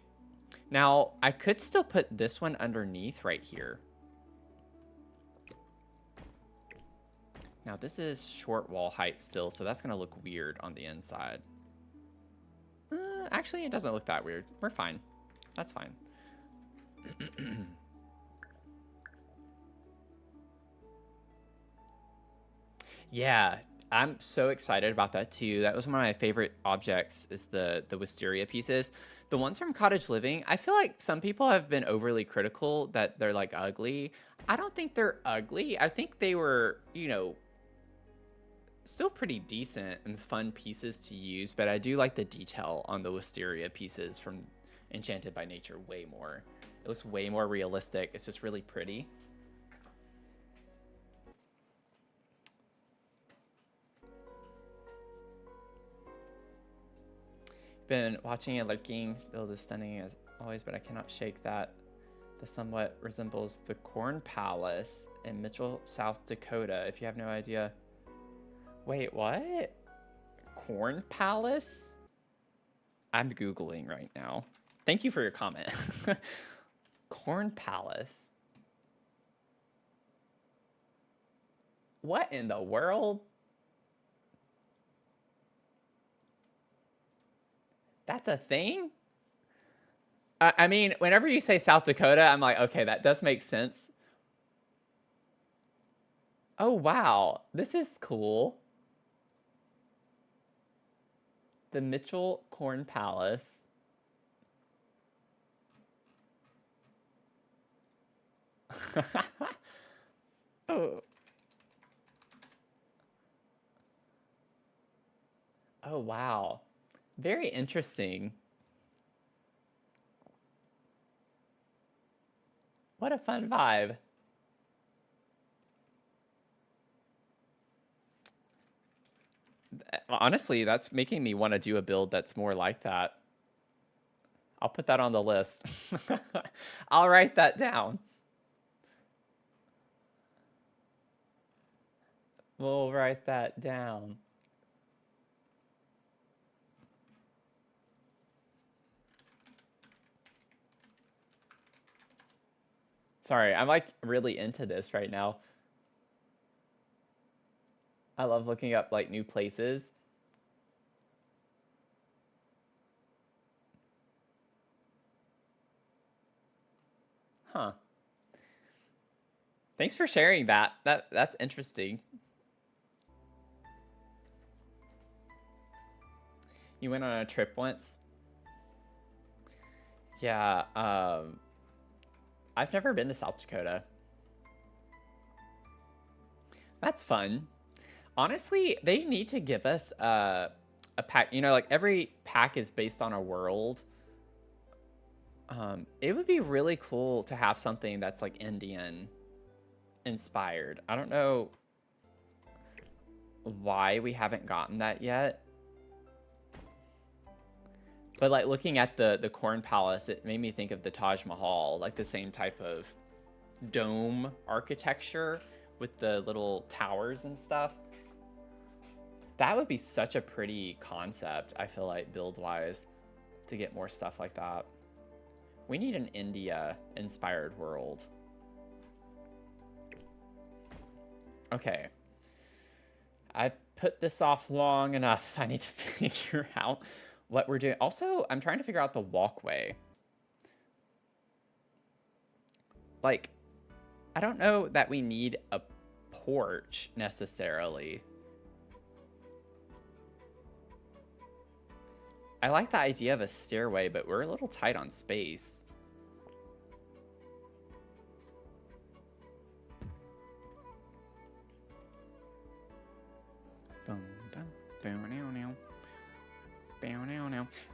now I could still put this one underneath right here. Now this is short wall height still, so that's gonna look weird on the inside. Actually, it doesn't look that weird. We're fine. That's fine. Yeah, I'm so excited about that too. That was one of my favorite objects is the wisteria pieces. The ones from Cottage Living, I feel like some people have been overly critical that they're like ugly. I don't think they're ugly. I think they were, you know, still pretty decent and fun pieces to use, but I do like the detail on the wisteria pieces from Enchanted by Nature way more. It looks way more realistic. It's just really pretty. Been watching and lurking. Build is stunning as always, but I cannot shake that. The somewhat resembles the Corn Palace in Mitchell, South Dakota. If you have no idea. Wait, what? Corn Palace? I'm Googling right now. Thank you for your comment. Corn Palace. What in the world? That's a thing? I mean, whenever you say South Dakota, I'm like, okay, that does make sense. Oh, wow. This is cool. The Mitchell Corn Palace. Oh. Oh, wow. Very interesting. What a fun vibe. Honestly, that's making me want to do a build that's more like that. I'll put that on the list. I'll write that down. We'll write that down. Sorry, I'm like really into this right now. I love looking up like new places. Huh. Thanks for sharing that. That's interesting. You went on a trip once? Yeah, I've never been to South Dakota. That's fun. Honestly, they need to give us a pack. You know, like every pack is based on a world. It would be really cool to have something that's like Indian inspired. I don't know why we haven't gotten that yet. But like looking at the Corn Palace, it made me think of the Taj Mahal, like the same type of dome architecture with the little towers and stuff. That would be such a pretty concept, I feel like, build-wise, to get more stuff like that. We need an India-inspired world. Okay. I've put this off long enough. I need to figure out what we're doing. Also, I'm trying to figure out the walkway. Like, I don't know that we need a porch necessarily. I like the idea of a stairway, but we're a little tight on space.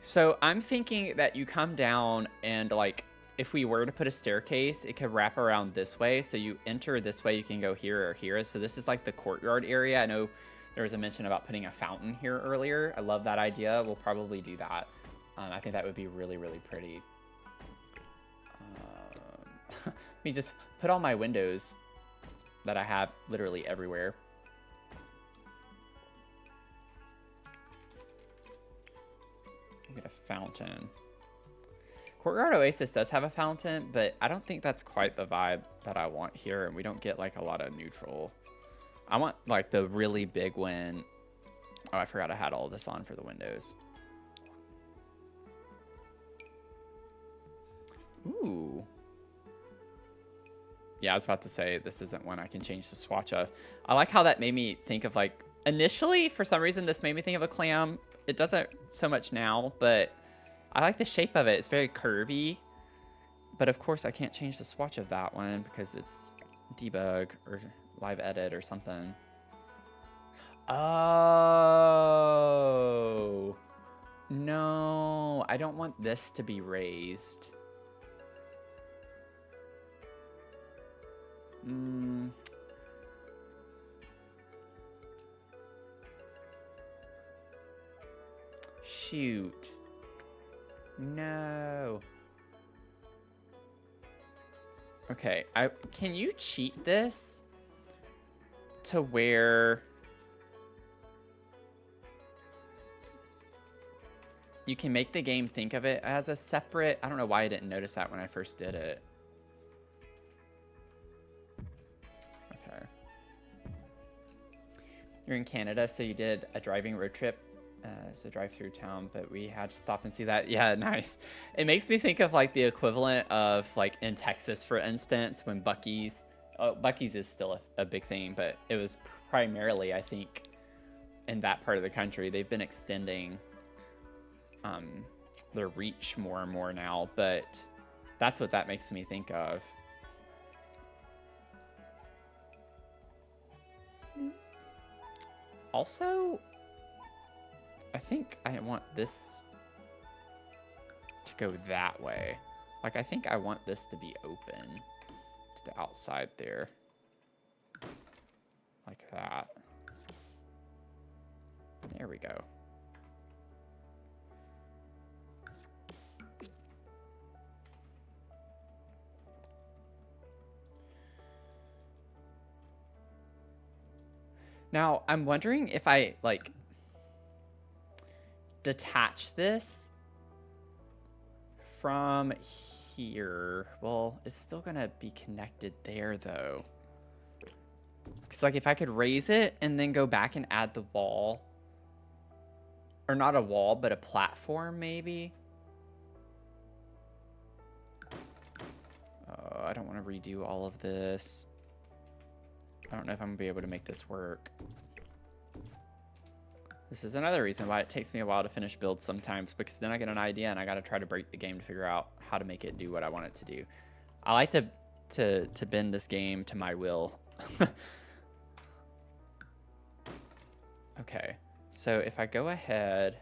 So I'm thinking that you come down and like, if we were to put a staircase, it could wrap around this way. So you enter this way, you can go here or here. So this is like the courtyard area. I know there was a mention about putting a fountain here earlier. I love that idea. We'll probably do that. I think that would be really, really pretty. Let me just put all my windows that I have literally everywhere. Get a fountain. Courtyard Oasis does have a fountain, but I don't think that's quite the vibe that I want here, and we don't get like a lot of neutral. I want like the really big one. Oh, I forgot I had all this on for the windows. Ooh. Yeah, I was about to say this isn't one I can change the swatch of. I like how that made me think of like, initially, for some reason, this made me think of a clam. It doesn't so much now, but I like the shape of it. It's very curvy. But of course, I can't change the swatch of that one because it's debug or live edit or something. Oh. No, I don't want this to be raised. Shoot. No. Okay, can you cheat this to where you can make the game think of it as a separate... I don't know why I didn't notice that when I first did it. Okay. You're in Canada, so you did a driving road trip. So drive through town, but we had to stop and see that. Yeah, nice. It makes me think of like the equivalent of like in Texas, for instance, when Buc-ee's is still a big thing, but it was primarily, I think, in that part of the country. They've been extending their reach more and more now, but that's what that makes me think of. Also, I think I want this to go that way. Like, I think I want this to be open. the outside there. Like that. There we go. Now, I'm wondering if I, like, detach this from here. Well, it's still gonna be connected there, though. Because, like, if I could raise it and then go back and add the wall. Or not a wall, but a platform, maybe. I don't want to redo all of this. I don't know if I'm going to be able to make this work. This is another reason why it takes me a while to finish builds sometimes, because then I get an idea and I got to try to break the game to figure out how to make it do what I want it to do. I like to bend this game to my will. Okay, so if I go ahead,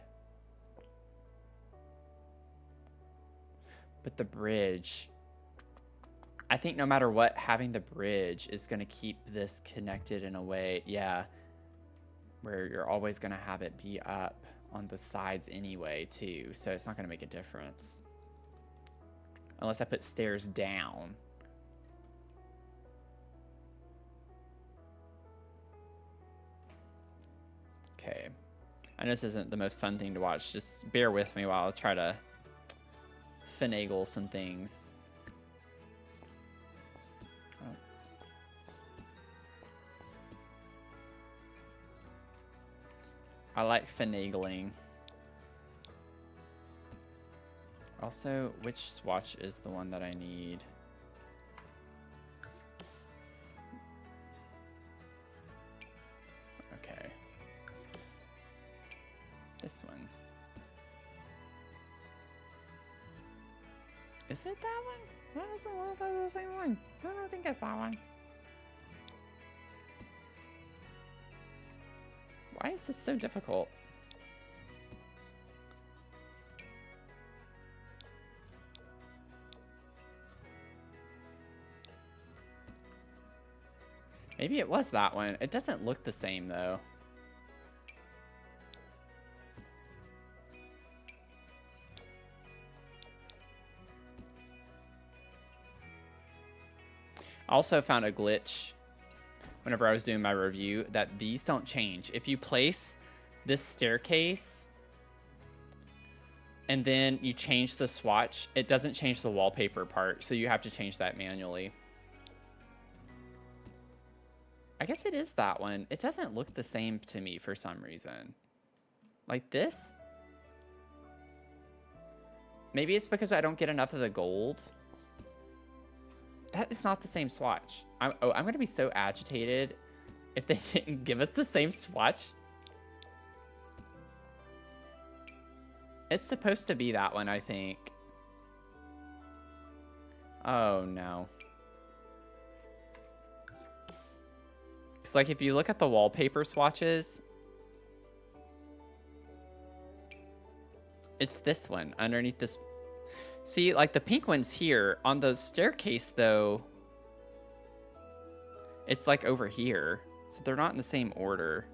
but the bridge, I think no matter what, having the bridge is going to keep this connected in a way, yeah, where you're always going to have it be up on the sides anyway, too. So it's not going to make a difference. Unless I put stairs down. Okay. I know this isn't the most fun thing to watch. Just bear with me while I try to finagle some things. I like finagling. Also, which swatch is the one that I need? Okay. This one. Is it that one? That was the same one. I don't think it's that one. Why is this so difficult? Maybe it was that one. It doesn't look the same, though. I also found a glitch whenever I was doing my review that these don't change. If you place this staircase and then you change the swatch, it doesn't change the wallpaper part, so you have to change that manually. I guess it is that one. It doesn't look the same to me for some reason. Like this? Maybe it's because I don't get enough of the gold. That is not the same swatch. I'm going to be so agitated if they didn't give us the same swatch. It's supposed to be that one, I think. Oh, no. It's like if you look at the wallpaper swatches, it's this one underneath this. See, like the pink one's here. On the staircase, though, it's like over here. So they're not in the same order.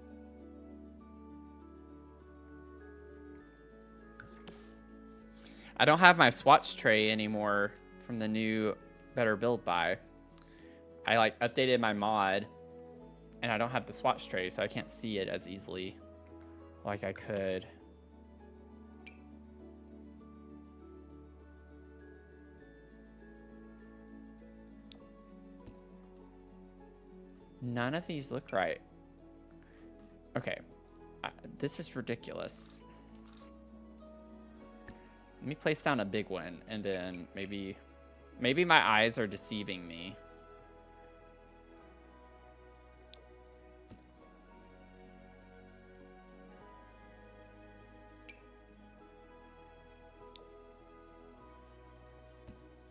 I don't have my swatch tray anymore from the new Better Build Buy. I like updated my mod and I don't have the swatch tray, so I can't see it as easily like I could. None of these look right. Okay. This is ridiculous. Let me place down a big one, and then maybe my eyes are deceiving me.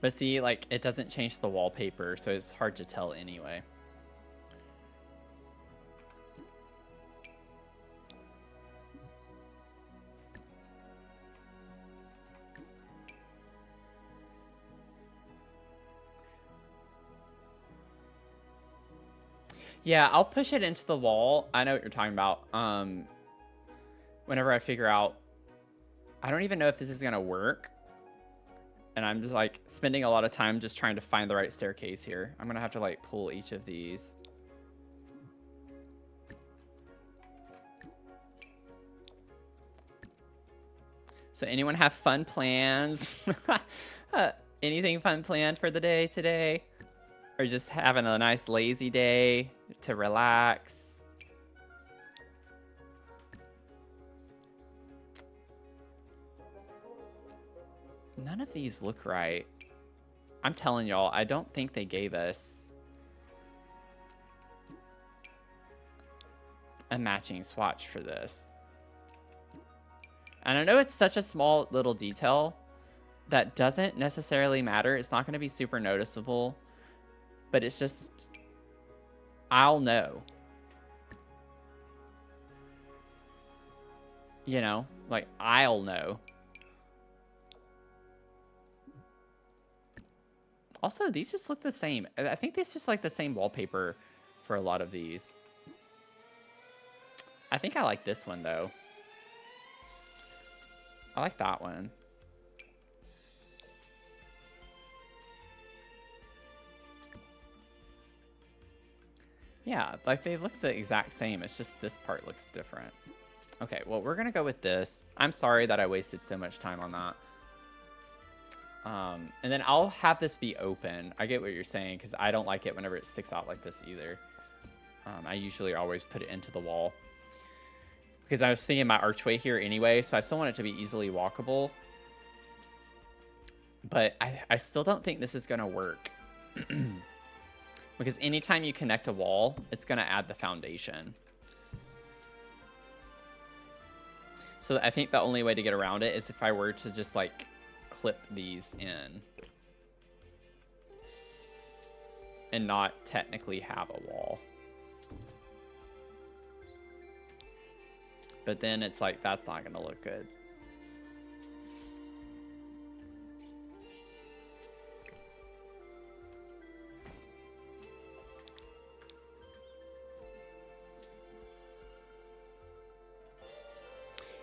But see, like, it doesn't change the wallpaper, so it's hard to tell anyway. Yeah, I'll push it into the wall. I know what you're talking about. Whenever I figure out, I don't even know if this is gonna work. And I'm just like spending a lot of time just trying to find the right staircase here. I'm gonna have to like pull each of these. So anyone have fun plans? Anything fun planned for the day today? Or just having a nice lazy day to relax? None of these look right. I'm telling y'all, I don't think they gave us a matching swatch for this. And I know it's such a small little detail that doesn't necessarily matter. It's not going to be super noticeable, but it's just, I'll know. You know, like I'll know. Also, these just look the same. I think these just like the same wallpaper for a lot of these. I think I like this one though. I like that one. Yeah, like they look the exact same. It's just this part looks different. Okay, well, we're gonna go with this. I'm sorry that I wasted so much time on that. And then I'll have this be open. I get what you're saying, because I don't like it whenever it sticks out like this either. I usually always put it into the wall. Because I was thinking my archway here anyway, so I still want it to be easily walkable. But I still don't think this is going to work. Because anytime you connect a wall, it's going to add the foundation. So I think the only way to get around it is if I were to just like clip these in. And not technically have a wall. But then it's like, that's not going to look good.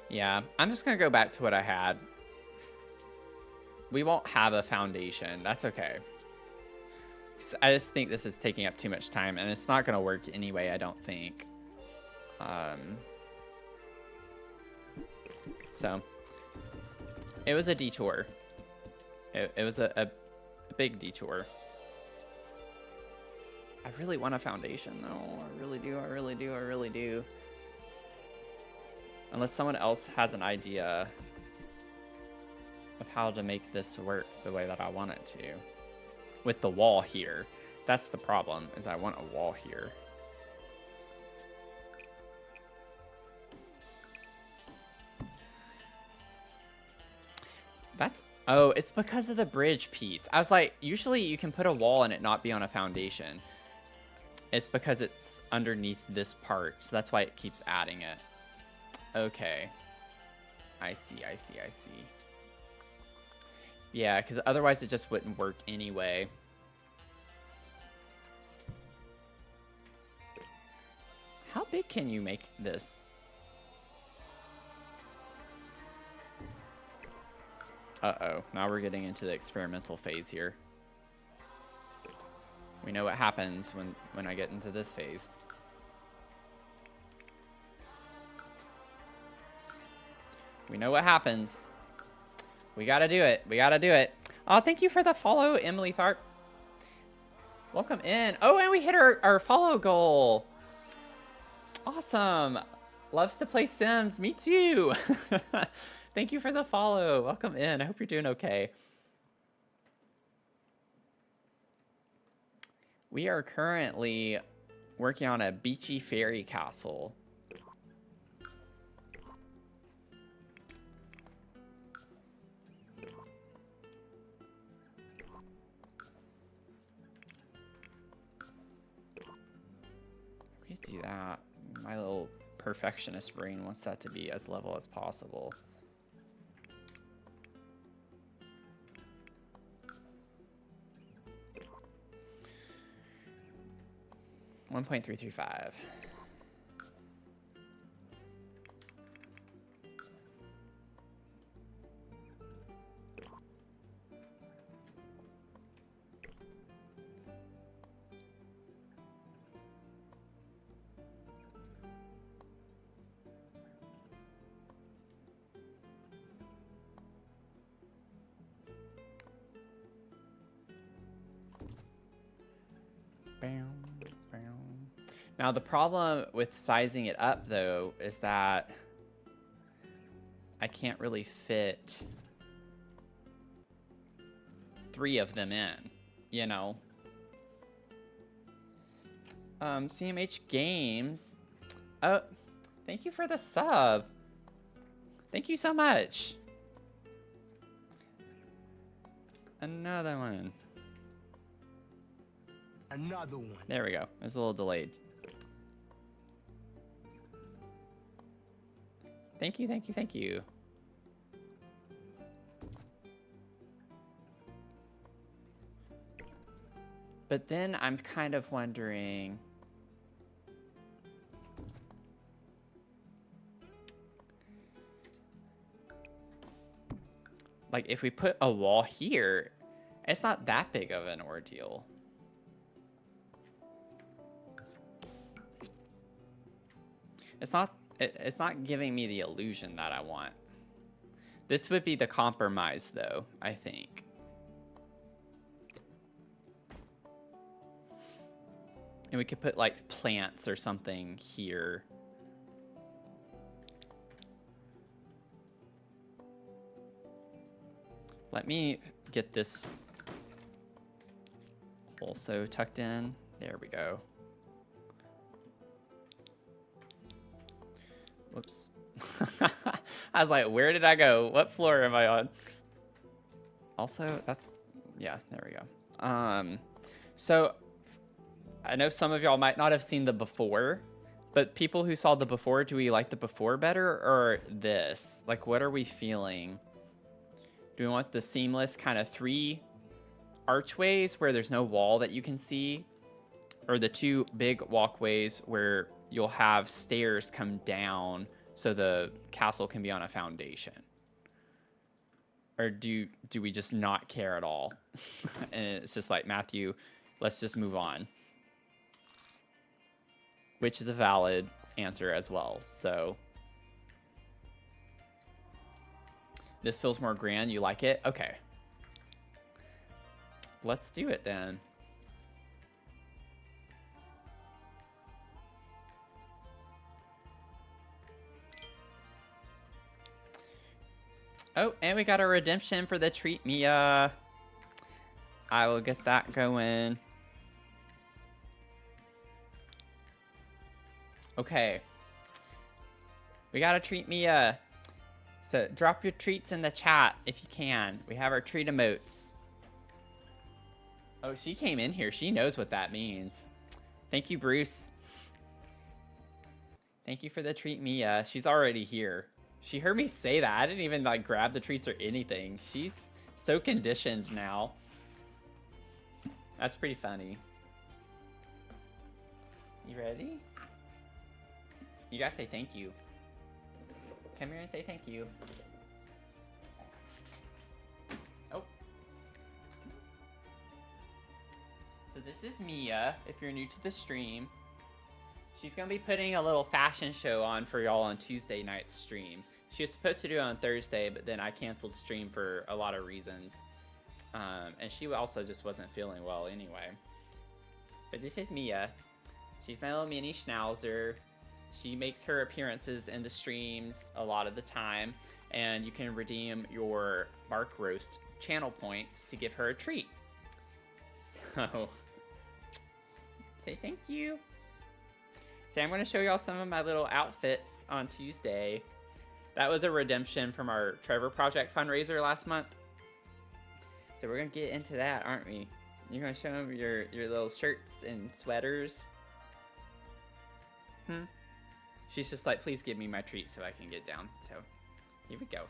Yeah, I'm just going to go back to what I had. We won't have a foundation. That's okay. I just think this is taking up too much time, and it's not going to work anyway, I don't think. So, it was a detour. It was a big detour. I really want a foundation, though. I really do, I really do, I really do. Unless someone else has an idea of how to make this work the way that I want it to. With the wall here. That's the problem, is I want a wall here. That's, oh, it's because of the bridge piece. I was like, usually you can put a wall and it not be on a foundation. It's because it's underneath this part, so that's why it keeps adding it. Okay. I see, I see, I see. Yeah, because otherwise it just wouldn't work anyway. How big can you make this? Uh-oh, now we're getting into the experimental phase here. We know what happens when I get into this phase. We know what happens. We gotta do it. We gotta do it. Oh, thank you for the follow, Emily Tharp. Welcome in. Oh, and we hit our follow goal. Awesome. Loves to play Sims. Me too. Thank you for the follow. Welcome in. I hope you're doing okay. We are currently working on a beachy fairy castle. We could do that. My little perfectionist brain wants that to be as level as possible. 1.335. Now the problem with sizing it up though is that I can't really fit 3 of them in, you know. CMH Games. Oh, thank you for the sub. Thank you so much. Another one. Another one. There we go. It was a little delayed. Thank you, thank you, thank you. But then I'm kind of wondering... like, if we put a wall here, it's not that big of an ordeal. It's not giving me the illusion that I want. This would be the compromise, though, I think. And we could put, like, plants or something here. Let me get this also tucked in. There we go. Whoops. I was like, where did I go? What floor am I on? Also, that's, yeah, there we go. So I know some of y'all might not have seen the before, but people who saw the before, do we like the before better or this? Like, what are we feeling? Do we want the seamless kind of 3 archways where there's no wall that you can see? Or the 2 big walkways where you'll have stairs come down so the castle can be on a foundation? Or do we just not care at all? And it's just like, Matthew, let's just move on. Which is a valid answer as well, so. This feels more grand, you like it? Okay. Let's do it then. Oh, and we got a redemption for the Treat Mia. I will get that going. Okay. We got a Treat Mia. So drop your treats in the chat if you can. We have our treat emotes. Oh, she came in here. She knows what that means. Thank you, Bruce. Thank you for the Treat Mia. She's already here. She heard me say that. I didn't even like grab the treats or anything. She's so conditioned now. That's pretty funny. You ready? You gotta say thank you. Come here and say thank you. Oh. So this is Mia, if you're new to the stream. She's gonna be putting a little fashion show on for y'all on Tuesday night's stream. She was supposed to do it on Thursday, but then I canceled stream for a lot of reasons. And she also just wasn't feeling well anyway. But this is Mia. She's my little mini schnauzer. She makes her appearances in the streams a lot of the time. And you can redeem your Bark Roast channel points to give her a treat. So, say thank you. So I'm going to show y'all some of my little outfits on Tuesday. That was a redemption from our Trevor Project fundraiser last month. So we're going to get into that, aren't we? You're going to show them your little shirts and sweaters. She's just like, please give me my treat so I can get down. So here we go.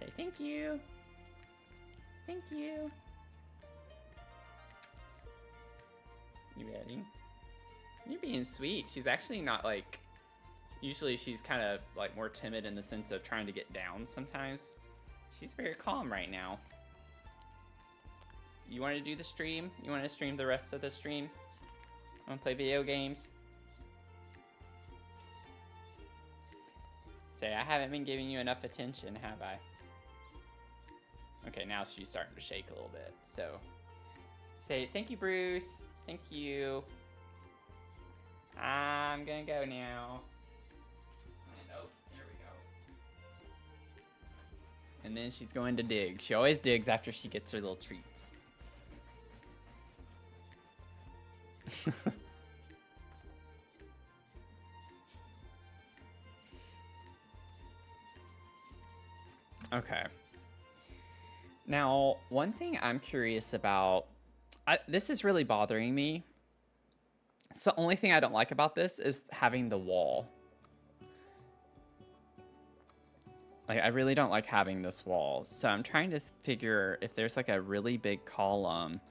Say thank you. Thank you. You ready? You're being sweet. She's actually not like... Usually she's kind of like more timid in the sense of trying to get down sometimes. She's very calm right now. You want to do the stream? You want to stream the rest of the stream? Want to play video games? Say, I haven't been giving you enough attention, have I? Okay, now she's starting to shake a little bit, so... Say, thank you, Bruce. Thank you. I'm gonna go now. And, oh, here we go. And then she's going to dig. She always digs after she gets her little treats. Okay. Now, one thing I'm curious about, this is really bothering me. It's the only thing I don't like about this is having the wall. Like, I really don't like having this wall. So I'm trying to figure if there's like a really big column.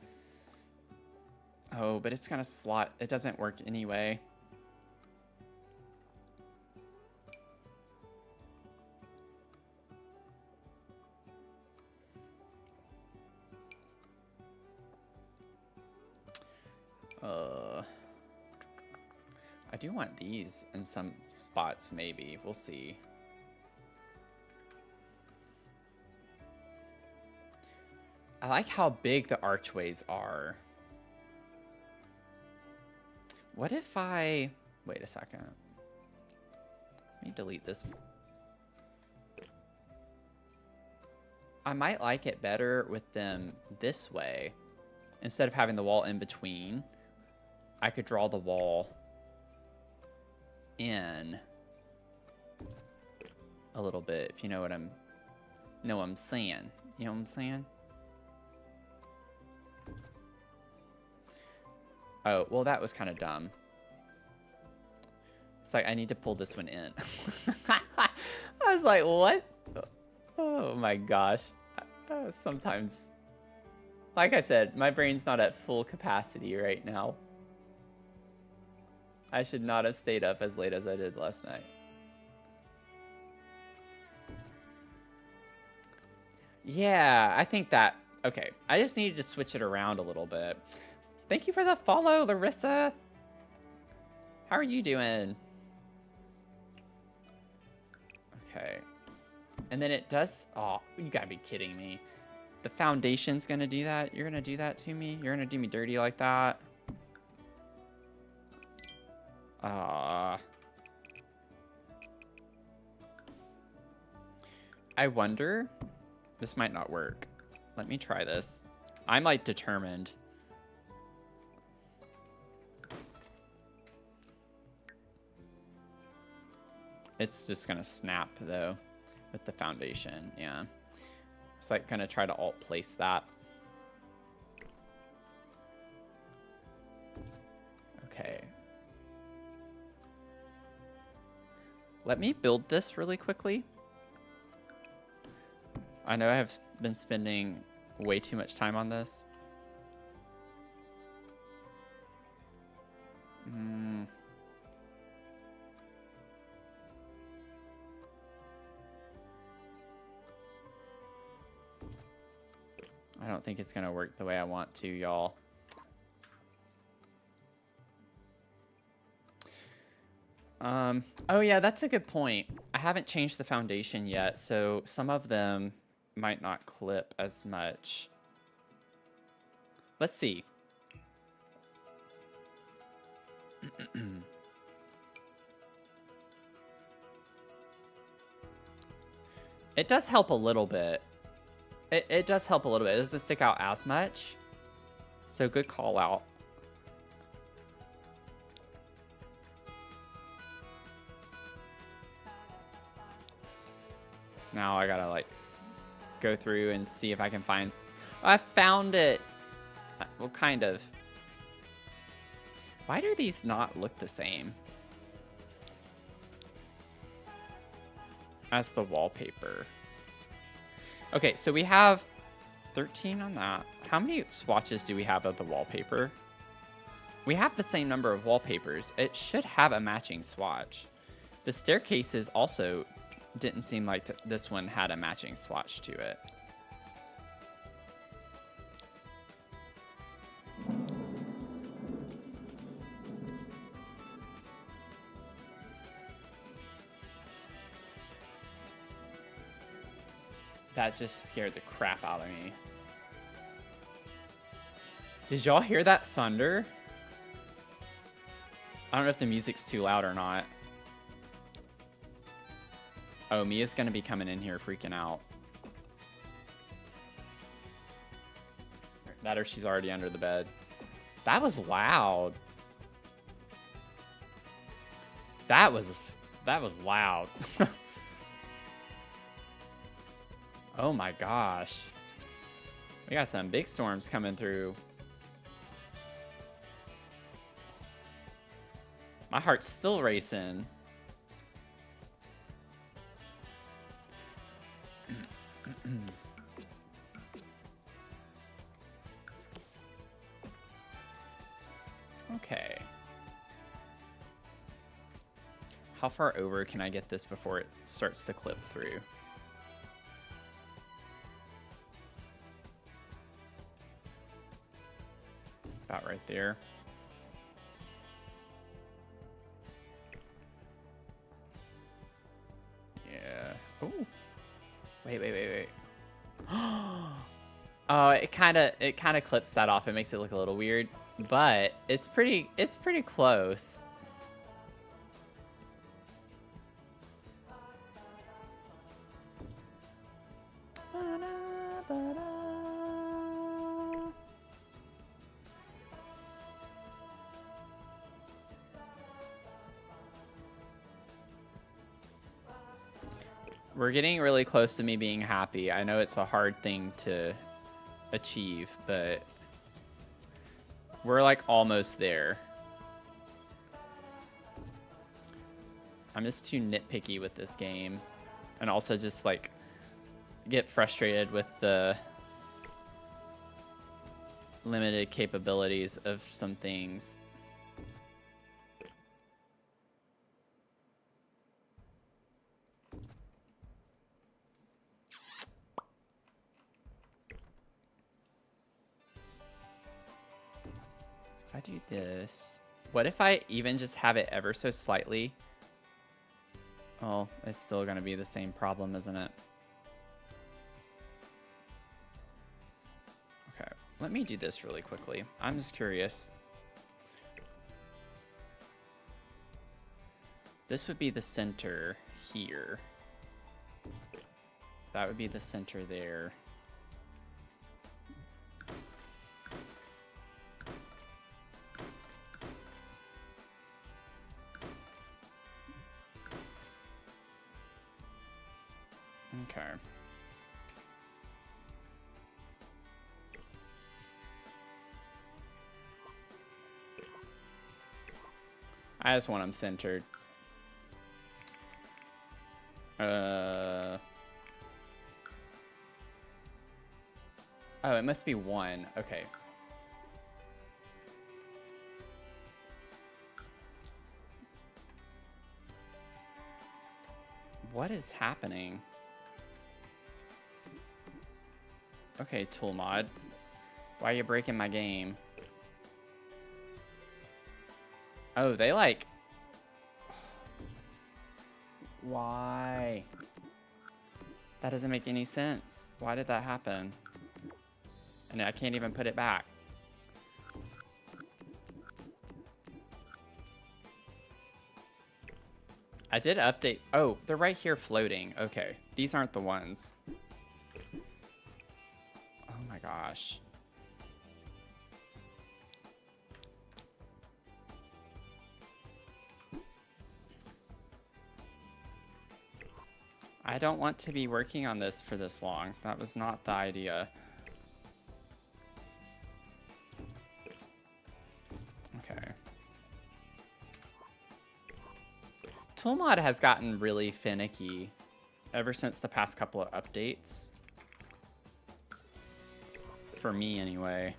Oh, but it's gonna slot. It doesn't work anyway. I do want these in some spots, maybe. We'll see. I like how big the archways are. What if I... Wait a second. Let me delete this. I might like it better with them this way. Instead of having the wall in between, I could draw the wall in a little bit, if you know what I'm saying. You know what I'm saying? Oh, well, that was kind of dumb. It's like, I need to pull this one in. I was like, what? Oh my gosh. Sometimes, like I said, my brain's not at full capacity right now. I should not have stayed up as late as I did last night. Yeah, I think that... Okay, I just needed to switch it around a little bit. Thank you for the follow, Larissa. How are you doing? Okay. And then it does... Oh, you gotta be kidding me. The foundation's gonna do that? You're gonna do that to me? You're gonna do me dirty like that? I wonder... This might not work. Let me try this. I'm like determined. It's just gonna snap though with the foundation. Yeah. It's like gonna try to alt place that. Okay. Let me build this really quickly. I know I have been spending way too much time on this. I don't think it's gonna work the way I want to, y'all. Oh yeah, that's a good point. I haven't changed the foundation yet, so some of them might not clip as much. Let's see. It does help a little bit. It does help a little bit. It doesn't stick out as much. So good call out. Now I gotta like go through and see if I can find... I found it! Well, kind of. Why do these not look the same as the wallpaper? Okay, so we have 13 on that. How many swatches do we have of the wallpaper? We have the same number of wallpapers. It should have a matching swatch. The staircases also didn't seem like this one had a matching swatch to it. That just scared the crap out of me. Did y'all hear that thunder? I don't know if the music's too loud or not. Oh, Mia's gonna be coming in here freaking out. That or she's already under the bed. That was loud. That was loud. Oh my gosh. We got some big storms coming through. My heart's still racing. Okay. How far over can I get this before it starts to clip through? About right there. Yeah. Ooh. Wait. Oh, it kind of clips that off. It makes it look a little weird, but it's pretty close. We're getting really close to me being happy. I know it's a hard thing to achieve, but we're like almost there. I'm just too nitpicky with this game, and also just like get frustrated with the limited capabilities of some things. I do this. What if I even just have it ever so slightly? Oh, it's still gonna be the same problem, isn't it? Okay, let me do this really quickly. I'm just curious. This would be the center here. That would be the center there. Okay. I just want them centered. Oh, it must be one. Okay. What is happening? Okay, tool mod. Why are you breaking my game? Oh, they like... Why? That doesn't make any sense. Why did that happen? And I can't even put it back. I did update... Oh, they're right here floating. Okay, these aren't the ones. Oh my gosh. I don't want to be working on this for this long. That was not the idea. Okay. Toolmod has gotten really finicky ever since the past couple of updates. For me, anyway.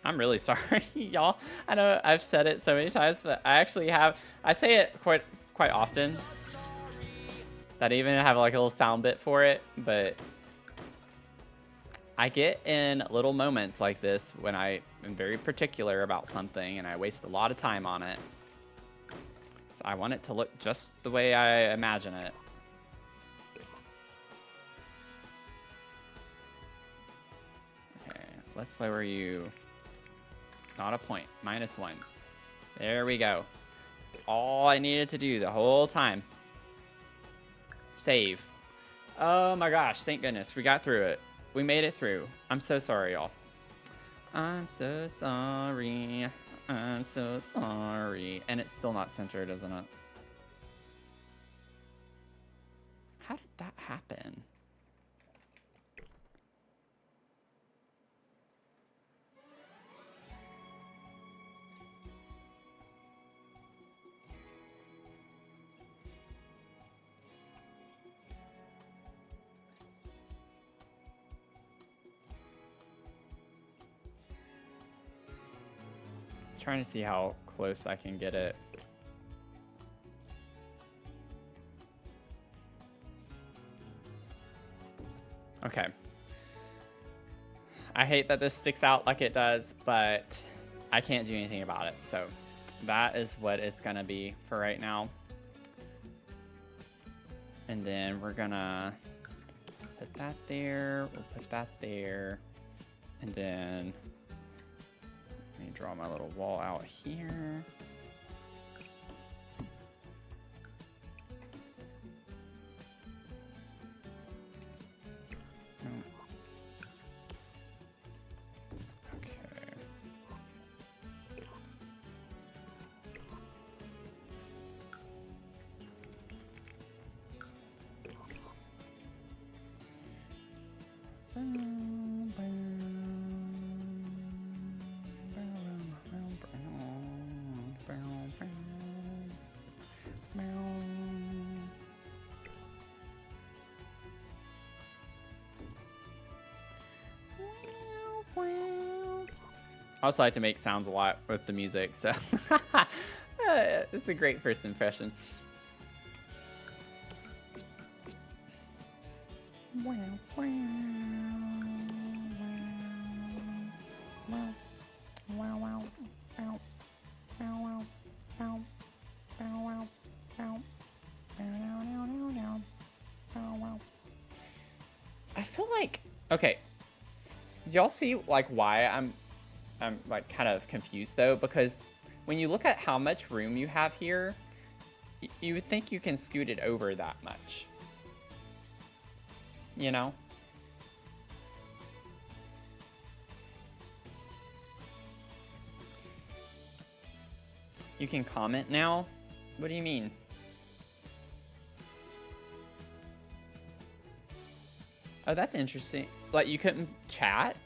I'm really sorry, y'all. I know I've said it so many times, but I actually have... I say it quite often. That I even have like a little sound bit for it, but... I get in little moments like this when I am very particular about something and I waste a lot of time on it. So I want it to look just the way I imagine it. Okay, let's lower you. Not a point. -1. There we go. That's all I needed to do the whole time. Save. Oh my gosh, thank goodness. We got through it. We made it through. I'm so sorry, y'all. I'm so sorry. I'm so sorry. And it's still not centered, isn't it? How did that happen? Trying to see how close I can get it. Okay. I hate that this sticks out like it does, but I can't do anything about it. So that is what it's gonna be for right now. And then we're gonna put that there, we'll put that there, and then let me draw my little wall out here. Okay. I also like to make sounds a lot with the music, so it's a great first impression. I feel like, okay, do y'all see like why I'm like kind of confused though? Because when you look at how much room you have here, you would think you can scoot it over that much. You know? You can comment now? What do you mean? Oh, that's interesting. Like, you couldn't chat?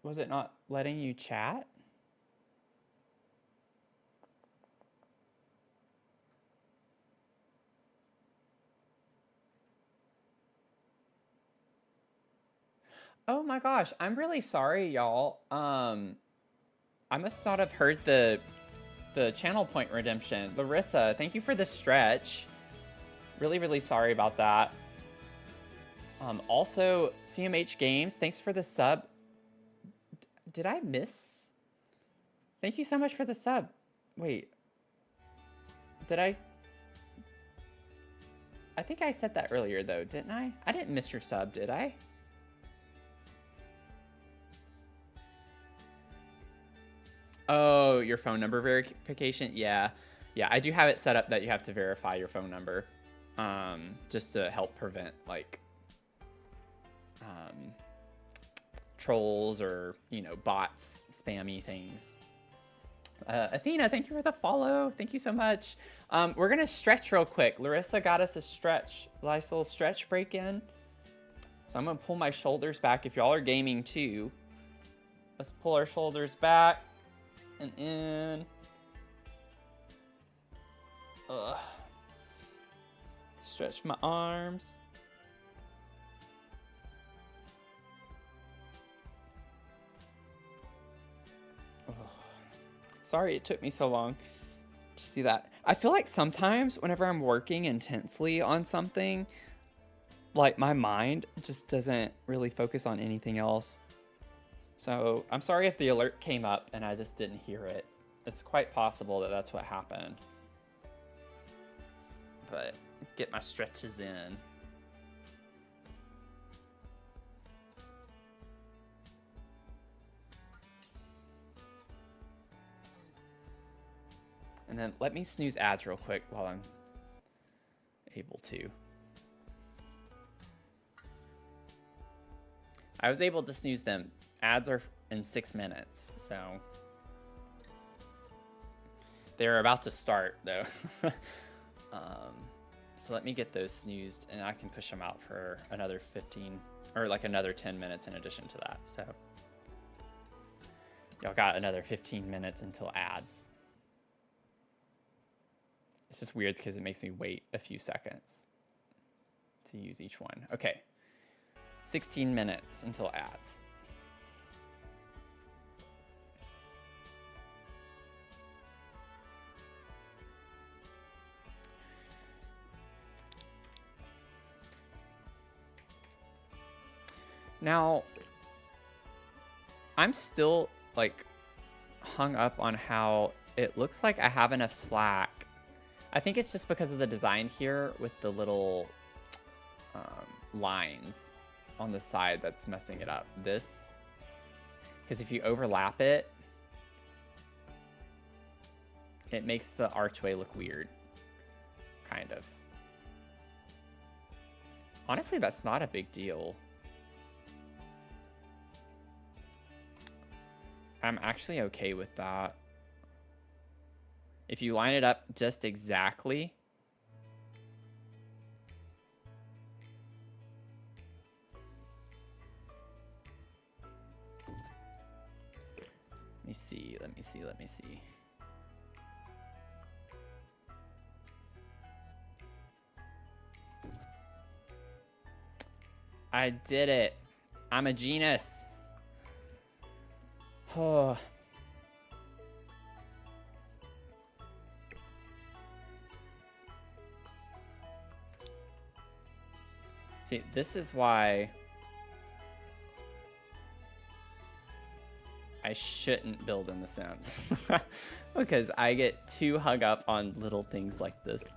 Was it not letting you chat? Oh my gosh, I'm really sorry, y'all. I must not have heard the channel point redemption. Larissa, thank you for the stretch. Really, really sorry about that. Also, CMH Games, thanks for the sub. Did I miss? Thank you so much for the sub. Wait. Did I think I said that earlier, though, didn't I? I didn't miss your sub, did I? Oh, your phone number verification? Yeah. Yeah, I do have it set up that you have to verify your phone number. Just to help prevent, like, trolls or, you know, bots, spammy things. Athena, thank you for the follow. Thank you so much. We're going to stretch real quick. Larissa got us a stretch, nice little stretch break in. So I'm going to pull my shoulders back. If y'all are gaming too, let's pull our shoulders back. and in. Ugh. Stretch my arms. Ugh. Sorry it took me so long to see that. I feel like sometimes whenever I'm working intensely on something, like my mind just doesn't really focus on anything else. So I'm sorry if the alert came up and I just didn't hear it. It's quite possible that that's what happened. But get my stretches in. And then let me snooze ads real quick while I'm able to. I was able to snooze them. Ads are in 6 minutes, so they're about to start though. So let me get those snoozed and I can push them out for another 15 or like another 10 minutes in addition to that. So y'all got another 15 minutes until ads. It's just weird because it makes me wait a few seconds to use each one. Okay, 16 minutes until ads. Now, I'm still like hung up on how it looks like I have enough slack. I think it's just because of the design here with the little lines on the side that's messing it up. This, because if you overlap it, it makes the archway look weird, kind of. Honestly, that's not a big deal. I'm actually okay with that. If you line it up just exactly. Let me see, let me see, let me see. I did it. I'm a genius. Oh. See, this is why I shouldn't build in The Sims. Because I get too hung up on little things like this.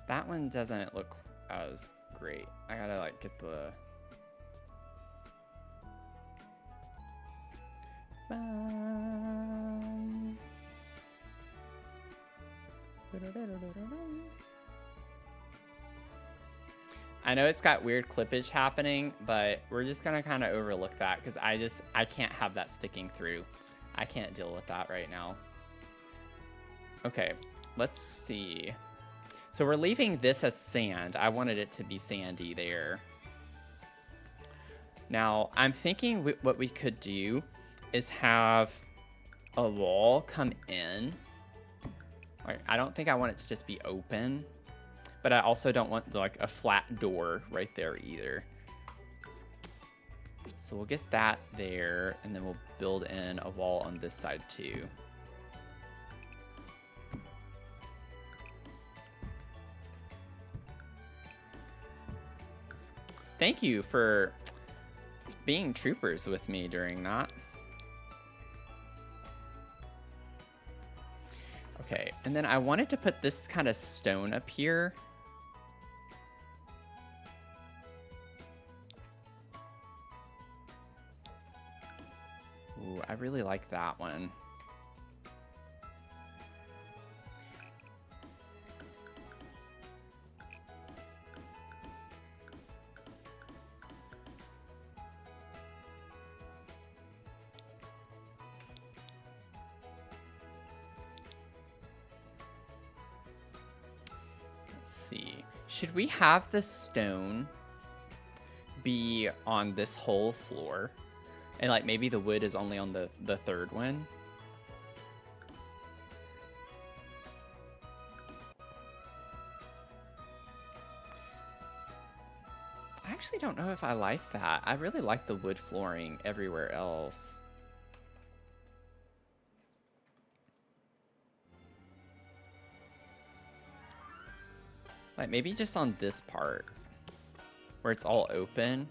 That one doesn't look as great. I gotta like get the... I know it's got weird clippage happening, but we're just gonna kind of overlook that because I can't have that sticking through. I can't deal with that right now. Okay, let's see. So we're leaving this as sand. I wanted it to be sandy there. Now, I'm thinking what we could do is have a wall come in. Like, I don't think I want it to just be open, but I also don't want like a flat door right there either. So we'll get that there, and then we'll build in a wall on this side too. Thank you for being troopers with me during that. Okay, and then I wanted to put this kind of stone up here. Ooh, I really like that one. See, should we have the stone be on this whole floor. And like maybe the wood is only on the third one. I actually don't know if I like that. I really like the wood flooring everywhere else. Like maybe just on this part where it's all open.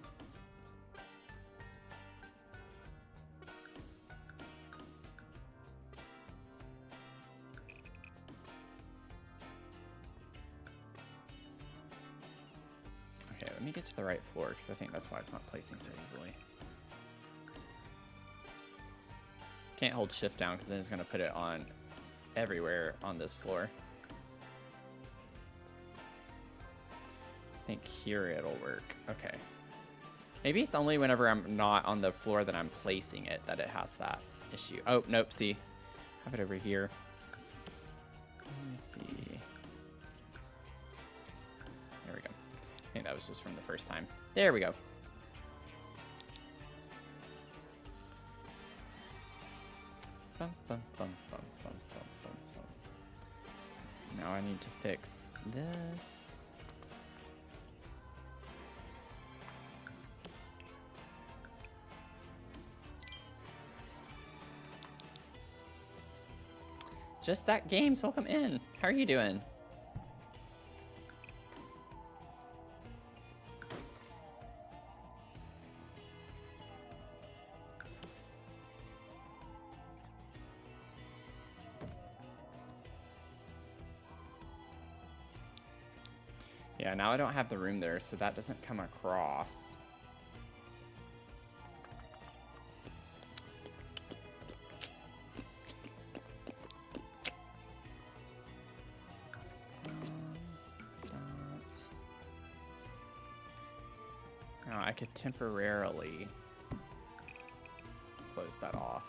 Okay, let me get to the right floor because I think that's why it's not placing so easily. Can't hold shift down because then it's going to put it on everywhere on this floor. I think here it'll work. Okay. Maybe it's only whenever I'm not on the floor that I'm placing it that it has that issue. Oh, nope, see. Have it over here. Let me see. There we go. I think that was just from the first time. There we go. Bum, bum, bum, bum, bum, bum, bum, bum. Now I need to fix this. Just that games, welcome in. How are you doing? Yeah, now I don't have the room there, so that doesn't come across. Now I could temporarily close that off.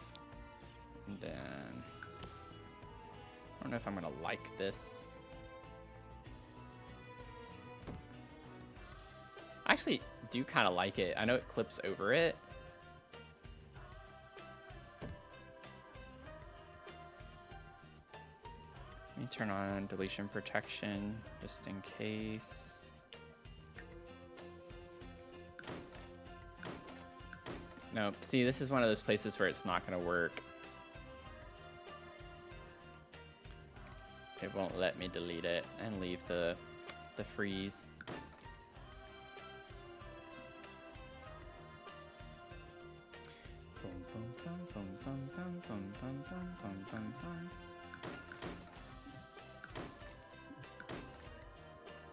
And then I don't know if I'm gonna like this. I actually do kind of like it. I know it clips over it. Let me turn on deletion protection just in case. Nope. See, this is one of those places where it's not going to work. It won't let me delete it and leave the freeze.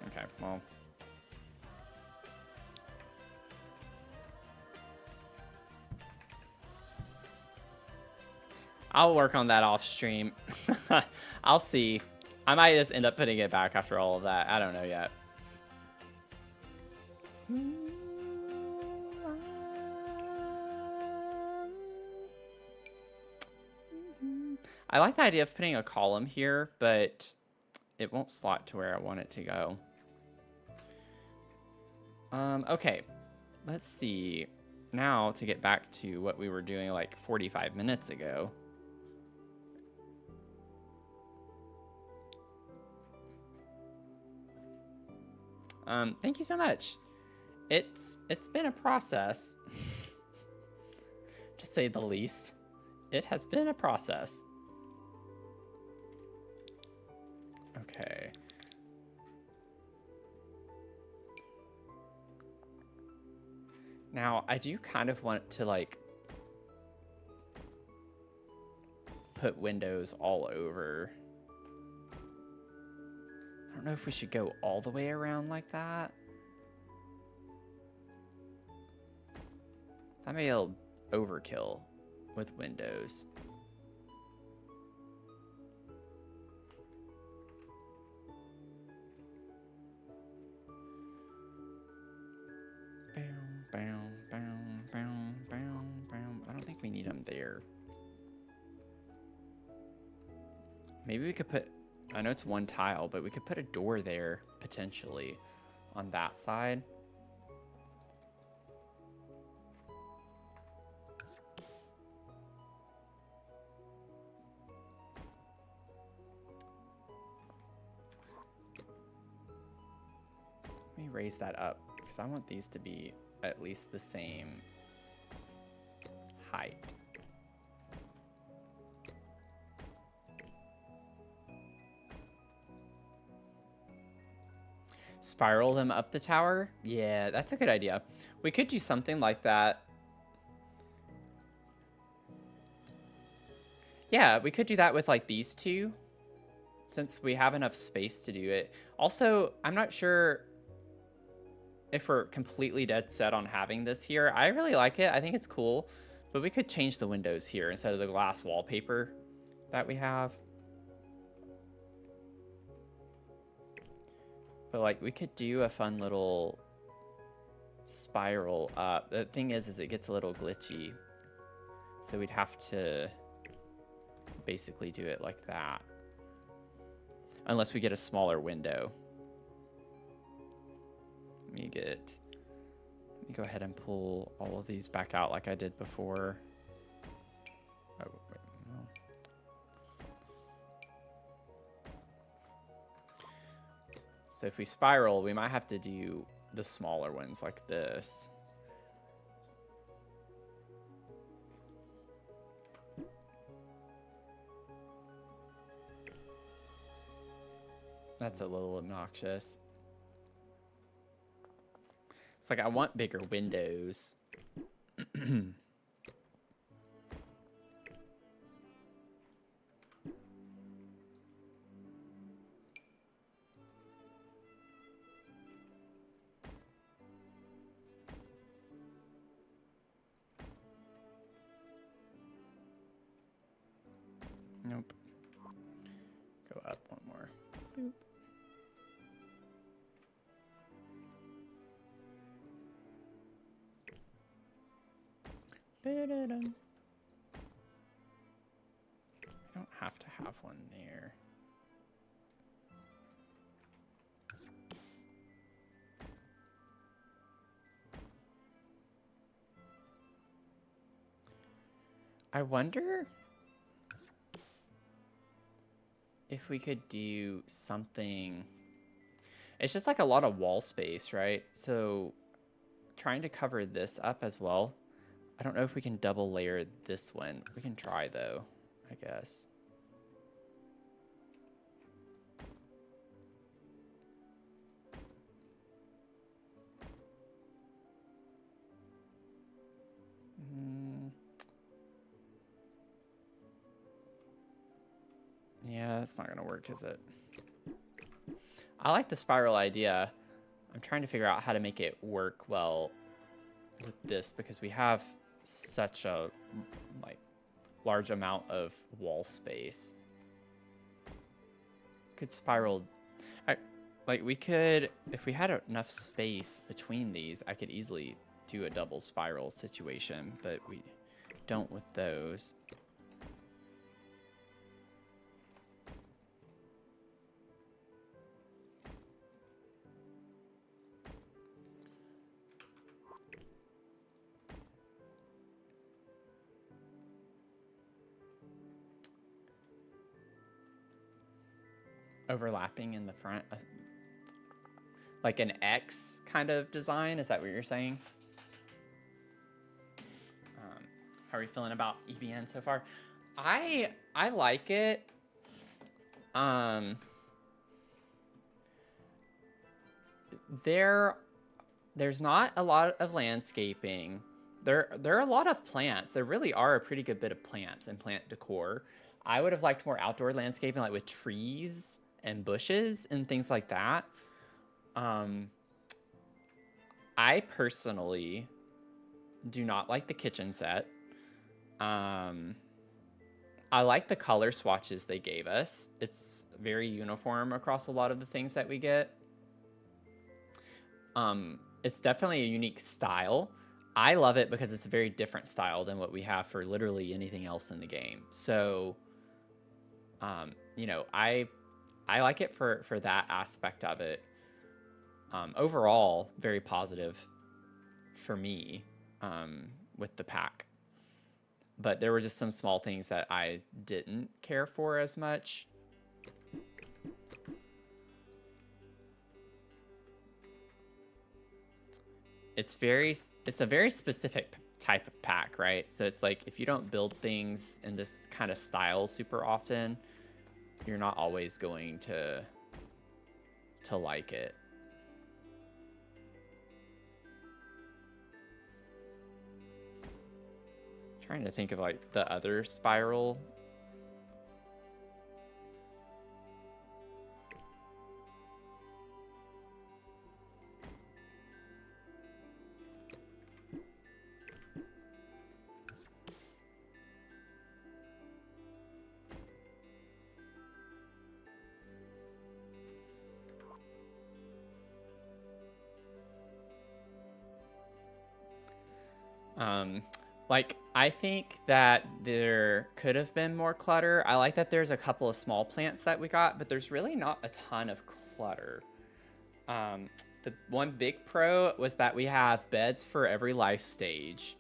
Okay, well. I'll work on that off stream. I'll see. I might just end up putting it back after all of that. I don't know yet. I like the idea of putting a column here, but it won't slot to where I want it to go. Okay, let's see. Now to get back to what we were doing like 45 minutes ago. Thank you so much. It's been a process, to say the least. It has been a process. Okay. Now, I do kind of want to, like, put windows all over. I don't know if we should go all the way around like that. That may be a little overkill with windows. I don't think we need them there. Maybe we could put, I know it's one tile, but we could put a door there potentially on that side. me raise that up because I want these to be at least the same height. Spiral them up the tower? Yeah, that's a good idea. We could do something like that. Yeah, we could do that with like these two, since we have enough space to do it. Also, I'm not sure if we're completely dead set on having this here. I really like it. I think it's cool, but we could change the windows here instead of the glass wallpaper that we have. But like we could do a fun little spiral up. The thing is it gets a little glitchy. So we'd have to basically do it like that. Unless we get a smaller window. Let me go ahead and pull all of these back out like I did before. Oh, wait, no. So if we spiral, we might have to do the smaller ones like this. That's a little obnoxious. It's like I want bigger windows. Nope. Go up one more. Boop. I don't have to have one there. I wonder if we could do something. It's just like a lot of wall space, right? So trying to cover this up as well. I don't know if we can double layer this one. We can try though, I guess. Yeah, that's not gonna work, is it? I like the spiral idea. I'm trying to figure out how to make it work well with this because we have such a like large amount of wall space. Could spiral. Like we could, if we had enough space between these, I could easily do a double spiral situation, but we don't with those. Overlapping in the front, like an X kind of design. Is that what you're saying? How are you feeling about EBN so far? I like it. There's not a lot of landscaping. There are a lot of plants. There really are a pretty good bit of plants and plant decor. I would have liked more outdoor landscaping, like with trees and bushes and things like that. I personally do not like the kitchen set. I like the color swatches they gave us. It's very uniform across a lot of the things that we get. It's definitely a unique style. I love it because it's a very different style than what we have for literally anything else in the game. So, you know, I like it for that aspect of it. Overall, very positive for me with the pack. But there were just some small things that I didn't care for as much. it's a very specific type of pack, right? So it's like if you don't build things in this kind of style super often, you're not always going to like it. Trying to think of like the other spiral. Like, I think that there could have been more clutter. I like that there's a couple of small plants that we got, but there's really not a ton of clutter. The one big pro was that we have beds for every life stage.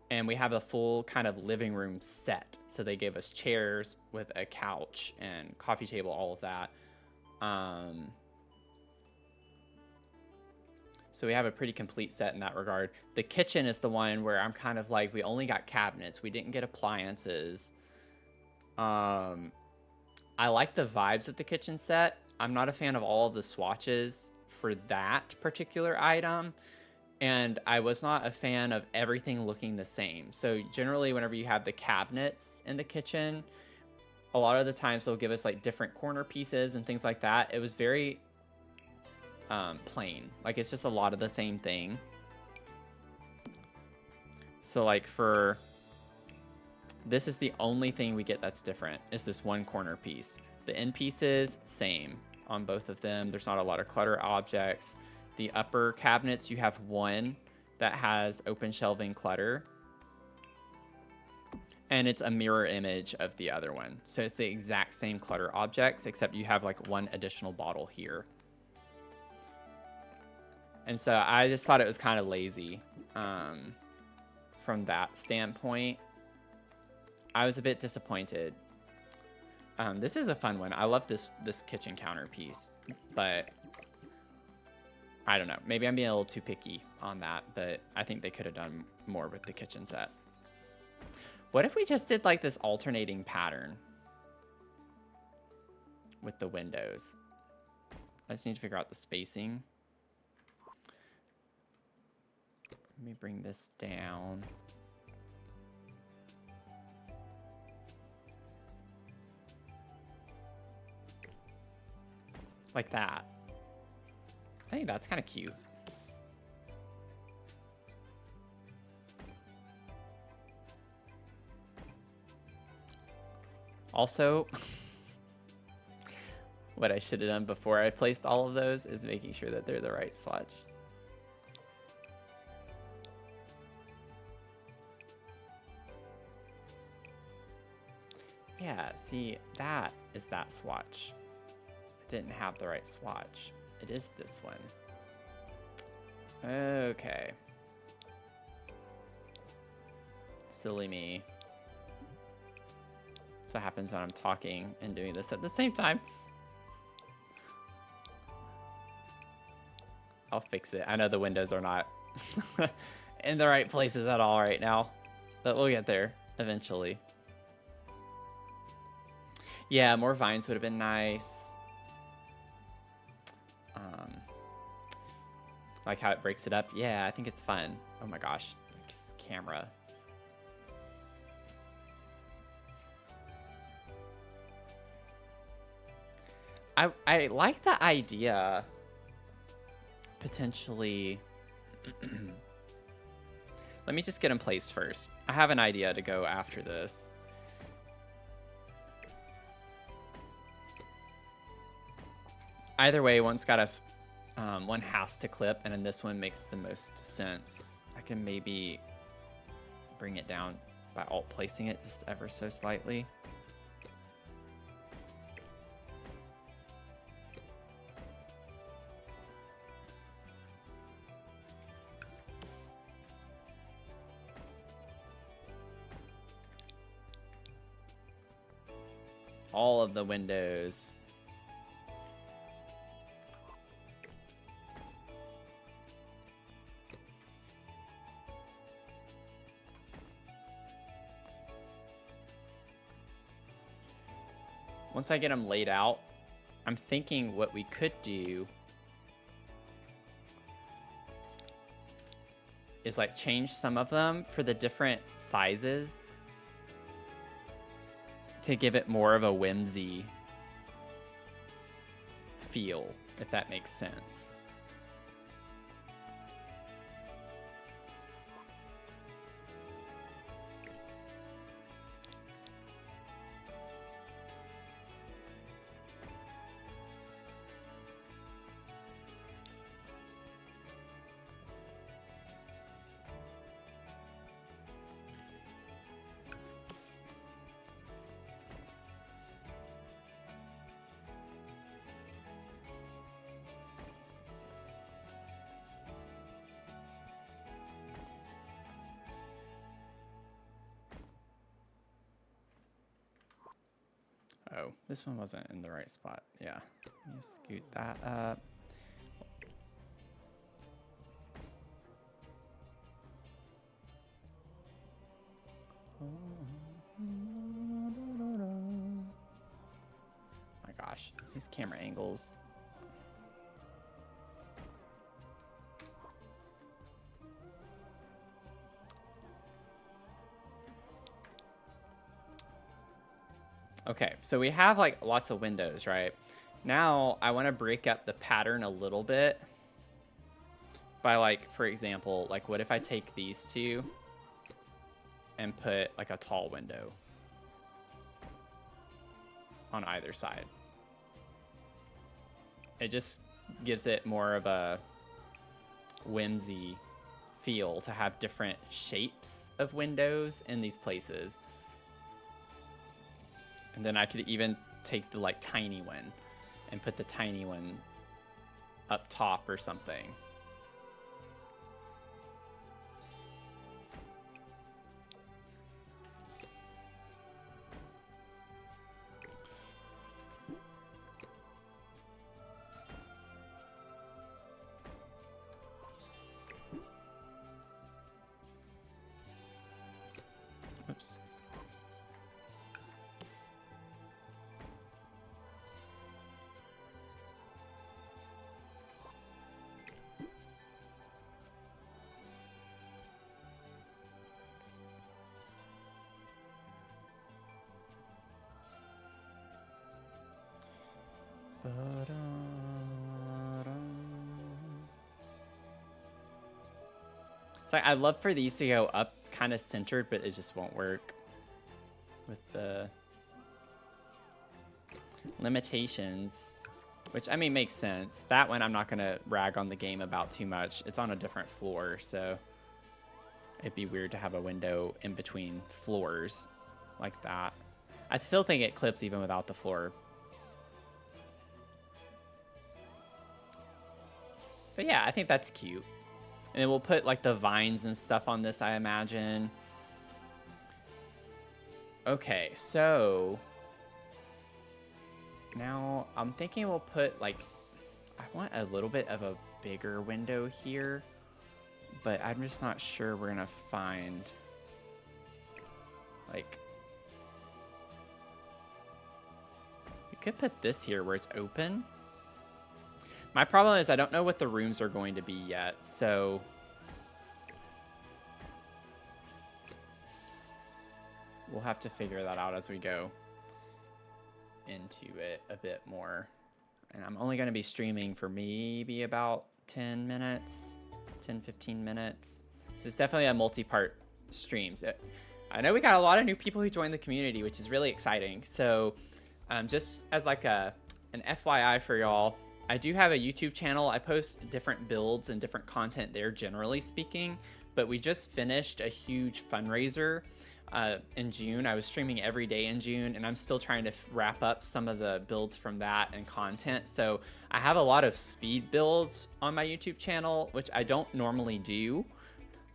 And we have a full kind of living room set. So they gave us chairs with a couch and coffee table, all of that. So we have a pretty complete set in that regard. The kitchen is the one where I'm kind of like, we only got cabinets. We didn't get appliances. I like the vibes of the kitchen set. I'm not a fan of all of the swatches for that particular item. And I was not a fan of everything looking the same. So generally, whenever you have the cabinets in the kitchen, a lot of the times they'll give us like different corner pieces and things like that. It was very plain. Like, it's just a lot of the same thing. So like for this is the only thing we get that's different, is this one corner piece. The end pieces, same on both of them. There's not a lot of clutter objects. The upper cabinets, you have one that has open shelving clutter. And it's a mirror image of the other one. So it's the exact same clutter objects, except you have like one additional bottle here. And so I just thought it was kind of lazy from that standpoint. I was a bit disappointed. This is a fun one. I love this kitchen counter piece, but I don't know. Maybe I'm being a little too picky on that, but I think they could have done more with the kitchen set. What if we just did like this alternating pattern with the windows? I just need to figure out the spacing. Let me bring this down. Like that. I think that's kind of cute. Also, what I should have done before I placed all of those is making sure that they're the right swatch. Yeah, see, that is that swatch. I didn't have the right swatch. It is this one. Okay. Silly me. That's what happens when I'm talking and doing this at the same time. I'll fix it. I know the windows are not in the right places at all right now, but we'll get there eventually. Yeah, more vines would have been nice. Like how it breaks it up. Yeah, I think it's fun. Oh my gosh, this camera. I like the idea, potentially. Let me just get them placed first. I have an idea to go after this. Either way, one's got us. One has to clip, and then this one makes the most sense. I can maybe bring it down by alt placing it just ever so slightly. All of the windows. once I get them laid out, I'm thinking what we could do is like change some of them for the different sizes to give it more of a whimsy feel, if that makes sense. Oh, this one wasn't in the right spot. Yeah, let me scoot that up. My gosh, these camera angles. Okay, so we have like lots of windows, right? Now I want to break up the pattern a little bit by, like, for example, like what if I take these two and put like a tall window on either side? It just gives it more of a whimsy feel to have different shapes of windows in these places. And then I could even take the like tiny one and put the tiny one up top or something. Oops. It's like, I'd love for these to go up kind of centered, but it just won't work with the limitations, which, I mean, makes sense. That one I'm not going to rag on the game about too much. It's on a different floor, so it'd be weird to have a window in between floors like that. I still think it clips even without the floor. But yeah, I think that's cute. And then we'll put like the vines and stuff on this, I imagine. Okay, so now I'm thinking we'll put like, I want a little bit of a bigger window here, but I'm just not sure we're gonna find like, we could put this here where it's open. My problem is I don't know what the rooms are going to be yet, so we'll have to figure that out as we go into it a bit more. And I'm only going to be streaming for maybe about 10 minutes, 10, 15 minutes. This is definitely a multi-part stream. So I know we got a lot of new people who joined the community, which is really exciting. So just as like an FYI for y'all, I do have a YouTube channel. I post different builds and different content there, generally speaking, but we just finished a huge fundraiser in June. I was streaming every day in June, and I'm still trying to wrap up some of the builds from that and content. So I have a lot of speed builds on my YouTube channel, which I don't normally do.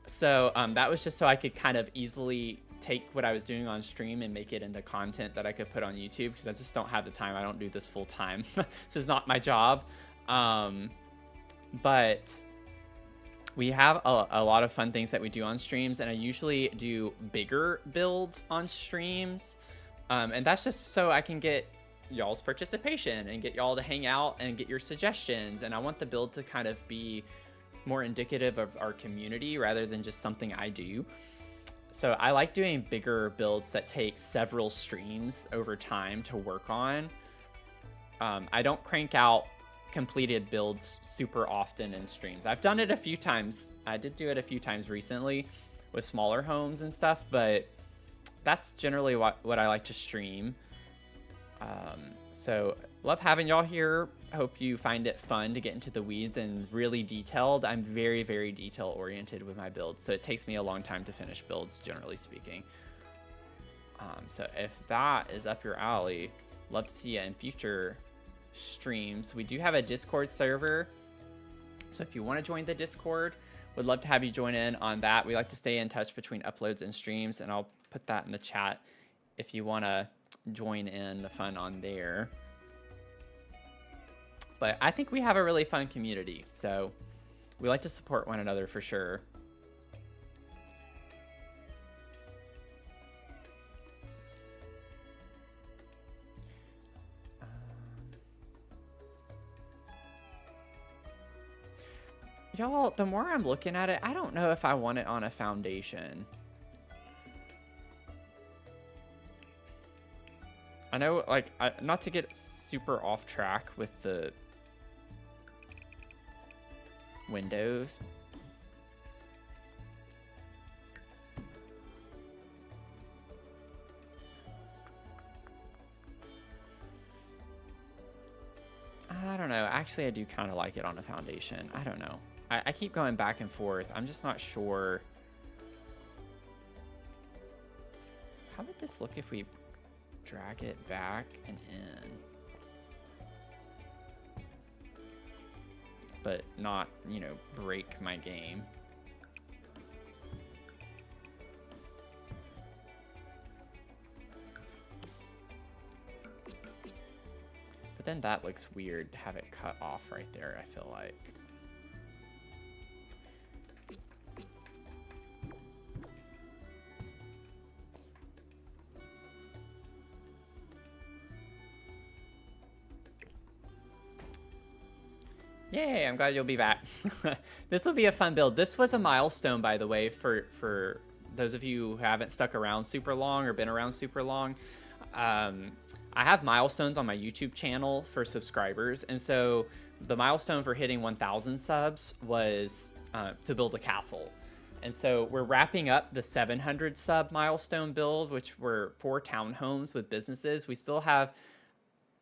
So that was just so I could kind of easily take what I was doing on stream and make it into content that I could put on YouTube, because I just don't have the time. I don't do this full time. This is not my job. But we have a lot of fun things that we do on streams, and I usually do bigger builds on streams. And that's just so I can get y'all's participation and get y'all to hang out and get your suggestions. And I want the build to kind of be more indicative of our community rather than just something I do. So I like doing bigger builds that take several streams over time to work on. I don't crank out completed builds super often in streams. I've done it a few times. I did do it a few times recently with smaller homes and stuff, but that's generally what I like to stream. So love having y'all here. I hope you find it fun to get into the weeds and really detailed. I'm very, very detail oriented with my builds, so it takes me a long time to finish builds, generally speaking. So if that is up your alley, love to see you in future streams. We do have a Discord server, so if you want to join the Discord, would love to have you join in on that. We like to stay in touch between uploads and streams, and I'll put that in the chat if you want to join in the fun on there. But I think we have a really fun community, so we like to support one another for sure. Y'all, the more I'm looking at it, I don't know if I want it on a foundation. I know, like, not to get super off track with the windows. I don't know. Actually, I do kind of like it on a foundation. I don't know. I keep going back and forth. I'm just not sure. How would this look if we drag it back and in? But not, you know, break my game. But then that looks weird to have it cut off right there, I feel like. Yay, I'm glad you'll be back. This will be a fun build. This was a milestone, by the way, for those of you who haven't stuck around super long or been around super long. I have milestones on my YouTube channel for subscribers, and so the milestone for hitting 1,000 subs was to build a castle. And so we're wrapping up the 700 sub milestone build, which were 4 townhomes with businesses. We still have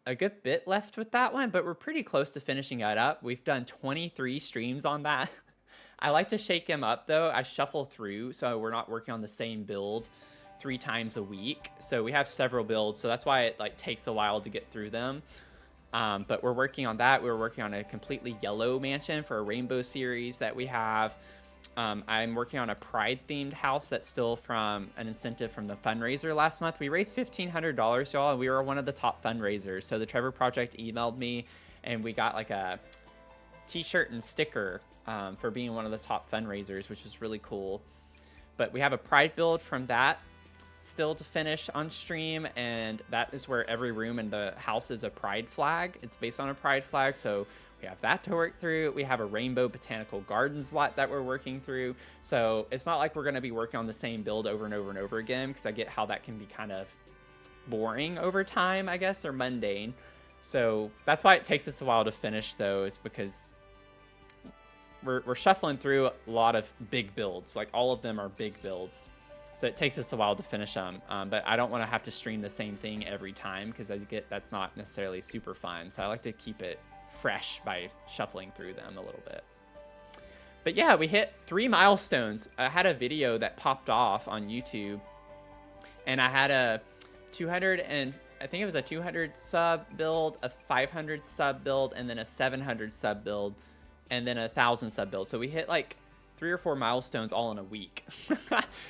a good bit left with that one, but we're pretty close to finishing it up. We've done 23 streams on that. I like to shake them up though. I shuffle through, so we're not working on the same build 3 times a week. So we have several builds, so that's why it like takes a while to get through them. But we're working on that. We're working on a completely yellow mansion for a rainbow series that we have. I'm working on a pride themed house that's still from an incentive from the fundraiser last month. We raised $1,500, y'all, and we were one of the top fundraisers. So the Trevor Project emailed me, and we got like a t-shirt and sticker for being one of the top fundraisers, which was really cool. But we have a pride build from that still to finish on stream, and that is where every room in the house is a pride flag. It's based on a pride flag, so we have that to work through. We have a rainbow botanical gardens lot that we're working through. So it's not like we're going to be working on the same build over and over and over again, because I get how that can be kind of boring over time, I guess, or mundane. So that's why it takes us a while to finish those, because we're shuffling through a lot of big builds. Like all of them are big builds. So it takes us a while to finish them. But I don't want to have to stream the same thing every time, because that's not necessarily super fun. So I like to keep it fresh by shuffling through them a little bit. But yeah, we hit 3 milestones. I had a video that popped off on YouTube, and I had a 200 and I think it was a 200 sub build, a 500 sub build, and then a 700 sub build, and then a 1,000 sub build. So we hit like 3 or 4 milestones all in a week.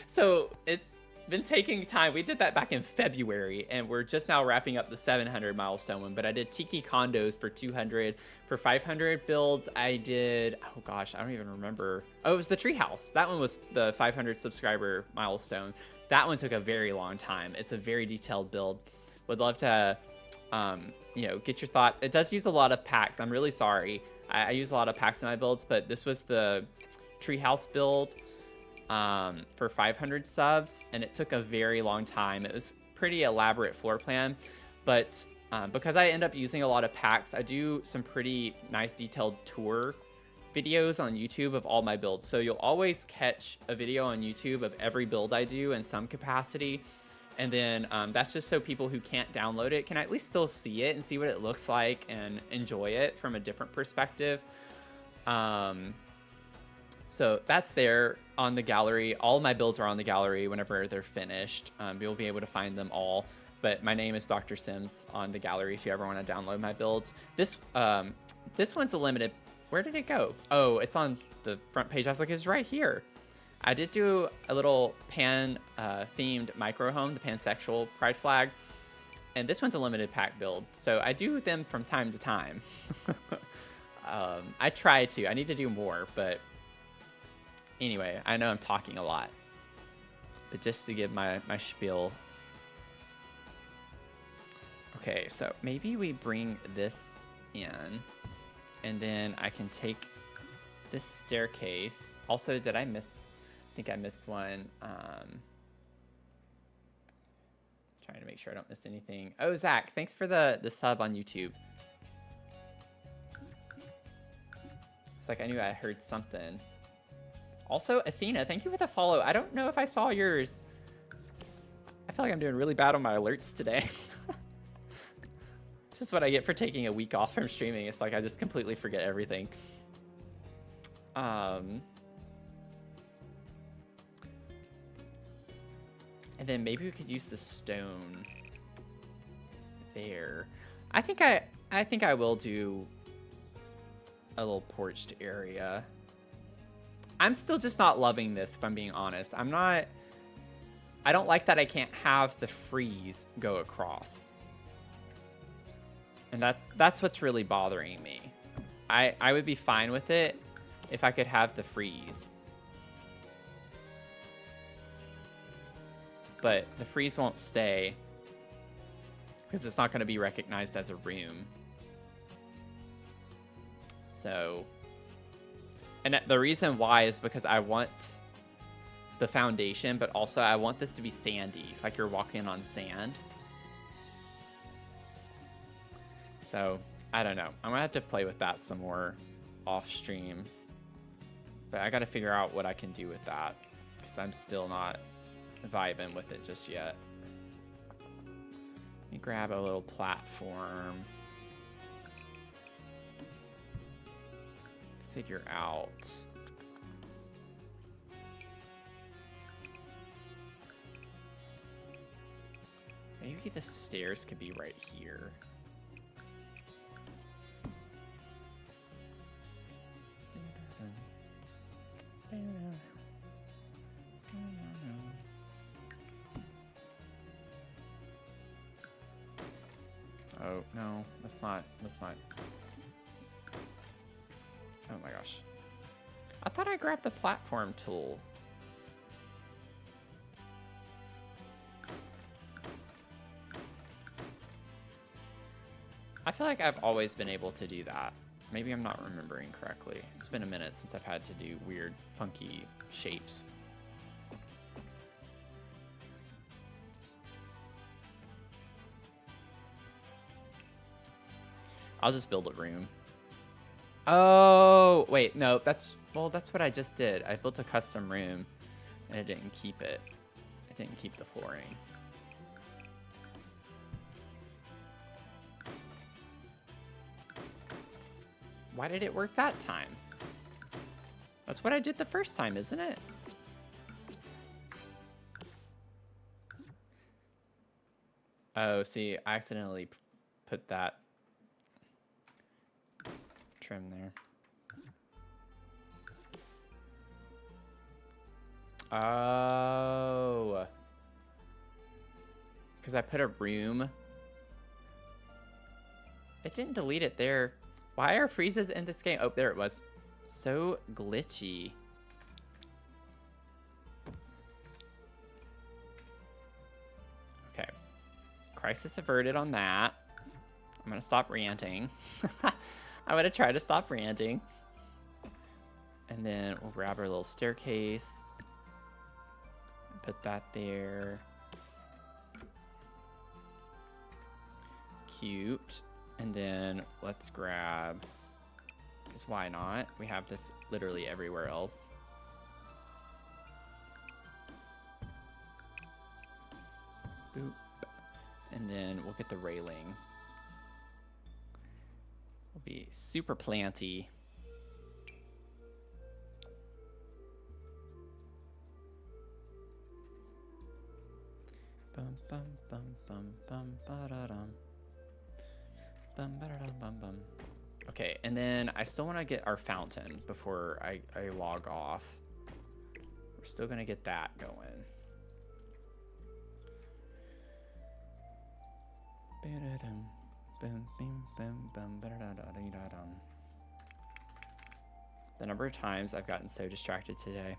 So it's been taking time. We did that back in February, and we're just now wrapping up the 700 milestone one. But I did Tiki Condos for 200. For 500 builds, I did, oh gosh, I don't even remember. Oh, it was the Treehouse. That one was the 500 subscriber milestone. That one took a very long time. It's a very detailed build. Would love to you know, get your thoughts. It does use a lot of packs. I'm really sorry. I use a lot of packs in my builds, but this was the treehouse build for 500 subs, and it took a very long time. It was pretty elaborate floor plan, but because I end up using a lot of packs, I do some pretty nice detailed tour videos on YouTube of all my builds. So you'll always catch a video on YouTube of every build I do in some capacity. And then that's just so people who can't download it can at least still see it and see what it looks like and enjoy it from a different perspective. So that's there on the gallery. All my builds are on the gallery whenever they're finished. You'll be able to find them all. But my name is Dr. Sims on the gallery if you ever want to download my builds. This one's a limited. Where did it go? Oh, it's on the front page. I was like, it's right here. I did do a little pan themed micro home, the pansexual pride flag. And this one's a limited pack build. So I do them from time to time. I try to. I need to do more, but anyway, I know I'm talking a lot. But just to give my spiel. Okay, so maybe we bring this in. And then I can take this staircase. Also, did I miss? I think I missed one. Trying to make sure I don't miss anything. Oh, Zach, thanks for the sub on YouTube. It's like I knew I heard something. Also, Athena, thank you for the follow. I don't know if I saw yours. I feel like I'm doing really bad on my alerts today. This is what I get for taking a week off from streaming. It's like I just completely forget everything. And then maybe we could use the stone there. I think I will do a little porched area. I'm still just not loving this, if I'm being honest. I don't like that I can't have the frieze go across. And that's what's really bothering me. I would be fine with it if I could have the frieze. But the frieze won't stay because it's not going to be recognized as a room. So, and the reason why is because I want the foundation, but also I want this to be sandy, like you're walking on sand. So, I don't know. I'm going to have to play with that some more off stream. But I got to figure out what I can do with that because I'm still not vibing with it just yet. Let me grab a little platform. Figure out. Maybe the stairs could be right here. Oh, no, that's not. Oh my gosh. I thought I grabbed the platform tool. I feel like I've always been able to do that. Maybe I'm not remembering correctly. It's been a minute since I've had to do weird, funky shapes. I'll just build a room. Oh, wait, no, that's what I just did. I built a custom room and I didn't keep it. I didn't keep the flooring. Why did it work that time? That's what I did the first time, isn't it? Oh, see, I accidentally put that trim there. Oh. Because I put a room. It didn't delete it there. Why are freezes in this game? Oh, there it was. So glitchy. Okay. Crisis averted on that. I'm gonna stop ranting. I'm gonna try to stop ranting. And then we'll grab our little staircase. Put that there. Cute. And then let's grab, because why not? We have this literally everywhere else. Boop. And then we'll get the railing. We'll be super planty. Bum bum bum bum bum ba-da-dum. Bum ba-da-dum bum bum. Okay, and then I still want to get our fountain before I log off. We're still gonna get that going. Ba-da-dum. Boom, boom, boom, boom, ba-da-da-da-da-da-dum. The number of times I've gotten so distracted today.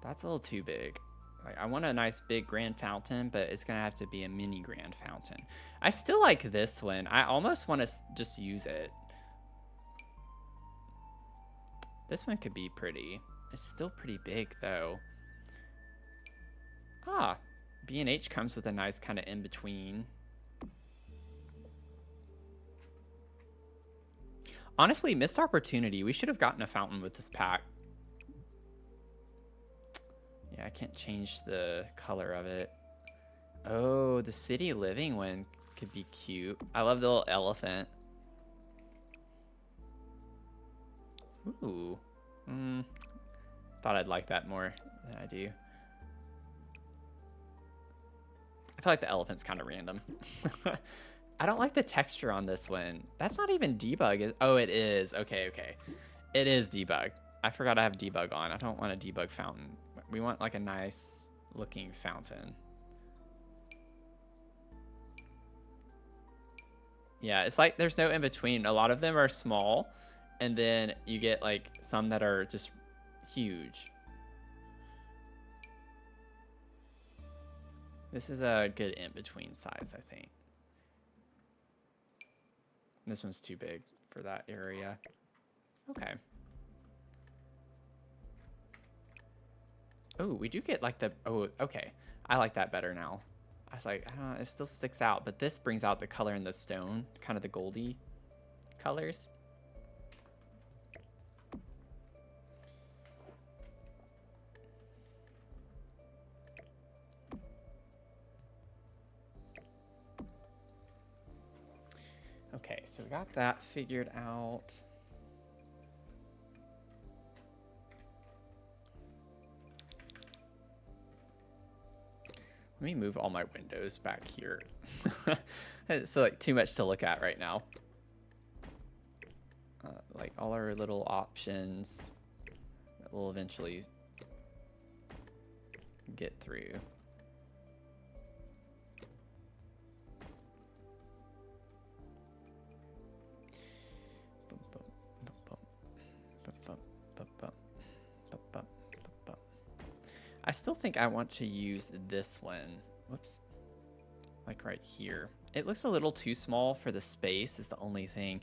That's a little too big. Like, I want a nice big grand fountain, but it's gonna have to be a mini grand fountain. I still like this one. I almost want to just use it. This one could be pretty. It's still pretty big though. Ah, B&H comes with a nice kind of in-between. Honestly, missed opportunity. We should have gotten a fountain with this pack. Yeah, I can't change the color of it. Oh, the city living one could be cute. I love the little elephant. Ooh. Thought I'd like that more than I do. I feel like the elephant's kind of random. I don't like the texture on this one. That's not even debug. Oh, it is. Okay, okay. It is debug. I forgot I have debug on. I don't want a debug fountain. We want like a nice looking fountain. Yeah, it's like there's no in between. A lot of them are small, and then you get like some that are just huge. This is a good in between size, I think. This one's too big for that area. Okay. Oh, we do get like the, oh, okay. I like that better now. I was like, I don't know, it still sticks out, but this brings out the color in the stone, kind of the goldy colors. Okay, so we got that figured out. Let me move all my windows back here. It's like too much to look at right now. Like all our little options that we'll eventually get through. I still think I want to use this one. Whoops. Like right here. It looks a little too small for the space is the only thing.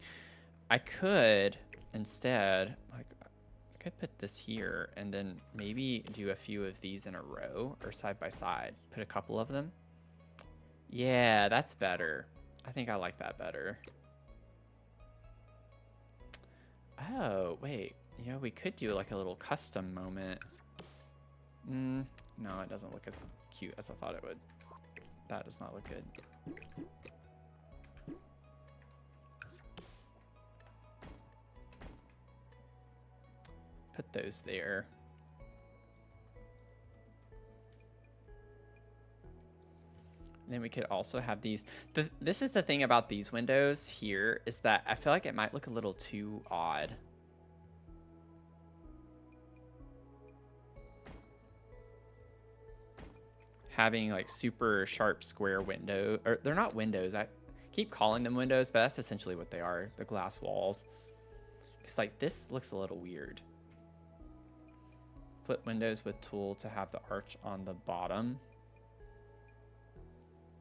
I could instead, like, I could put this here and then maybe do a few of these in a row or side by side. Put a couple of them. Yeah, that's better. I think I like that better. Oh, wait. You know, we could do like a little custom moment. No, it doesn't look as cute as I thought it would. That does not look good. Put those there. And then we could also have these. This is the thing about these windows here is that I feel like it might look a little too odd. Having like super sharp square window, or they're not windows. I keep calling them windows, but that's essentially what they are, the glass walls. It's like this looks a little weird. Flip windows with tool to have the arch on the bottom.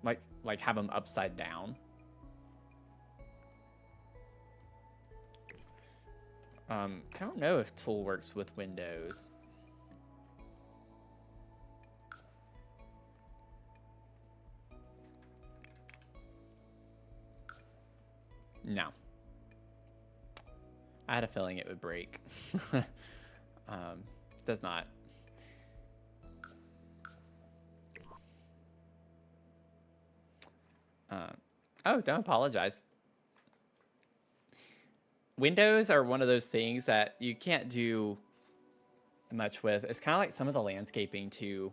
Like have them upside down. I don't know if tool works with windows. No. I had a feeling it would break. Does not. Oh, don't apologize. Windows are one of those things that you can't do much with. It's kind of like some of the landscaping too.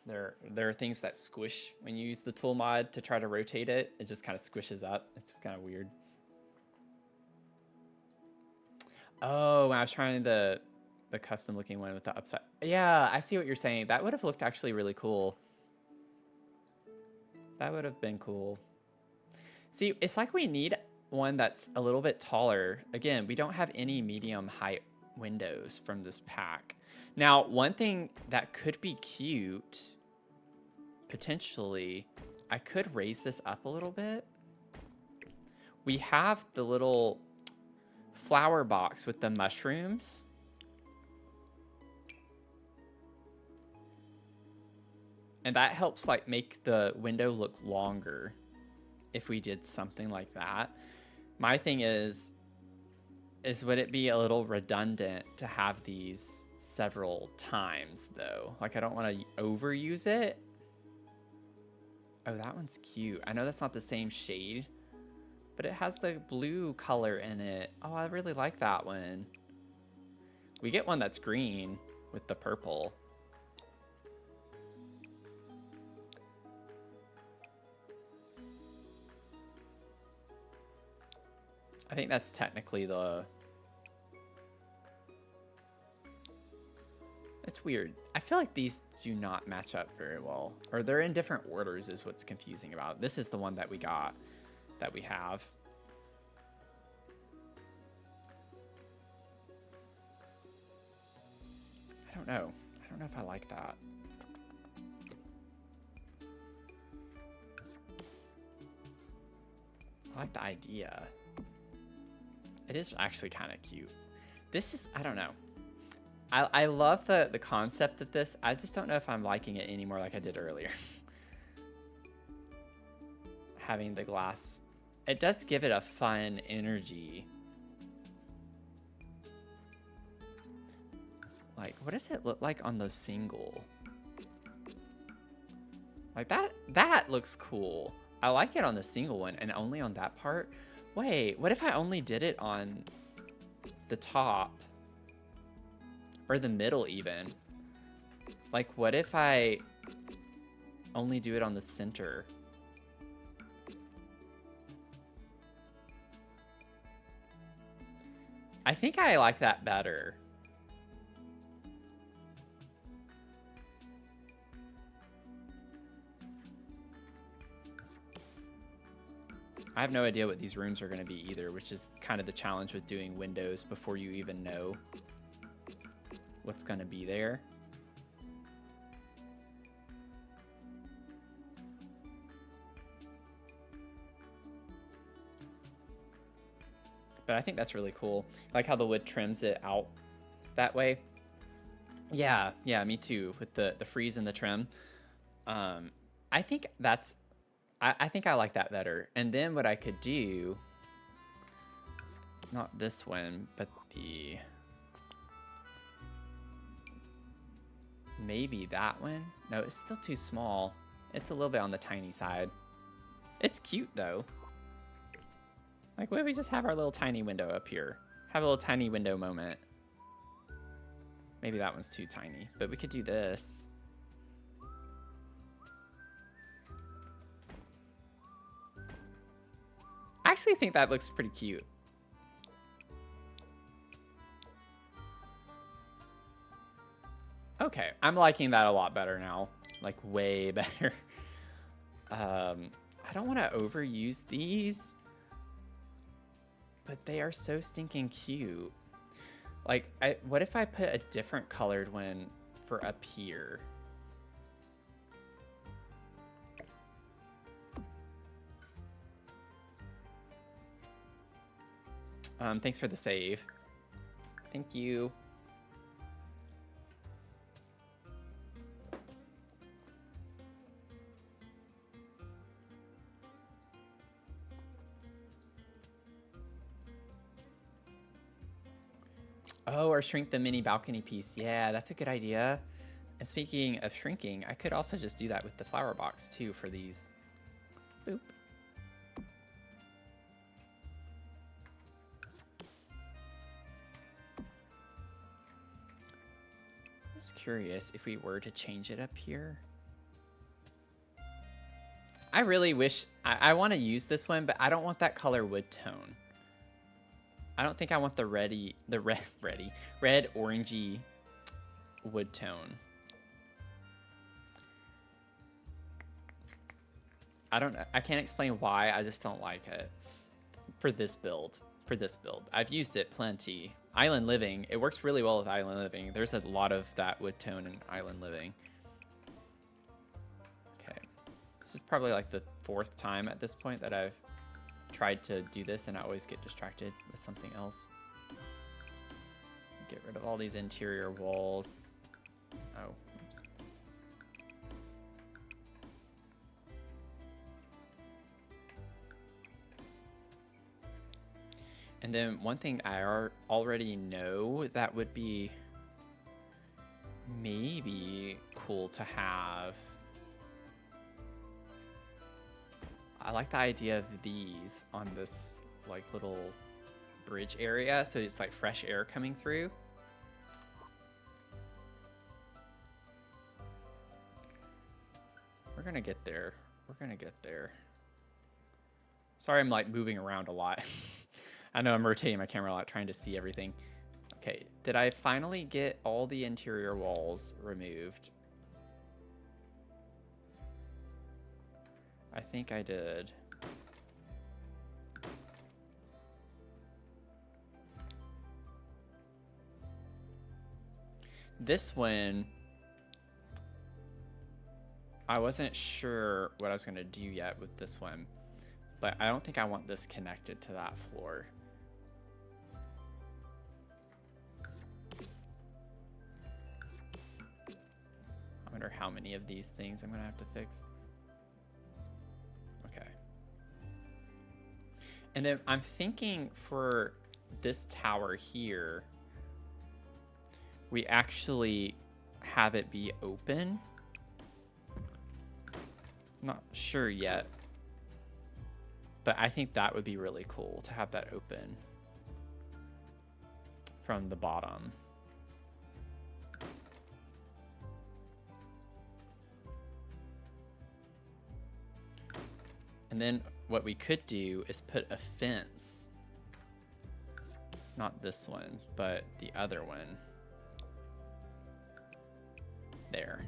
There are things that squish when you use the tool mod to try to rotate it. It just kind of squishes up. It's kind of weird. Oh, I was trying the custom looking one with the upside. Yeah, I see what you're saying. That would have looked actually really cool. That would have been cool. See, it's like we need one that's a little bit taller. Again, we don't have any medium height windows from this pack. Now, one thing that could be cute, potentially, I could raise this up a little bit. We have the little flower box with the mushrooms. And that helps like make the window look longer if we did something like that. My thing is would it be a little redundant to have these several times though? Like I don't want to overuse it. Oh, that one's cute. I know that's not the same shade, but it has the blue color in it. Oh, I really like that one. We get one that's green with the purple. I think that's technically the... It's weird. I feel like these do not match up very well. Or they're in different orders is what's confusing about it. This is the one that we got, that we have. I don't know. I don't know if I like that. I like the idea. It is actually kind of cute. This is, I don't know. I love the concept of this. I just don't know if I'm liking it anymore like I did earlier. Having the glass. It does give it a fun energy. Like, what does it look like on the single? Like that looks cool. I like it on the single one and only on that part. Wait, what if I only did it on the top? Or the middle even? Like, what if I only do it on the center? I think I like that better. I have no idea what these rooms are going to be either, which is kind of the challenge with doing windows before you even know what's going to be there. But I think that's really cool. I like how the wood trims it out that way. Yeah, me too, with the freeze and the trim. I think that's... I think I like that better. And then what I could do, not this one, but maybe that one. No, it's still too small. It's a little bit on the tiny side. It's cute though. Like, what if we just have our little tiny window up here? Have a little tiny window moment. Maybe that one's too tiny, but we could do this. I actually think that looks pretty cute. Okay, I'm liking that a lot better now. Like, way better. I don't want to overuse these, but they are so stinking cute. Like, what if I put a different colored one for up here? Thanks for the save. Thank you. Oh, or shrink the mini balcony piece. Yeah, that's a good idea. And speaking of shrinking, I could also just do that with the flower box too for these. Boop. Just curious if we were to change it up here. I really wish I want to use this one, but I don't want that color wood tone. I don't think I want the red orangey wood tone. I can't explain why, I just don't like it for this build. I've used it plenty. Island Living, it works really well with Island Living. There's a lot of that wood tone in Island Living. Okay, this is probably like the 4th time at this point that I've tried to do this, and I always get distracted with something else. Get rid of all these interior walls. Oh, oops. And then one thing I already know that would be maybe cool to have. I like the idea of these on this like little bridge area, so it's like fresh air coming through. We're gonna get there. We're gonna get there. Sorry, I'm like moving around a lot. I know I'm rotating my camera a lot, trying to see everything. Okay, did I finally get all the interior walls removed? I think I did. This one, I wasn't sure what I was gonna do yet with this one, but I don't think I want this connected to that floor. I wonder how many of these things I'm gonna have to fix. Okay. And then I'm thinking for this tower here, we actually have it be open. Not sure yet, but I think that would be really cool to have that open from the bottom. And then what we could do is put a fence, not this one, but the other one there.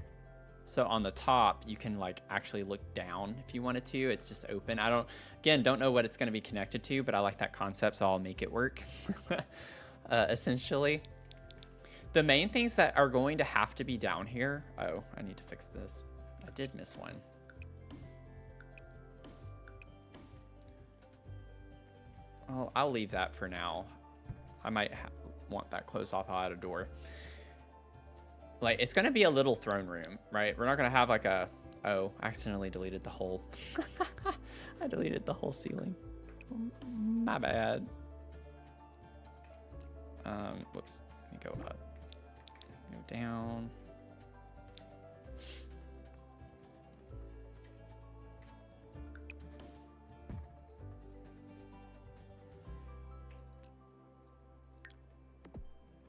So on the top, you can like actually look down if you wanted to. It's just open. I don't know what it's going to be connected to, but I like that concept, so I'll make it work. Essentially, the main things that are going to have to be down here. Oh, I need to fix this. I did miss one. Oh, I'll leave that for now. I might want that closed off. I'll add a door. Like, it's going to be a little throne room, right? We're not going to have like a... Oh, I accidentally deleted the whole... I deleted the whole ceiling. My bad. Whoops. Let me go up. Go down.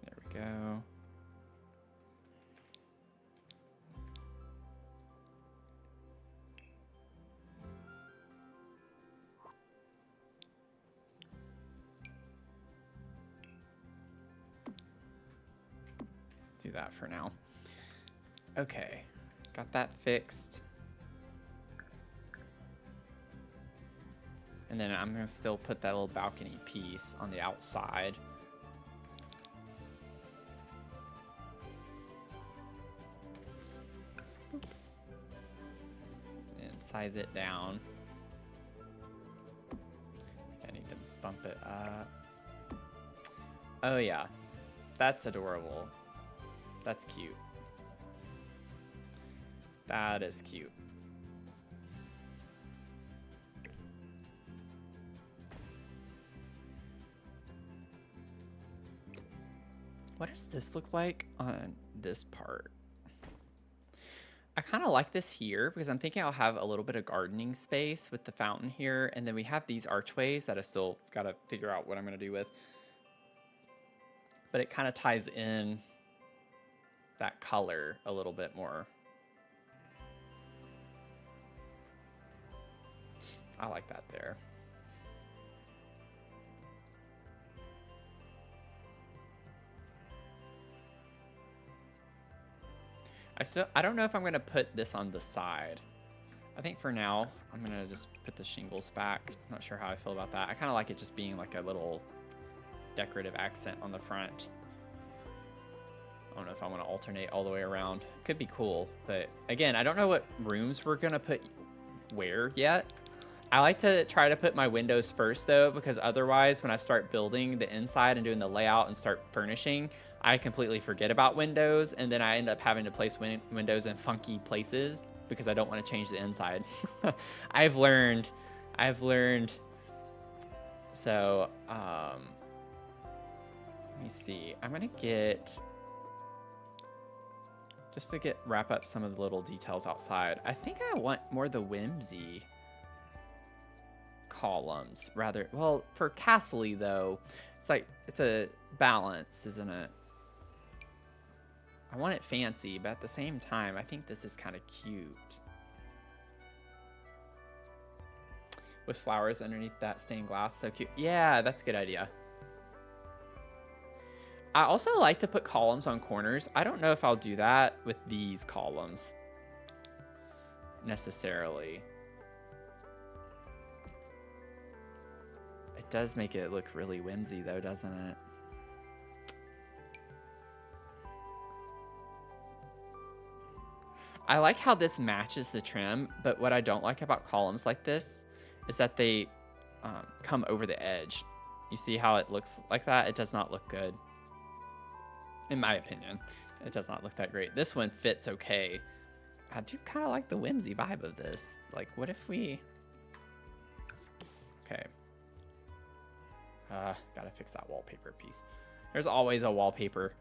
There we go. Do that for now. Okay, got that fixed. And then I'm gonna still put that little balcony piece on the outside. Boop. And size it down. I need to bump it up. Oh yeah. That's adorable. That's cute. That is cute. What does this look like on this part? I kind of like this here because I'm thinking I'll have a little bit of gardening space with the fountain here. And then we have these archways that I still got to figure out what I'm going to do with. But it kind of ties in that color a little bit more. I like that there. I don't know if I'm going to put this on the side. I think for now, I'm going to just put the shingles back. I'm not sure how I feel about that. I kind of like it just being like a little decorative accent on the front. I don't know if I want to alternate all the way around. Could be cool, but again, I don't know what rooms we're going to put where yet. I like to try to put my windows first though, because otherwise when I start building the inside and doing the layout and start furnishing, I completely forget about windows, and then I end up having to place windows in funky places because I don't want to change the inside. I've learned. So, let me see. I'm gonna get, just to wrap up some of the little details outside. I think I want more of the whimsy columns rather. Well, for Castle-y though, it's a balance, isn't it? I want it fancy, but at the same time, I think this is kind of cute. With flowers underneath that stained glass, so cute. Yeah, that's a good idea. I also like to put columns on corners. I don't know if I'll do that with these columns necessarily. It does make it look really whimsy though, doesn't it? I like how this matches the trim, but what I don't like about columns like this is that they come over the edge. You see how it looks like that? It does not look good. In my opinion, it does not look that great. This one fits okay. I do kind of like the whimsy vibe of this. Like, what if we... Okay. Gotta fix that wallpaper piece. There's always a wallpaper.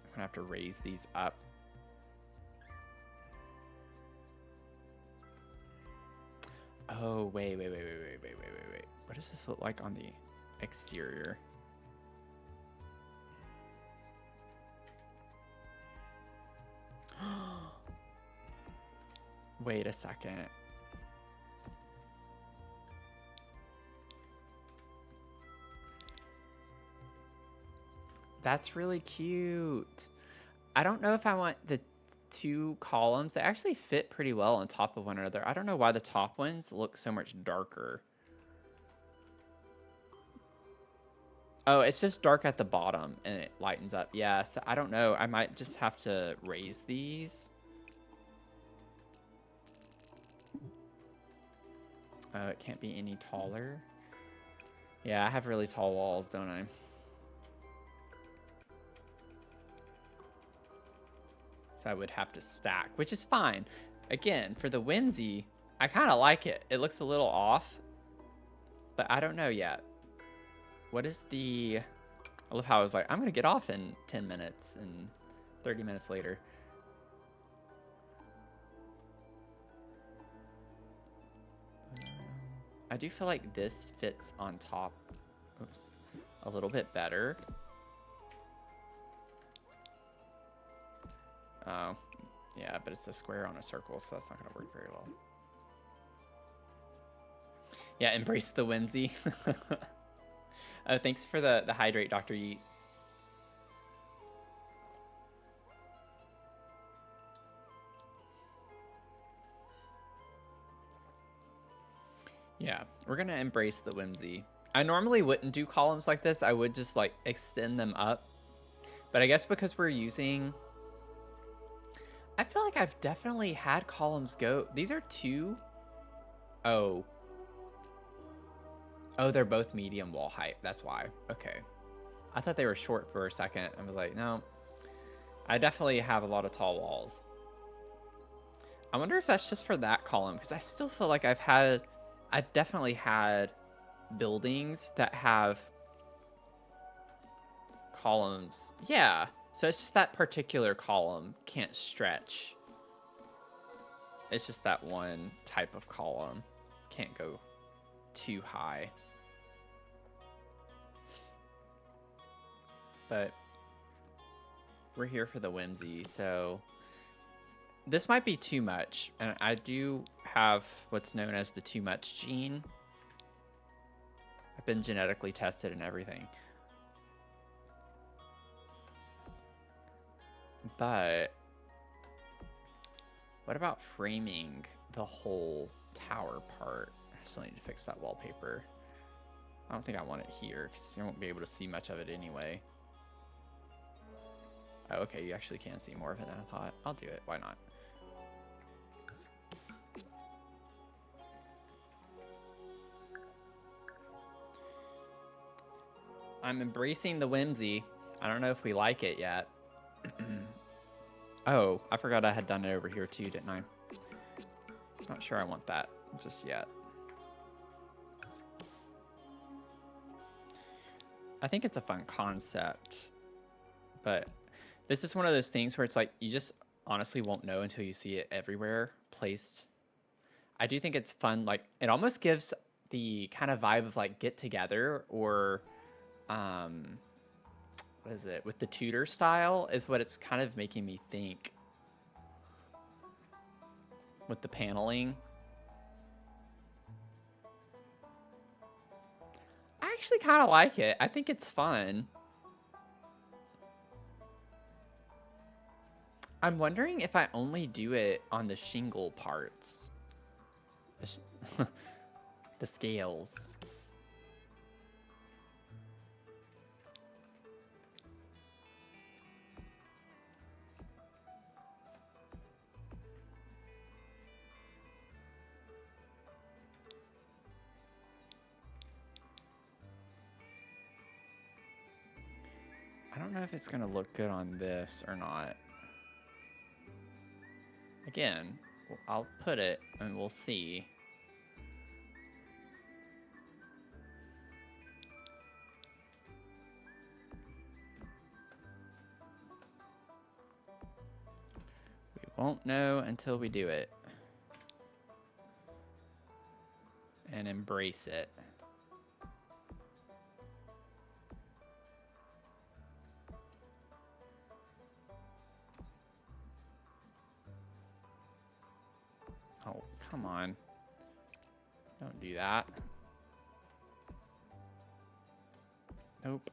I'm gonna have to raise these up. Oh, wait. What does this look like on the exterior? Wait a second. That's really cute. I don't know if I want the two columns. They actually fit pretty well on top of one another. I don't know why the top ones look so much darker. Oh, it's just dark at the bottom and it lightens up. Yeah, so I don't know. I might just have to raise these. Oh, it can't be any taller. Yeah, I have really tall walls, don't I? So I would have to stack, which is fine. Again, for the whimsy, I kind of like it. It looks a little off, but I don't know yet. What is the... I love how I was like, I'm going to get off in 10 minutes and 30 minutes later. I do feel like this fits on top, oops, a little bit better. Oh, yeah, but it's a square on a circle, so that's not going to work very well. Yeah, embrace the whimsy. Oh, thanks for the hydrate, Dr. Yeet. Yeah, we're going to embrace the whimsy. I normally wouldn't do columns like this. I would just like extend them up. But I guess because we're using... I feel like I've definitely had columns go... These are two... Oh. Oh, they're both medium wall height. That's why. Okay. I thought they were short for a second. I was like, no. I definitely have a lot of tall walls. I wonder if that's just for that column, because I still feel like I've definitely had buildings that have columns. Yeah, so it's just that particular column can't stretch. It's just that one type of column can't go too high. But we're here for the whimsy, so this might be too much, and I do have what's known as the too much gene. I've been genetically tested and everything. But what about framing the whole tower part? I still need to fix that wallpaper. I don't think I want it here because you won't be able to see much of it anyway. Oh, okay, you actually can see more of it than I thought. I'll do it. Why not? I'm embracing the whimsy. I don't know if we like it yet. Oh, I forgot I had done it over here too, didn't I? Not sure I want that just yet. I think it's a fun concept, but this is one of those things where it's like you just honestly won't know until you see it everywhere placed. I do think it's fun. Like, it almost gives the kind of vibe of like get together or what is it, with the Tudor style is what it's kind of making me think with the paneling. I actually kind of like it. I think it's fun. I'm wondering if I only do it on the shingle parts. The scales. I don't know if it's going to look good on this or not. Again, I'll put it and we'll see. We won't know until we do it. And embrace it. Oh, come on. Don't do that. Nope.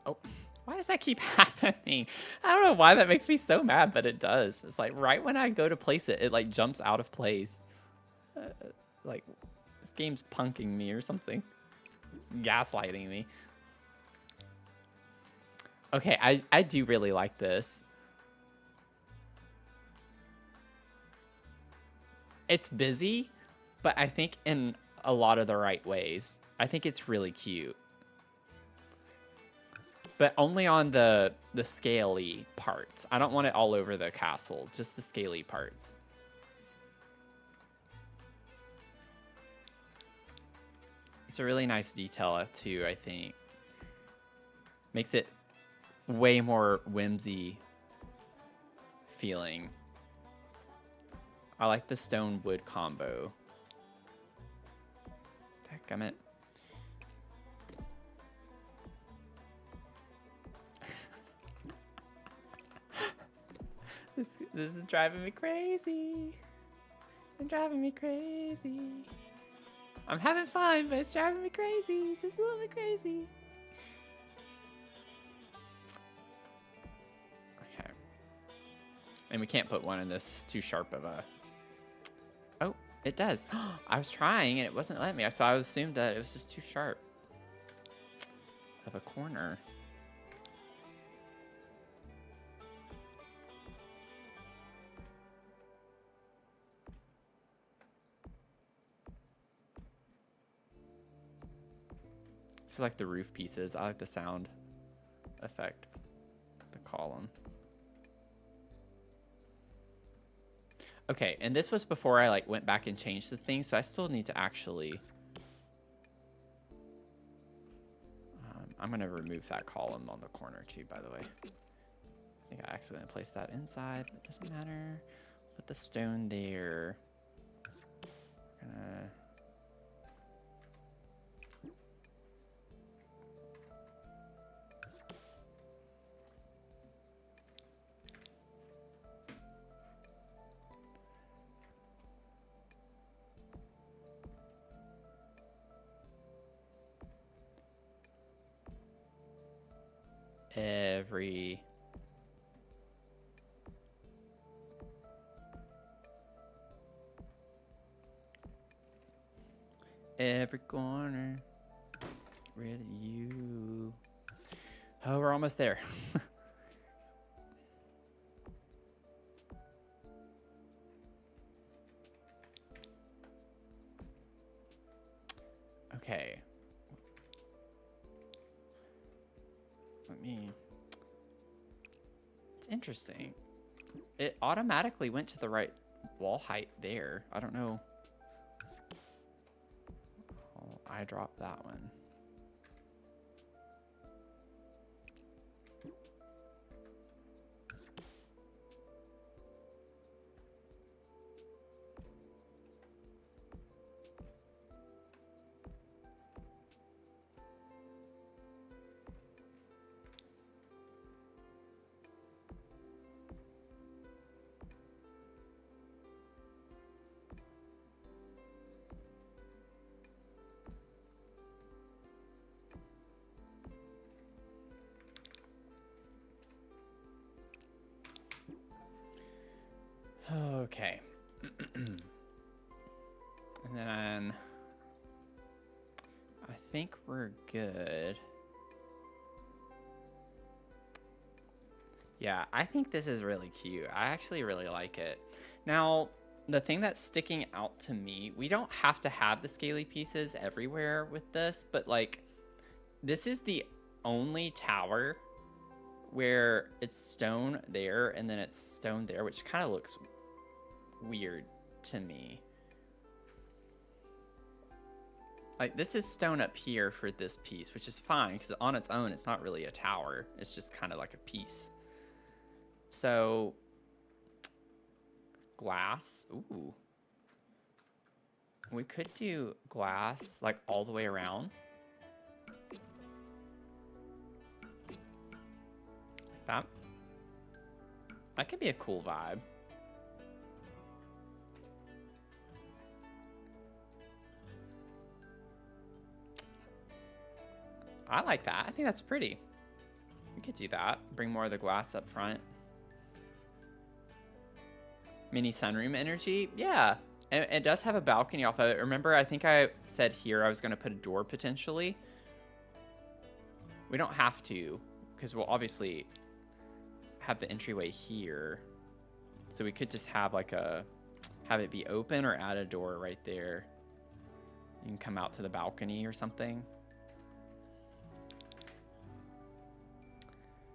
Oh, why does that keep happening? I don't know why that makes me so mad, but it does. It's like right when I go to place it, it like jumps out of place. Like this game's punking me or something. It's gaslighting me. Okay, I do really like this. It's busy, but I think in a lot of the right ways. I think it's really cute. But only on the scaly parts. I don't want it all over the castle, just the scaly parts. It's a really nice detail too, I think. Makes it way more whimsy feeling. I like the stone wood combo. Dadgummit. This is driving me crazy. It's driving me crazy. I'm having fun, but it's driving me crazy. Just a little bit crazy. Okay. And we can't put one in this. It's too sharp of a... Oh, it does. I was trying and it wasn't letting me. So I assumed that it was just too sharp of a corner. is like the roof pieces. I like the sound effect. The column. Okay, and this was before I like went back and changed the thing, so I still need to actually... I'm gonna remove that column on the corner too, by the way. I think I accidentally placed that inside, but it doesn't matter. Put the stone there. Gonna... every corner. Rid of you. Oh, we're almost there. Okay. Let me... It's interesting. It automatically went to the right wall height there. I don't know. Oh, I dropped that one. Okay. And then I think we're good. Yeah, I think this is really cute. I actually really like it. Now, the thing that's sticking out to me, we don't have to have the scaly pieces everywhere with this, but like, this is the only tower where it's stone there and then it's stone there, which kind of looks weird to me. Like, this is stone up here for this piece, which is fine because on its own, it's not really a tower. It's just kind of like a piece. So, glass. Ooh. We could do glass like all the way around. That could be a cool vibe. I like that. I think that's pretty. We could do that. Bring more of the glass up front. Mini sunroom energy. Yeah. And it does have a balcony off of it. Remember, I think I said here I was going to put a door potentially. We don't have to, because we'll obviously have the entryway here. So we could just have like have it be open or add a door right there. You can come out to the balcony or something.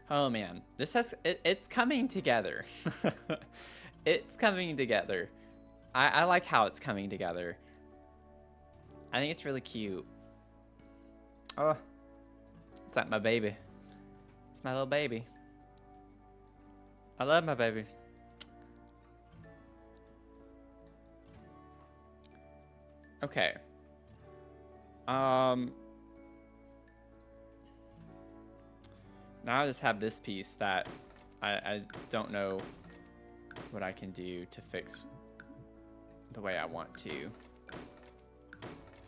Oh man, this has, it's coming together. It's coming together. I like how it's coming together. I think it's really cute. Oh, it's like my baby. It's my little baby. I love my babies. Okay. Now I just have this piece that I don't know what I can do to fix the way I want to.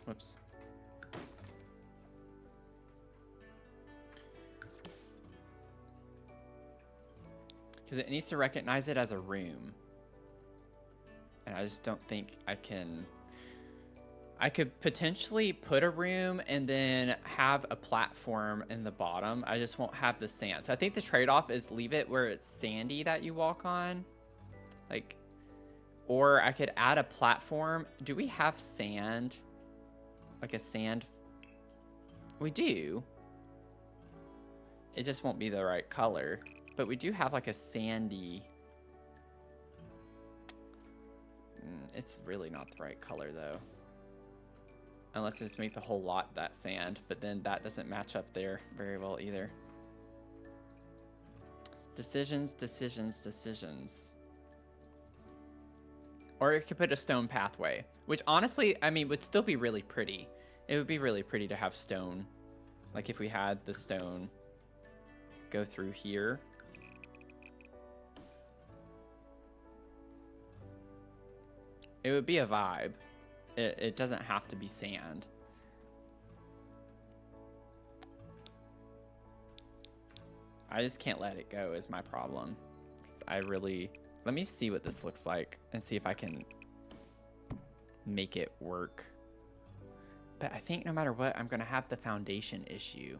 Whoops. Because it needs to recognize it as a room. And I just don't think I can... I could potentially put a room and then have a platform in the bottom. I just won't have the sand. So I think the trade-off is leave it where it's sandy that you walk on. Like, or I could add a platform. Do we have sand? Like a sand We do. It just won't be the right color. But we do have like a sandy... It's really not the right color though. Unless I just make the whole lot that sand. But then that doesn't match up there very well either. Decisions, decisions, decisions. Or it could put a stone pathway. Which honestly, I mean, would still be really pretty. It would be really pretty to have stone. Like if we had the stone go through here. It would be a vibe. It doesn't have to be sand. I just can't let it go is my problem. I really... Let me see what this looks like and see if I can make it work. But I think no matter what, I'm going to have the foundation issue.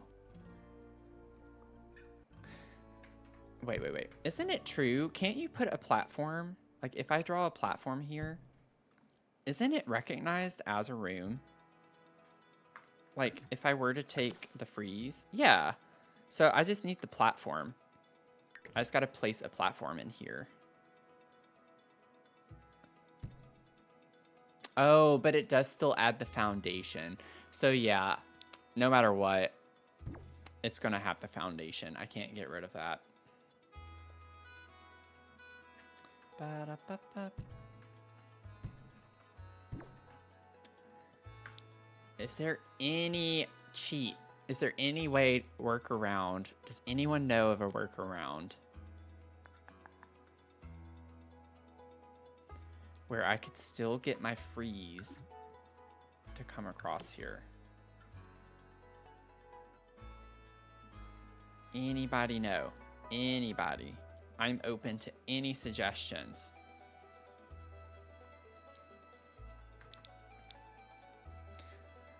Wait. Isn't it true? Can't you put a platform? Like if I draw a platform here, isn't it recognized as a room? Like if I were to take the freeze, yeah. So I just need the platform. I just got to place a platform in here. Oh, but it does still add the foundation. So yeah, no matter what, it's going to have the foundation. I can't get rid of that. Ba-da-ba-ba. Is there any cheat? Is there any way to work around? Does anyone know of a workaround where I could still get my freeze to come across here? Anybody know? Anybody? I'm open to any suggestions.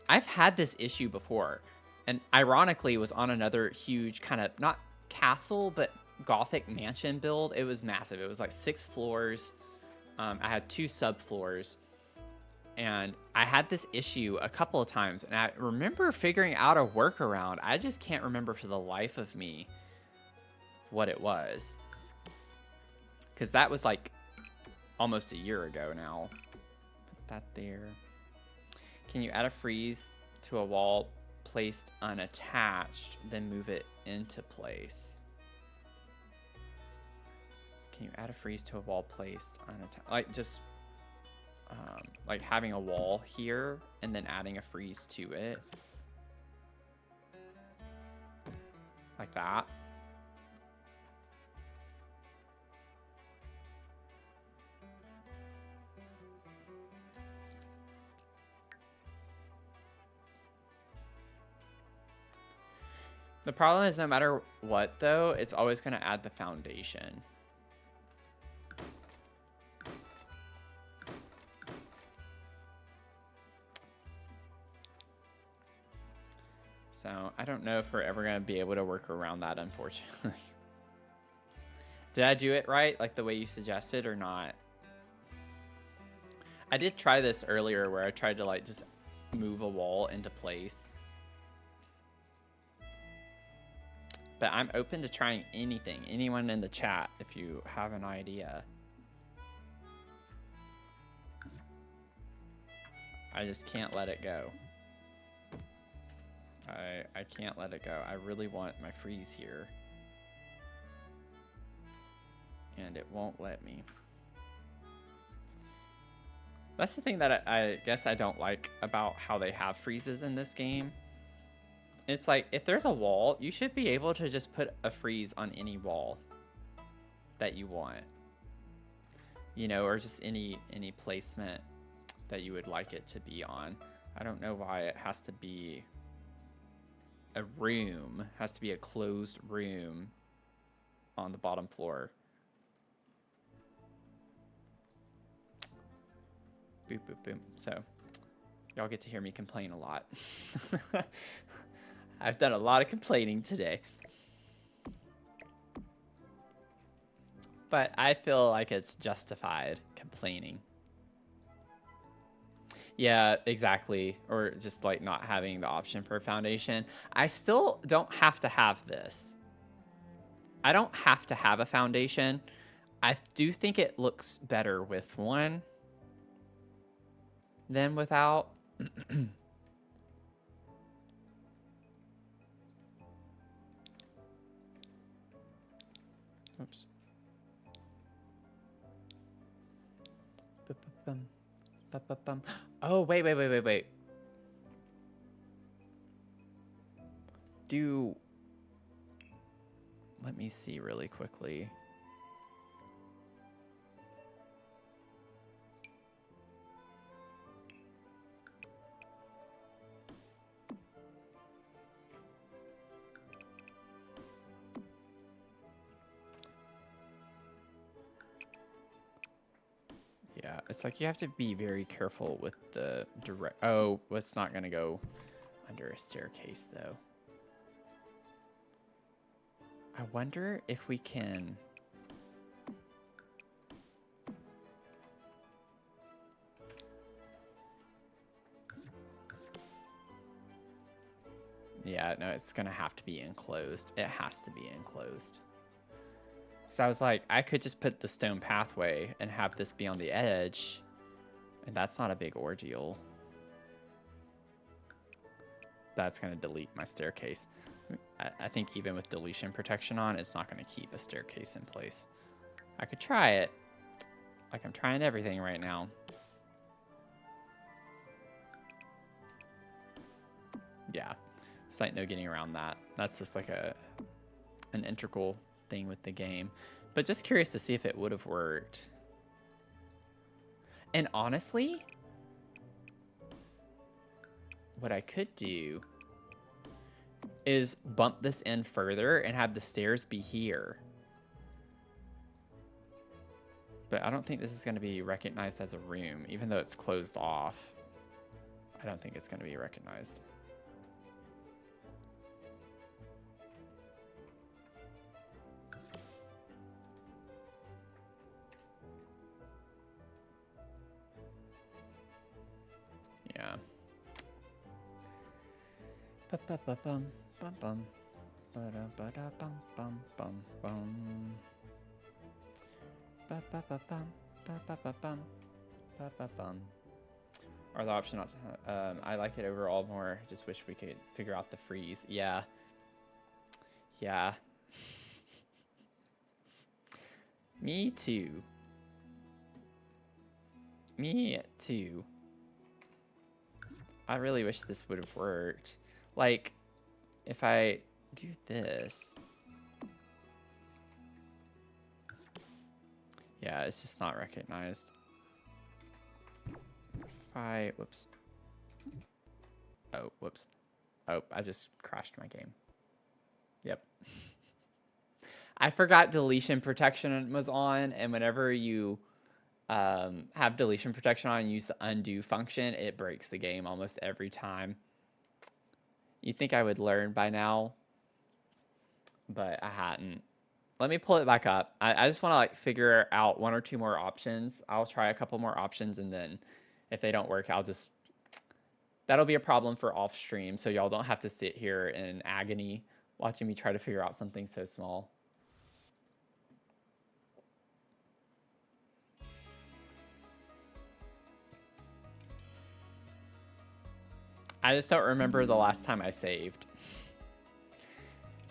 I've had this issue before, and ironically it was on another huge kind of, not castle, but Gothic mansion build. It was massive. It was like 6 floors. I had 2 subfloors, and I had this issue a couple of times, and I remember figuring out a workaround. I just can't remember for the life of me what it was, because that was like almost a year ago now. Put that there. Can you add a freeze to a wall placed unattached, then move it into place? Can you add a freeze to a wall placed unattached? Like just like having a wall here and then adding a freeze to it. Like that. The problem is no matter what, though, it's always going to add the foundation. So I don't know if we're ever going to be able to work around that, unfortunately. Did I do it right, like the way you suggested, or not? I did try this earlier where I tried to like just move a wall into place. But I'm open to trying anything. Anyone in the chat, if you have an idea. I just can't let it go. I can't let it go. I really want my freeze here. And it won't let me. That's the thing that I guess I don't like about how they have freezes in this game. It's like, if there's a wall, you should be able to just put a freeze on any wall that you want. You know, or just any placement that you would like it to be on. I don't know why it has to be a room, has to be a closed room on the bottom floor. Boop, boop, boop. So, y'all get to hear me complain a lot. I've done a lot of complaining today. But I feel like it's justified complaining. Yeah, exactly. Or just like not having the option for a foundation. I still don't have to have this. I don't have to have a foundation. I do think it looks better with one than without. Oops. Oh, wait. Let me see really quickly. Yeah, it's like you have to be very careful with the direct. Oh, it's not gonna go under a staircase though. I wonder if we can. Yeah, no, it's gonna have to be enclosed. It has to be enclosed. So I was like, I could just put the stone pathway and have this be on the edge, and that's not a big ordeal. That's gonna delete my staircase. I think even with deletion protection on, it's not gonna keep a staircase in place. I could try it. Like I'm trying everything right now. Yeah, it's like no getting around that. That's just like an integral thing with the game. But just curious to see if it would have worked. And honestly, what I could do is bump this in further and have the stairs be here. But I don't think this is going to be recognized as a room, even though it's closed off. I don't think it's going to be recognized. Yeah. Ba-ba-ba-bum, bum-bum. Ba-da-ba-da-bum-bum-bum-bum. Ba-ba-ba-bum, ba-ba-ba-bum, ba-ba-bum. Or the option not to, I like it overall more. Just wish we could figure out the freeze. Yeah. Yeah. Me too. Me too. I really wish this would have worked. Like, if I do this. Yeah, it's just not recognized. If I, whoops. Oh, whoops. Oh, I just crashed my game. Yep. I forgot deletion protection was on, and whenever you have deletion protection on and use the undo function, it breaks the game almost every time. You'd think I would learn by now, but I hadn't. Let me pull it back up. I just want to like figure out one or two more options. I'll try a couple more options, and then if they don't work, I'll just... That'll be a problem for off stream, so y'all don't have to sit here in agony watching me try to figure out something so small. I just don't remember the last time I saved.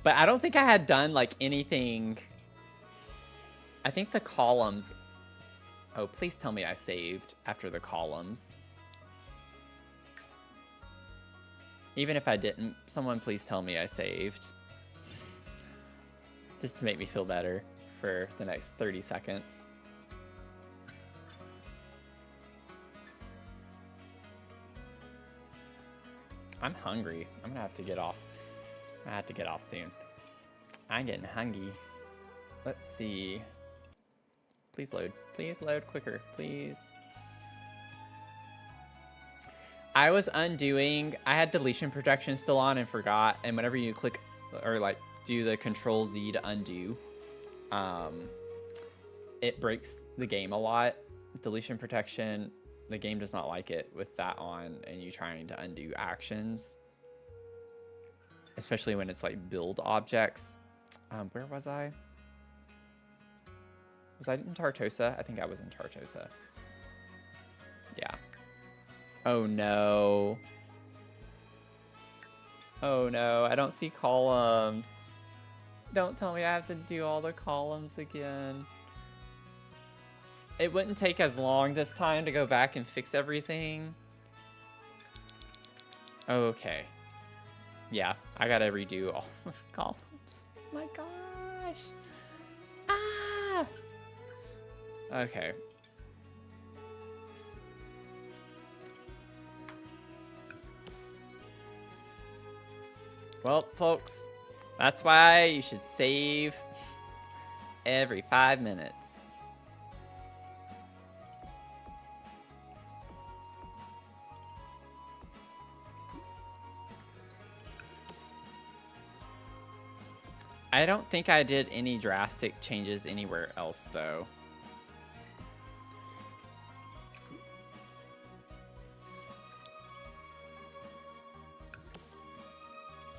But I don't think I had done like anything. I think the columns... Oh, please tell me I saved after the columns. Even if I didn't, someone please tell me I saved. Just to make me feel better for the next 30 seconds. I'm hungry. I'm gonna have to get off. I have to get off soon. I'm getting hungry. Let's see. Please load. Please load quicker, please. I was undoing. I had deletion protection still on and forgot. And whenever you click or like do the Control Z to undo, it breaks the game a lot. Deletion protection the game does not like it with that on and you trying to undo actions. Especially when it's like build objects. Where was I? Was I in Tartosa? I think I was in Tartosa. Yeah. Oh no. Oh no, I don't see columns. Don't tell me I have to do all the columns again. It wouldn't take as long this time to go back and fix everything. Okay. Yeah, I gotta redo all the columns. Oh my gosh. Ah! Okay. Well, folks, that's why you should save every 5 minutes. I don't think I did any drastic changes anywhere else, though.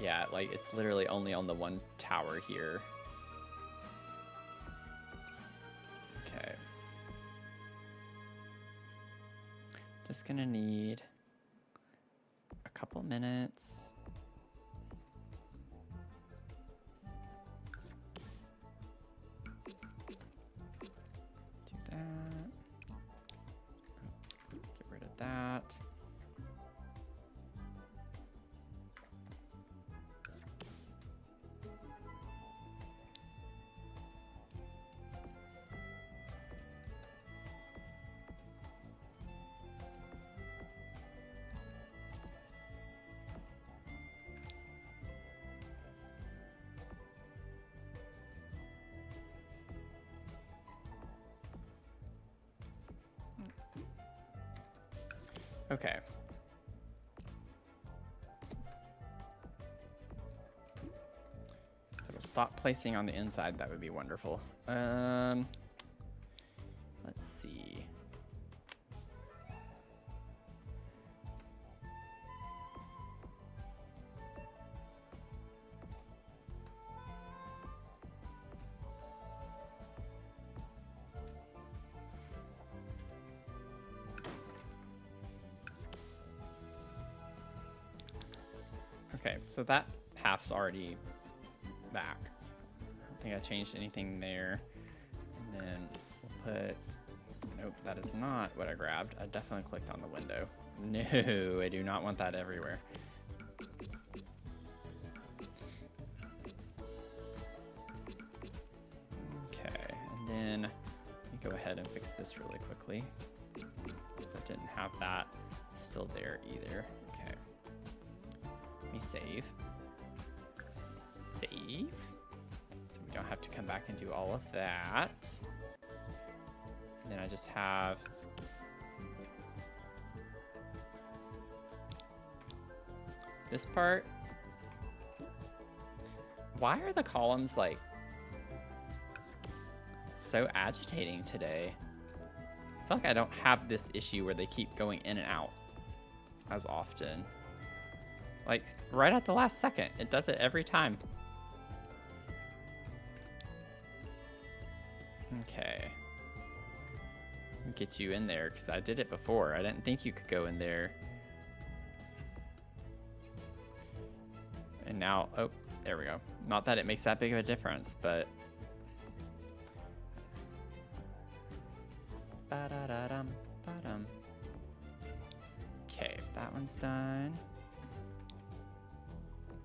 Yeah, like, it's literally only on the one tower here. Okay. Just gonna need a couple minutes. Do that. Get rid of that. Okay. If it'll stop placing on the inside, that would be wonderful. Let's see. Okay, so that half's already back. I don't think I changed anything there. And then we'll put... Nope, that is not what I grabbed. I definitely clicked on the window. No, I do not want that everywhere. Okay, and then let me go ahead and fix this really quickly, because I didn't have that still there either. Okay. Let me save. Save. So we don't have to come back and do all of that. And then I just have this part. Why are the columns like so agitating today? I feel like I don't have this issue where they keep going in and out as often. Like, right at the last second. It does it every time. Okay. Get you in there, because I did it before. I didn't think you could go in there. And now, oh, there we go. Not that it makes that big of a difference, but... Ba-da-da-dum, ba-dum. Okay, that one's done.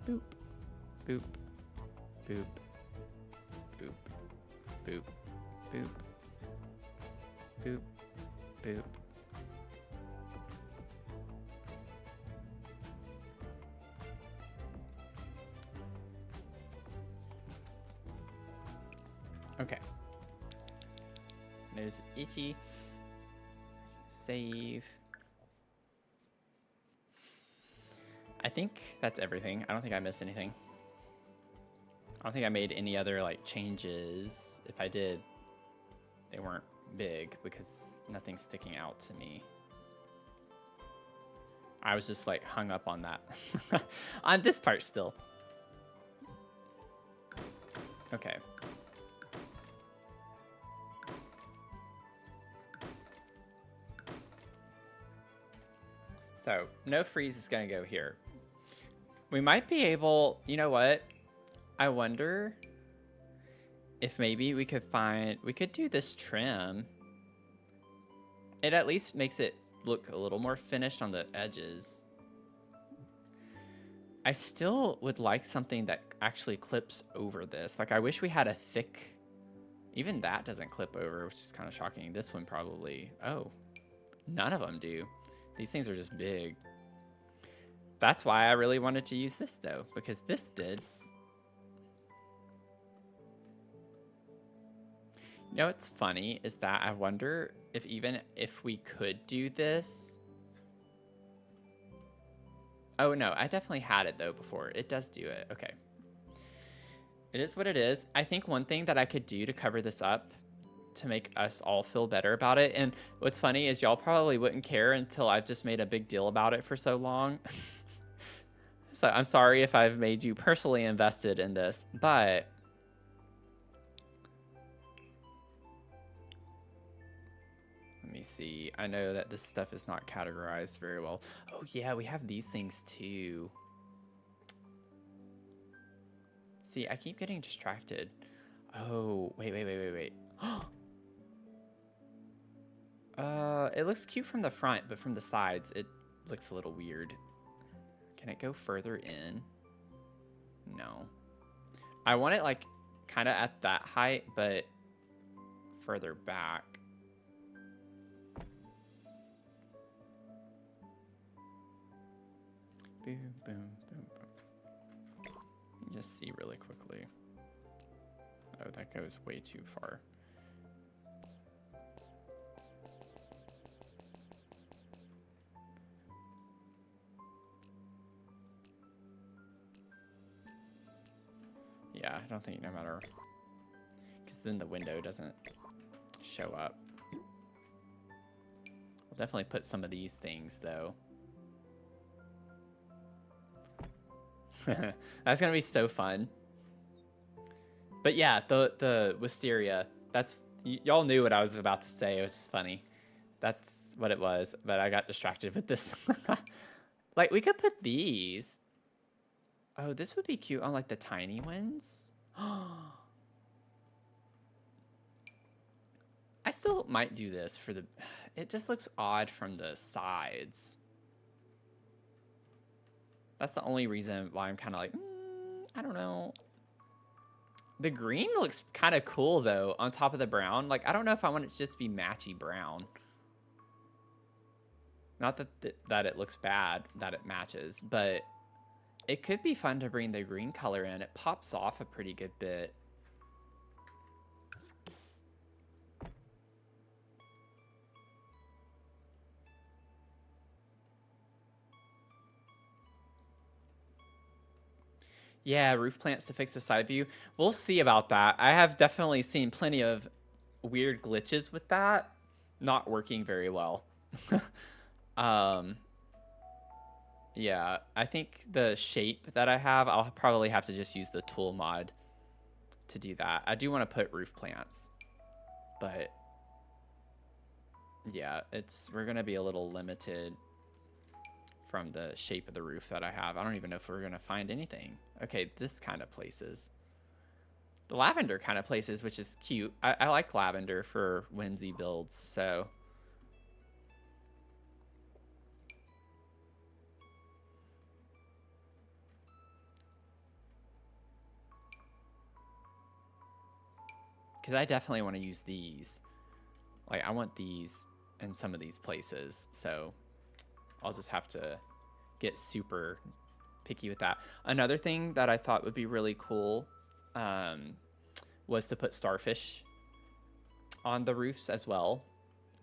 Boop, boop, boop, boop, boop, boop, boop, boop. Okay. Nose itchy. Save. I think that's everything. I don't think I missed anything. I don't think I made any other like changes. If I did, they weren't big because nothing's sticking out to me. I was just like hung up on that. On this part still. Okay. So no freeze is gonna go here. We might be able, you know what? I wonder if maybe we could do this trim. It at least makes it look a little more finished on the edges. I still would like something that actually clips over this. Like, I wish we had a thick, even that doesn't clip over, which is kind of shocking. This one probably, oh, none of them do. These things are just big. That's why I really wanted to use this though, because this did. You know what's funny is that I wonder if even if we could do this. Oh no, I definitely had it though before. It does do it. Okay. It is what it is. I think one thing that I could do to cover this up to make us all feel better about it. And what's funny is y'all probably wouldn't care until I've just made a big deal about it for so long. So I'm sorry if I've made you personally invested in this, but let me see. I know that this stuff is not categorized very well. Oh yeah, we have these things too. See, I keep getting distracted. Oh, wait. It looks cute from the front, but from the sides, it looks a little weird. Can it go further in? No. I want it like kind of at that height, but further back. Boom, boom, boom, boom. Just see really quickly. Oh, that goes way too far. Yeah, I don't think no matter, because then the window doesn't show up. We'll definitely put some of these things though. That's gonna be so fun. But yeah, the wisteria, that's, y'all knew what I was about to say. It was just funny. That's what it was, but I got distracted with this. Like, we could put these. Oh, this would be cute on like the tiny ones. I still might do this for the, it just looks odd from the sides. That's the only reason why I'm kind of like, I don't know. The green looks kind of cool though on top of the brown. Like, I don't know if I want it to just be matchy brown. Not that it looks bad that it matches, but it could be fun to bring the green color in. It pops off a pretty good bit. Yeah, roof plants to fix the side view. We'll see about that. I have definitely seen plenty of weird glitches with that not working very well. Yeah, I think the shape that I have, I'll probably have to just use the tool mod to do that. I do want to put roof plants, but yeah, we're gonna be a little limited from the shape of the roof that I have. I don't even know if we're gonna find anything. Okay, this kind of places. The lavender kind of places, which is cute. I like lavender for whimsy builds, so. Because I definitely want to use these. Like, I want these in some of these places, so I'll just have to get super picky with that. Another thing that I thought would be really cool was to put starfish on the roofs as well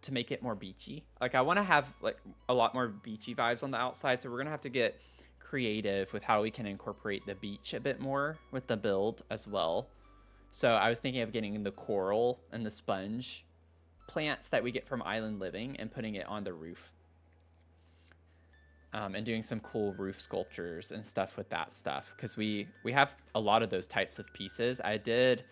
to make it more beachy. Like, I want to have like a lot more beachy vibes on the outside, so we're gonna have to get creative with how we can incorporate the beach a bit more with the build as well. So I was thinking of getting the coral and the sponge plants that we get from Island Living and putting it on the roof. and doing some cool roof sculptures and stuff with that stuff, because we have a lot of those types of pieces. I did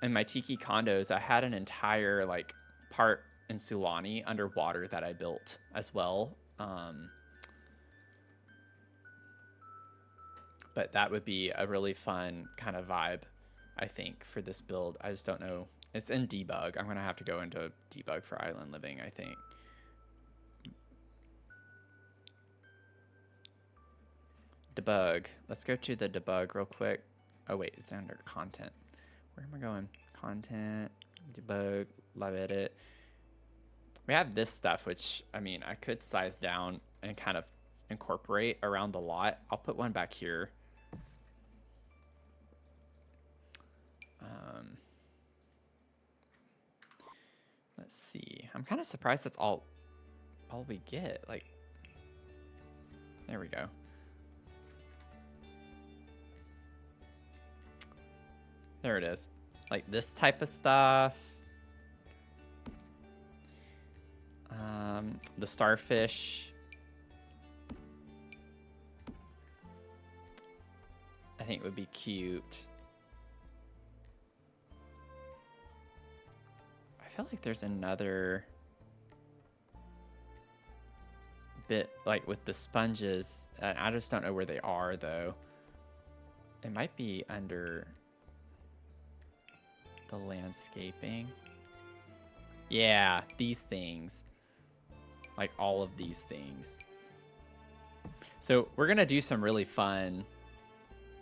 in my tiki condos, I had an entire like part in Sulani underwater that I built as well. But that would be a really fun kind of vibe, I think, for this build. I just don't know. It's in debug. I'm gonna have to go into debug for island living, I think. Debug. Let's go to the debug real quick. Oh wait, it's under content. Where am I going? Content, debug, live edit. We have this stuff, which, I mean, I could size down and kind of incorporate around the lot. I'll put one back here. Let's see. I'm kind of surprised that's all we get. Like, there we go. There it is. Like this type of stuff. The starfish. I think would be cute. I feel like there's another bit like with the sponges, and I just don't know where they are though. It might be under the landscaping. Yeah, these things. Like all of these things. So we're gonna do some really fun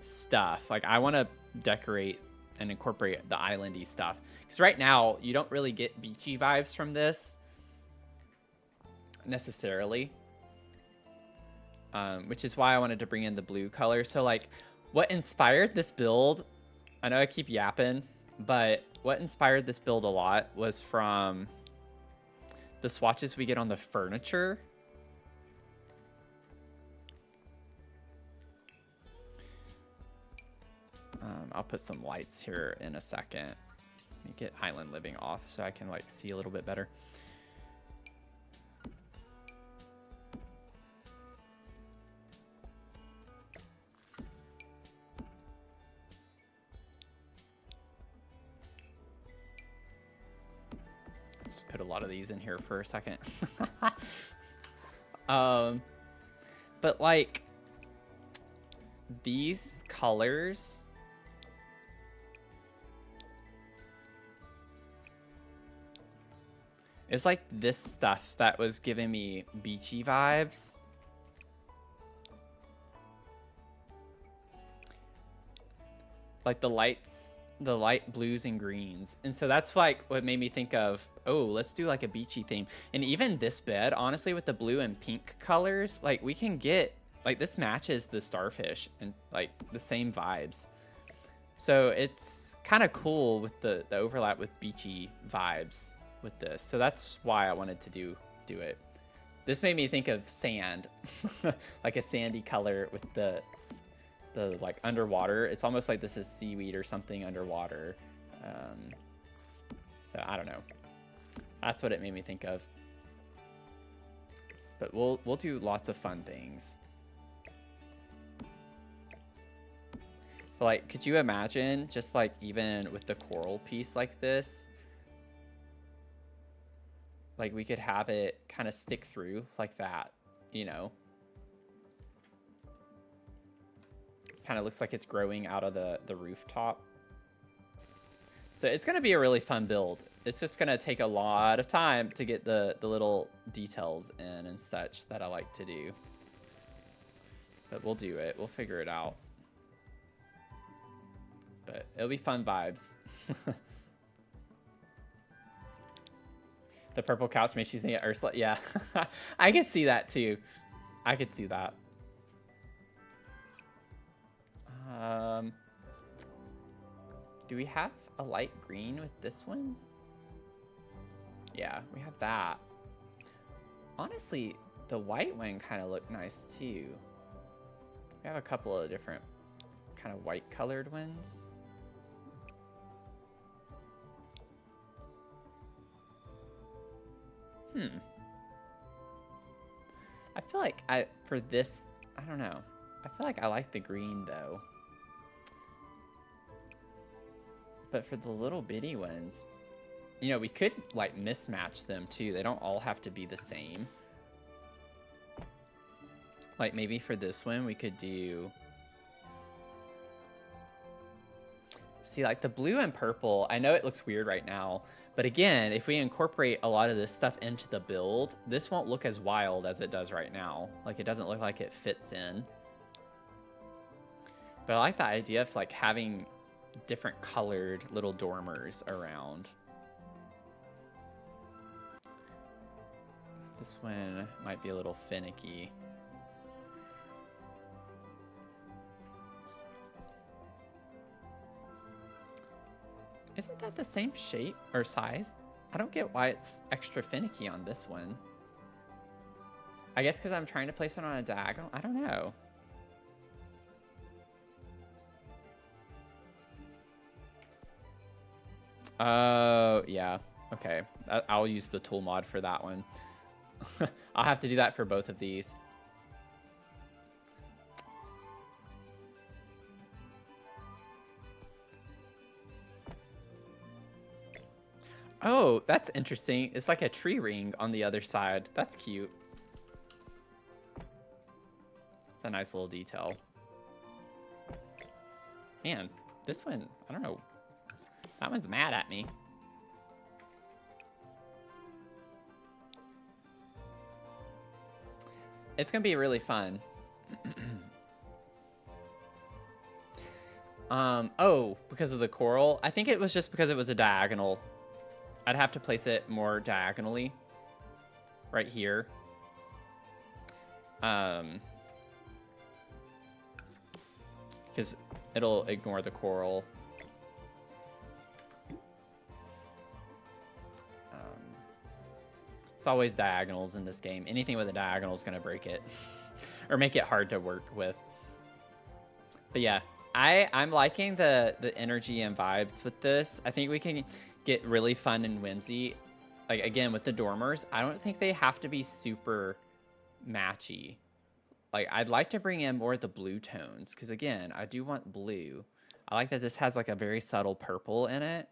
stuff. Like I want to decorate and incorporate the islandy stuff, because right now you don't really get beachy vibes from this necessarily, which is why I wanted to bring in the blue color. So like what inspired this build, I know I keep yapping, but what inspired this build a lot was from the swatches we get on the furniture. I'll put some lights here in a second. Let me get island living off so I can like see a little bit better. Just put a lot of these in here for a second. But like these colors, it's like this stuff that was giving me beachy vibes. Like the lights, the light blues and greens. And so that's like what made me think of, oh, let's do like a beachy theme. And even this bed, honestly, with the blue and pink colors, like we can get, like this matches the starfish and like the same vibes. So it's kind of cool with the overlap with beachy vibes with this. So that's why I wanted to do it. This made me think of sand, like a sandy color with the like underwater. It's almost like this is seaweed or something underwater. So I don't know. That's what it made me think of. But we'll do lots of fun things. But like, could you imagine just like even with the coral piece like this, like we could have it kind of stick through like that, you know? Kind of looks like it's growing out of the rooftop. So it's going to be a really fun build. It's just going to take a lot of time to get the little details in and such that I like to do. But we'll do it. We'll figure it out. But it'll be fun vibes. The purple couch makes you think of Ursula. Yeah, I could see that too. I could see that. Do we have a light green with this one? Yeah, we have that. Honestly, the white one kind of looked nice too. We have a couple of different kind of white colored ones. I feel like for this, I don't know. I feel like I like the green though. But for the little bitty ones, you know, we could like mismatch them too. They don't all have to be the same. Like maybe for this one, we could do... See, like the blue and purple, I know it looks weird right now, but again, if we incorporate a lot of this stuff into the build, this won't look as wild as it does right now. Like it doesn't look like it fits in. But I like the idea of like having different colored little dormers around. This one might be a little finicky. Isn't that the same shape or size? I don't get why it's extra finicky on this one. I guess because I'm trying to place it on a diagonal. I don't know. Oh, yeah. Okay. I'll use the tool mod for that one. I'll have to do that for both of these. Oh, that's interesting. It's like a tree ring on the other side. That's cute. It's a nice little detail. Man, this one, I don't know. That one's mad at me. It's gonna be really fun. Oh, because of the coral? I think it was just because it was a diagonal. I'd have to place it more diagonally. Right here. Because it'll ignore the coral. It's always diagonals in this game. Anything with a diagonal is going to break it. Or make it hard to work with. But yeah, I'm liking the energy and vibes with this. I think we can get really fun and whimsy. Like, again, with the dormers, I don't think they have to be super matchy. Like, I'd like to bring in more of the blue tones. Because, again, I do want blue. I like that this has, like, a very subtle purple in it.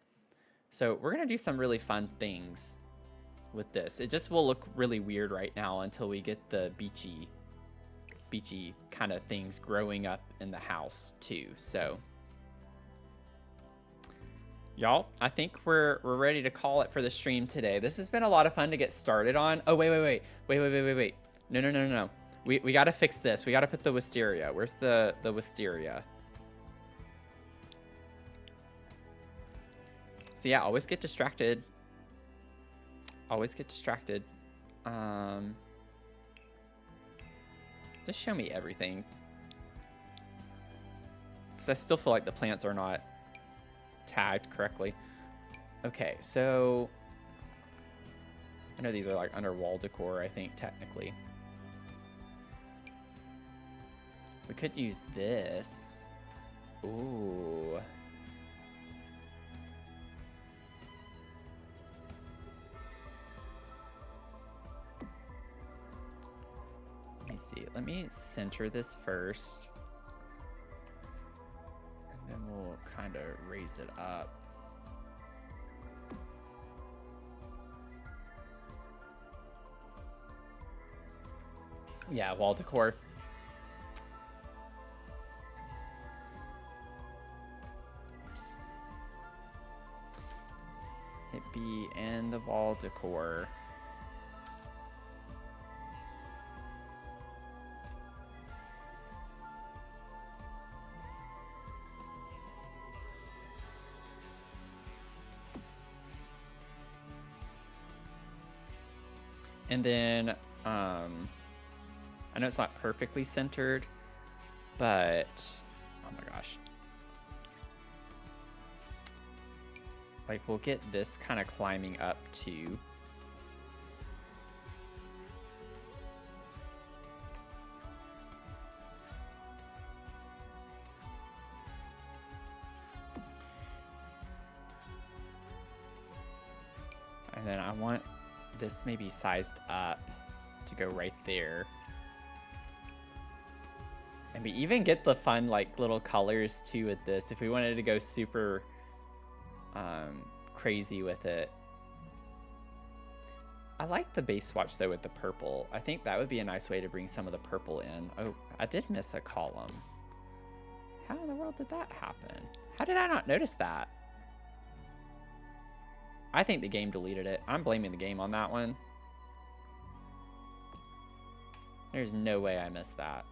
So we're going to do some really fun things with this. It just will look really weird right now until we get the beachy kind of things growing up in the house too. So y'all, I think we're ready to call it for the stream today. This has been a lot of fun to get started on. Oh, wait. No. We got to fix this. We got to put the wisteria. Where's the wisteria? So yeah, always get distracted. Just show me everything. Because I still feel like the plants are not tagged correctly. Okay, so I know these are like under wall decor, I think, technically. We could use this. Ooh. Let me see. Let me center this first. And then we'll kind of raise it up. Yeah, wall decor. Oops. It be in the wall decor. And then, I know it's not perfectly centered, but, oh my gosh. Like, we'll get this kind of climbing up too. And then I want this maybe sized up to go right there. And we even get the fun, like, little colors, too, with this. If we wanted to go super crazy with it. I like the base swatch, though, with the purple. I think that would be a nice way to bring some of the purple in. Oh, I did miss a column. How in the world did that happen? How did I not notice that? I think the game deleted it. I'm blaming the game on that one. There's no way I missed that.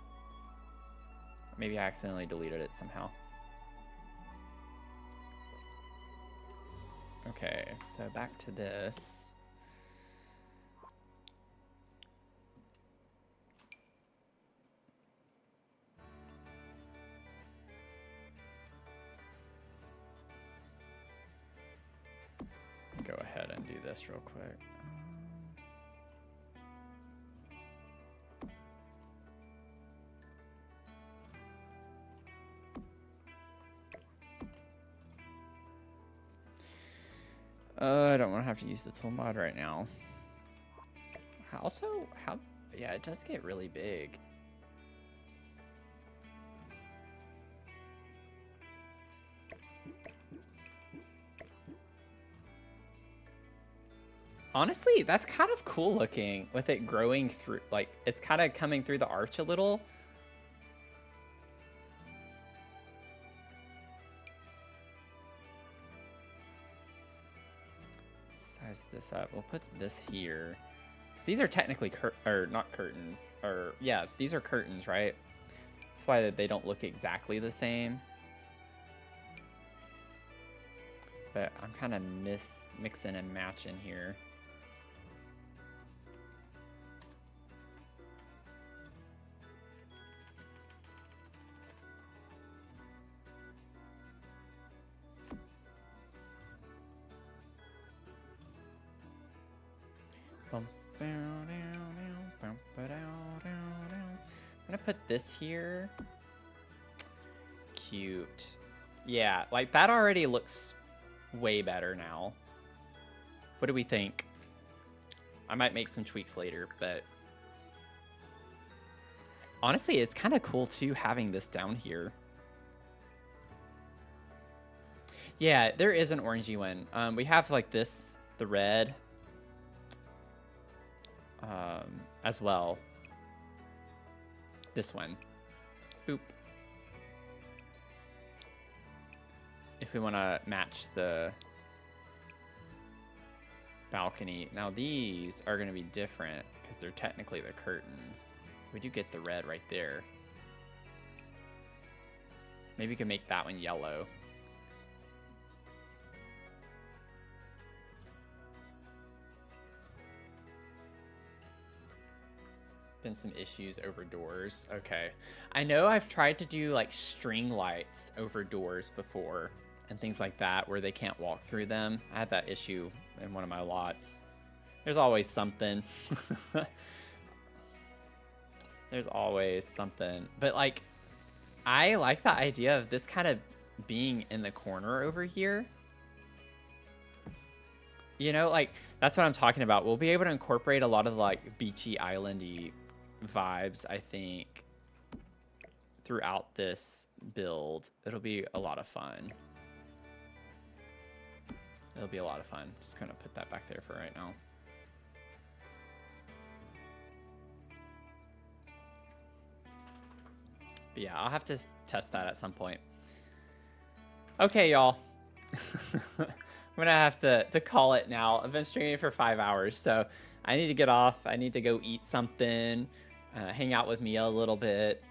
Maybe I accidentally deleted it somehow. Okay, so back to this. Go ahead and do this real quick. I don't want to have to use the tool mod right now. Also, yeah, it does get really big. Honestly, that's kind of cool looking with it growing through, like, it's kind of coming through the arch a little. Size this up. We'll put this here. So these are technically not curtains, or yeah, these are curtains, right? That's why they don't look exactly the same. But I'm kind of mixing and matching here. I'm gonna put this here. Cute. Yeah, like that already looks way better now. What do we think? I might make some tweaks later, but honestly, it's kind of cool too having this down here. Yeah, there is an orangey one. We have like this, the red, as well. This one. Boop. If we want to match the balcony. Now these are going to be different because they're technically the curtains. We do get the red right there. Maybe we can make that one yellow. Been some issues over doors. Okay. I know I've tried to do like string lights over doors before and things like that where they can't walk through them. I had that issue in one of my lots. There's always something. There's always something. But like, I like the idea of this kind of being in the corner over here. You know, like, that's what I'm talking about. We'll be able to incorporate a lot of like beachy islandy vibes, I think, throughout this build. It'll be a lot of fun. It'll be a lot of fun. Just gonna put that back there for right now. But yeah, I'll have to test that at some point. Okay, y'all. I'm gonna have to call it now. I've been streaming for 5 hours, so I need to get off. I need to go eat something, hang out with Mia a little bit.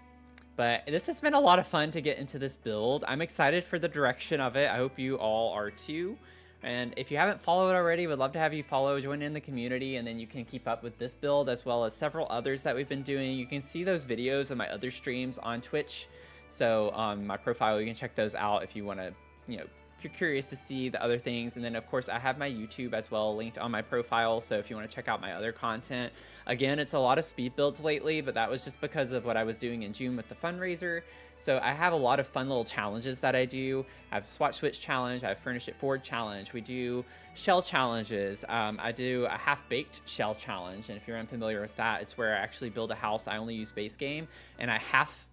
But this has been a lot of fun to get into this build. I'm excited for the direction of it. I hope you all are too. And if you haven't followed already, would love to have you follow, join in the community, and then you can keep up with this build as well as several others that we've been doing. You can see those videos of my other streams on Twitch. So on my profile, you can check those out if you want to, you know, if you're curious to see the other things. And then of course I have my YouTube as well linked on my profile, so if you want to check out my other content. Again, it's a lot of speed builds lately, but that was just because of what I was doing in June with the fundraiser. So I have a lot of fun little challenges that I do. I have Swatch Switch challenge, I have Furnish It Forward challenge, we do shell challenges. I do a half-baked shell challenge, and if you're unfamiliar with that, it's where I actually build a house. I only use base game, and I half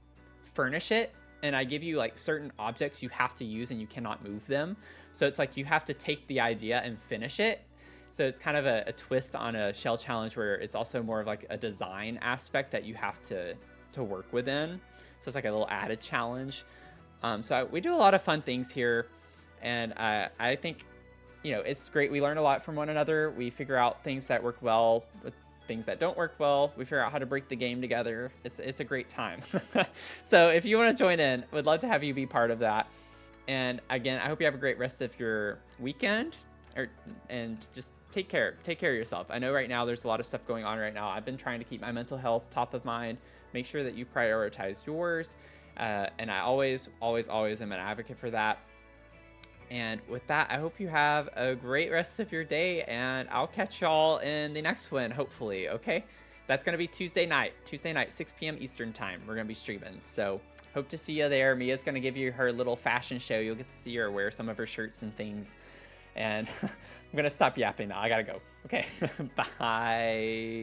furnish it, and I give you like certain objects you have to use and you cannot move them. So it's like you have to take the idea and finish it. So it's kind of a twist on a shell challenge where it's also more of like a design aspect that you have to work within. So it's like a little added challenge. So we do a lot of fun things here, and I think, you know, it's great. We learn a lot from one another. We figure out things that work well with things that don't work well. We figure out how to break the game together. It's a great time. So if you want to join in, would love to have you be part of that. And again, I hope you have a great rest of your weekend, and just take care of yourself. I know right now there's a lot of stuff going on right now. I've been trying to keep my mental health top of mind, make sure that you prioritize yours. And I always am an advocate for that. And with that, I hope you have a great rest of your day, and I'll catch y'all in the next one, hopefully, okay? That's going to be Tuesday night, 6 p.m. Eastern time. We're going to be streaming, so hope to see you there. Mia's going to give you her little fashion show. You'll get to see her wear some of her shirts and things. And I'm going to stop yapping now. I got to go. Okay, bye.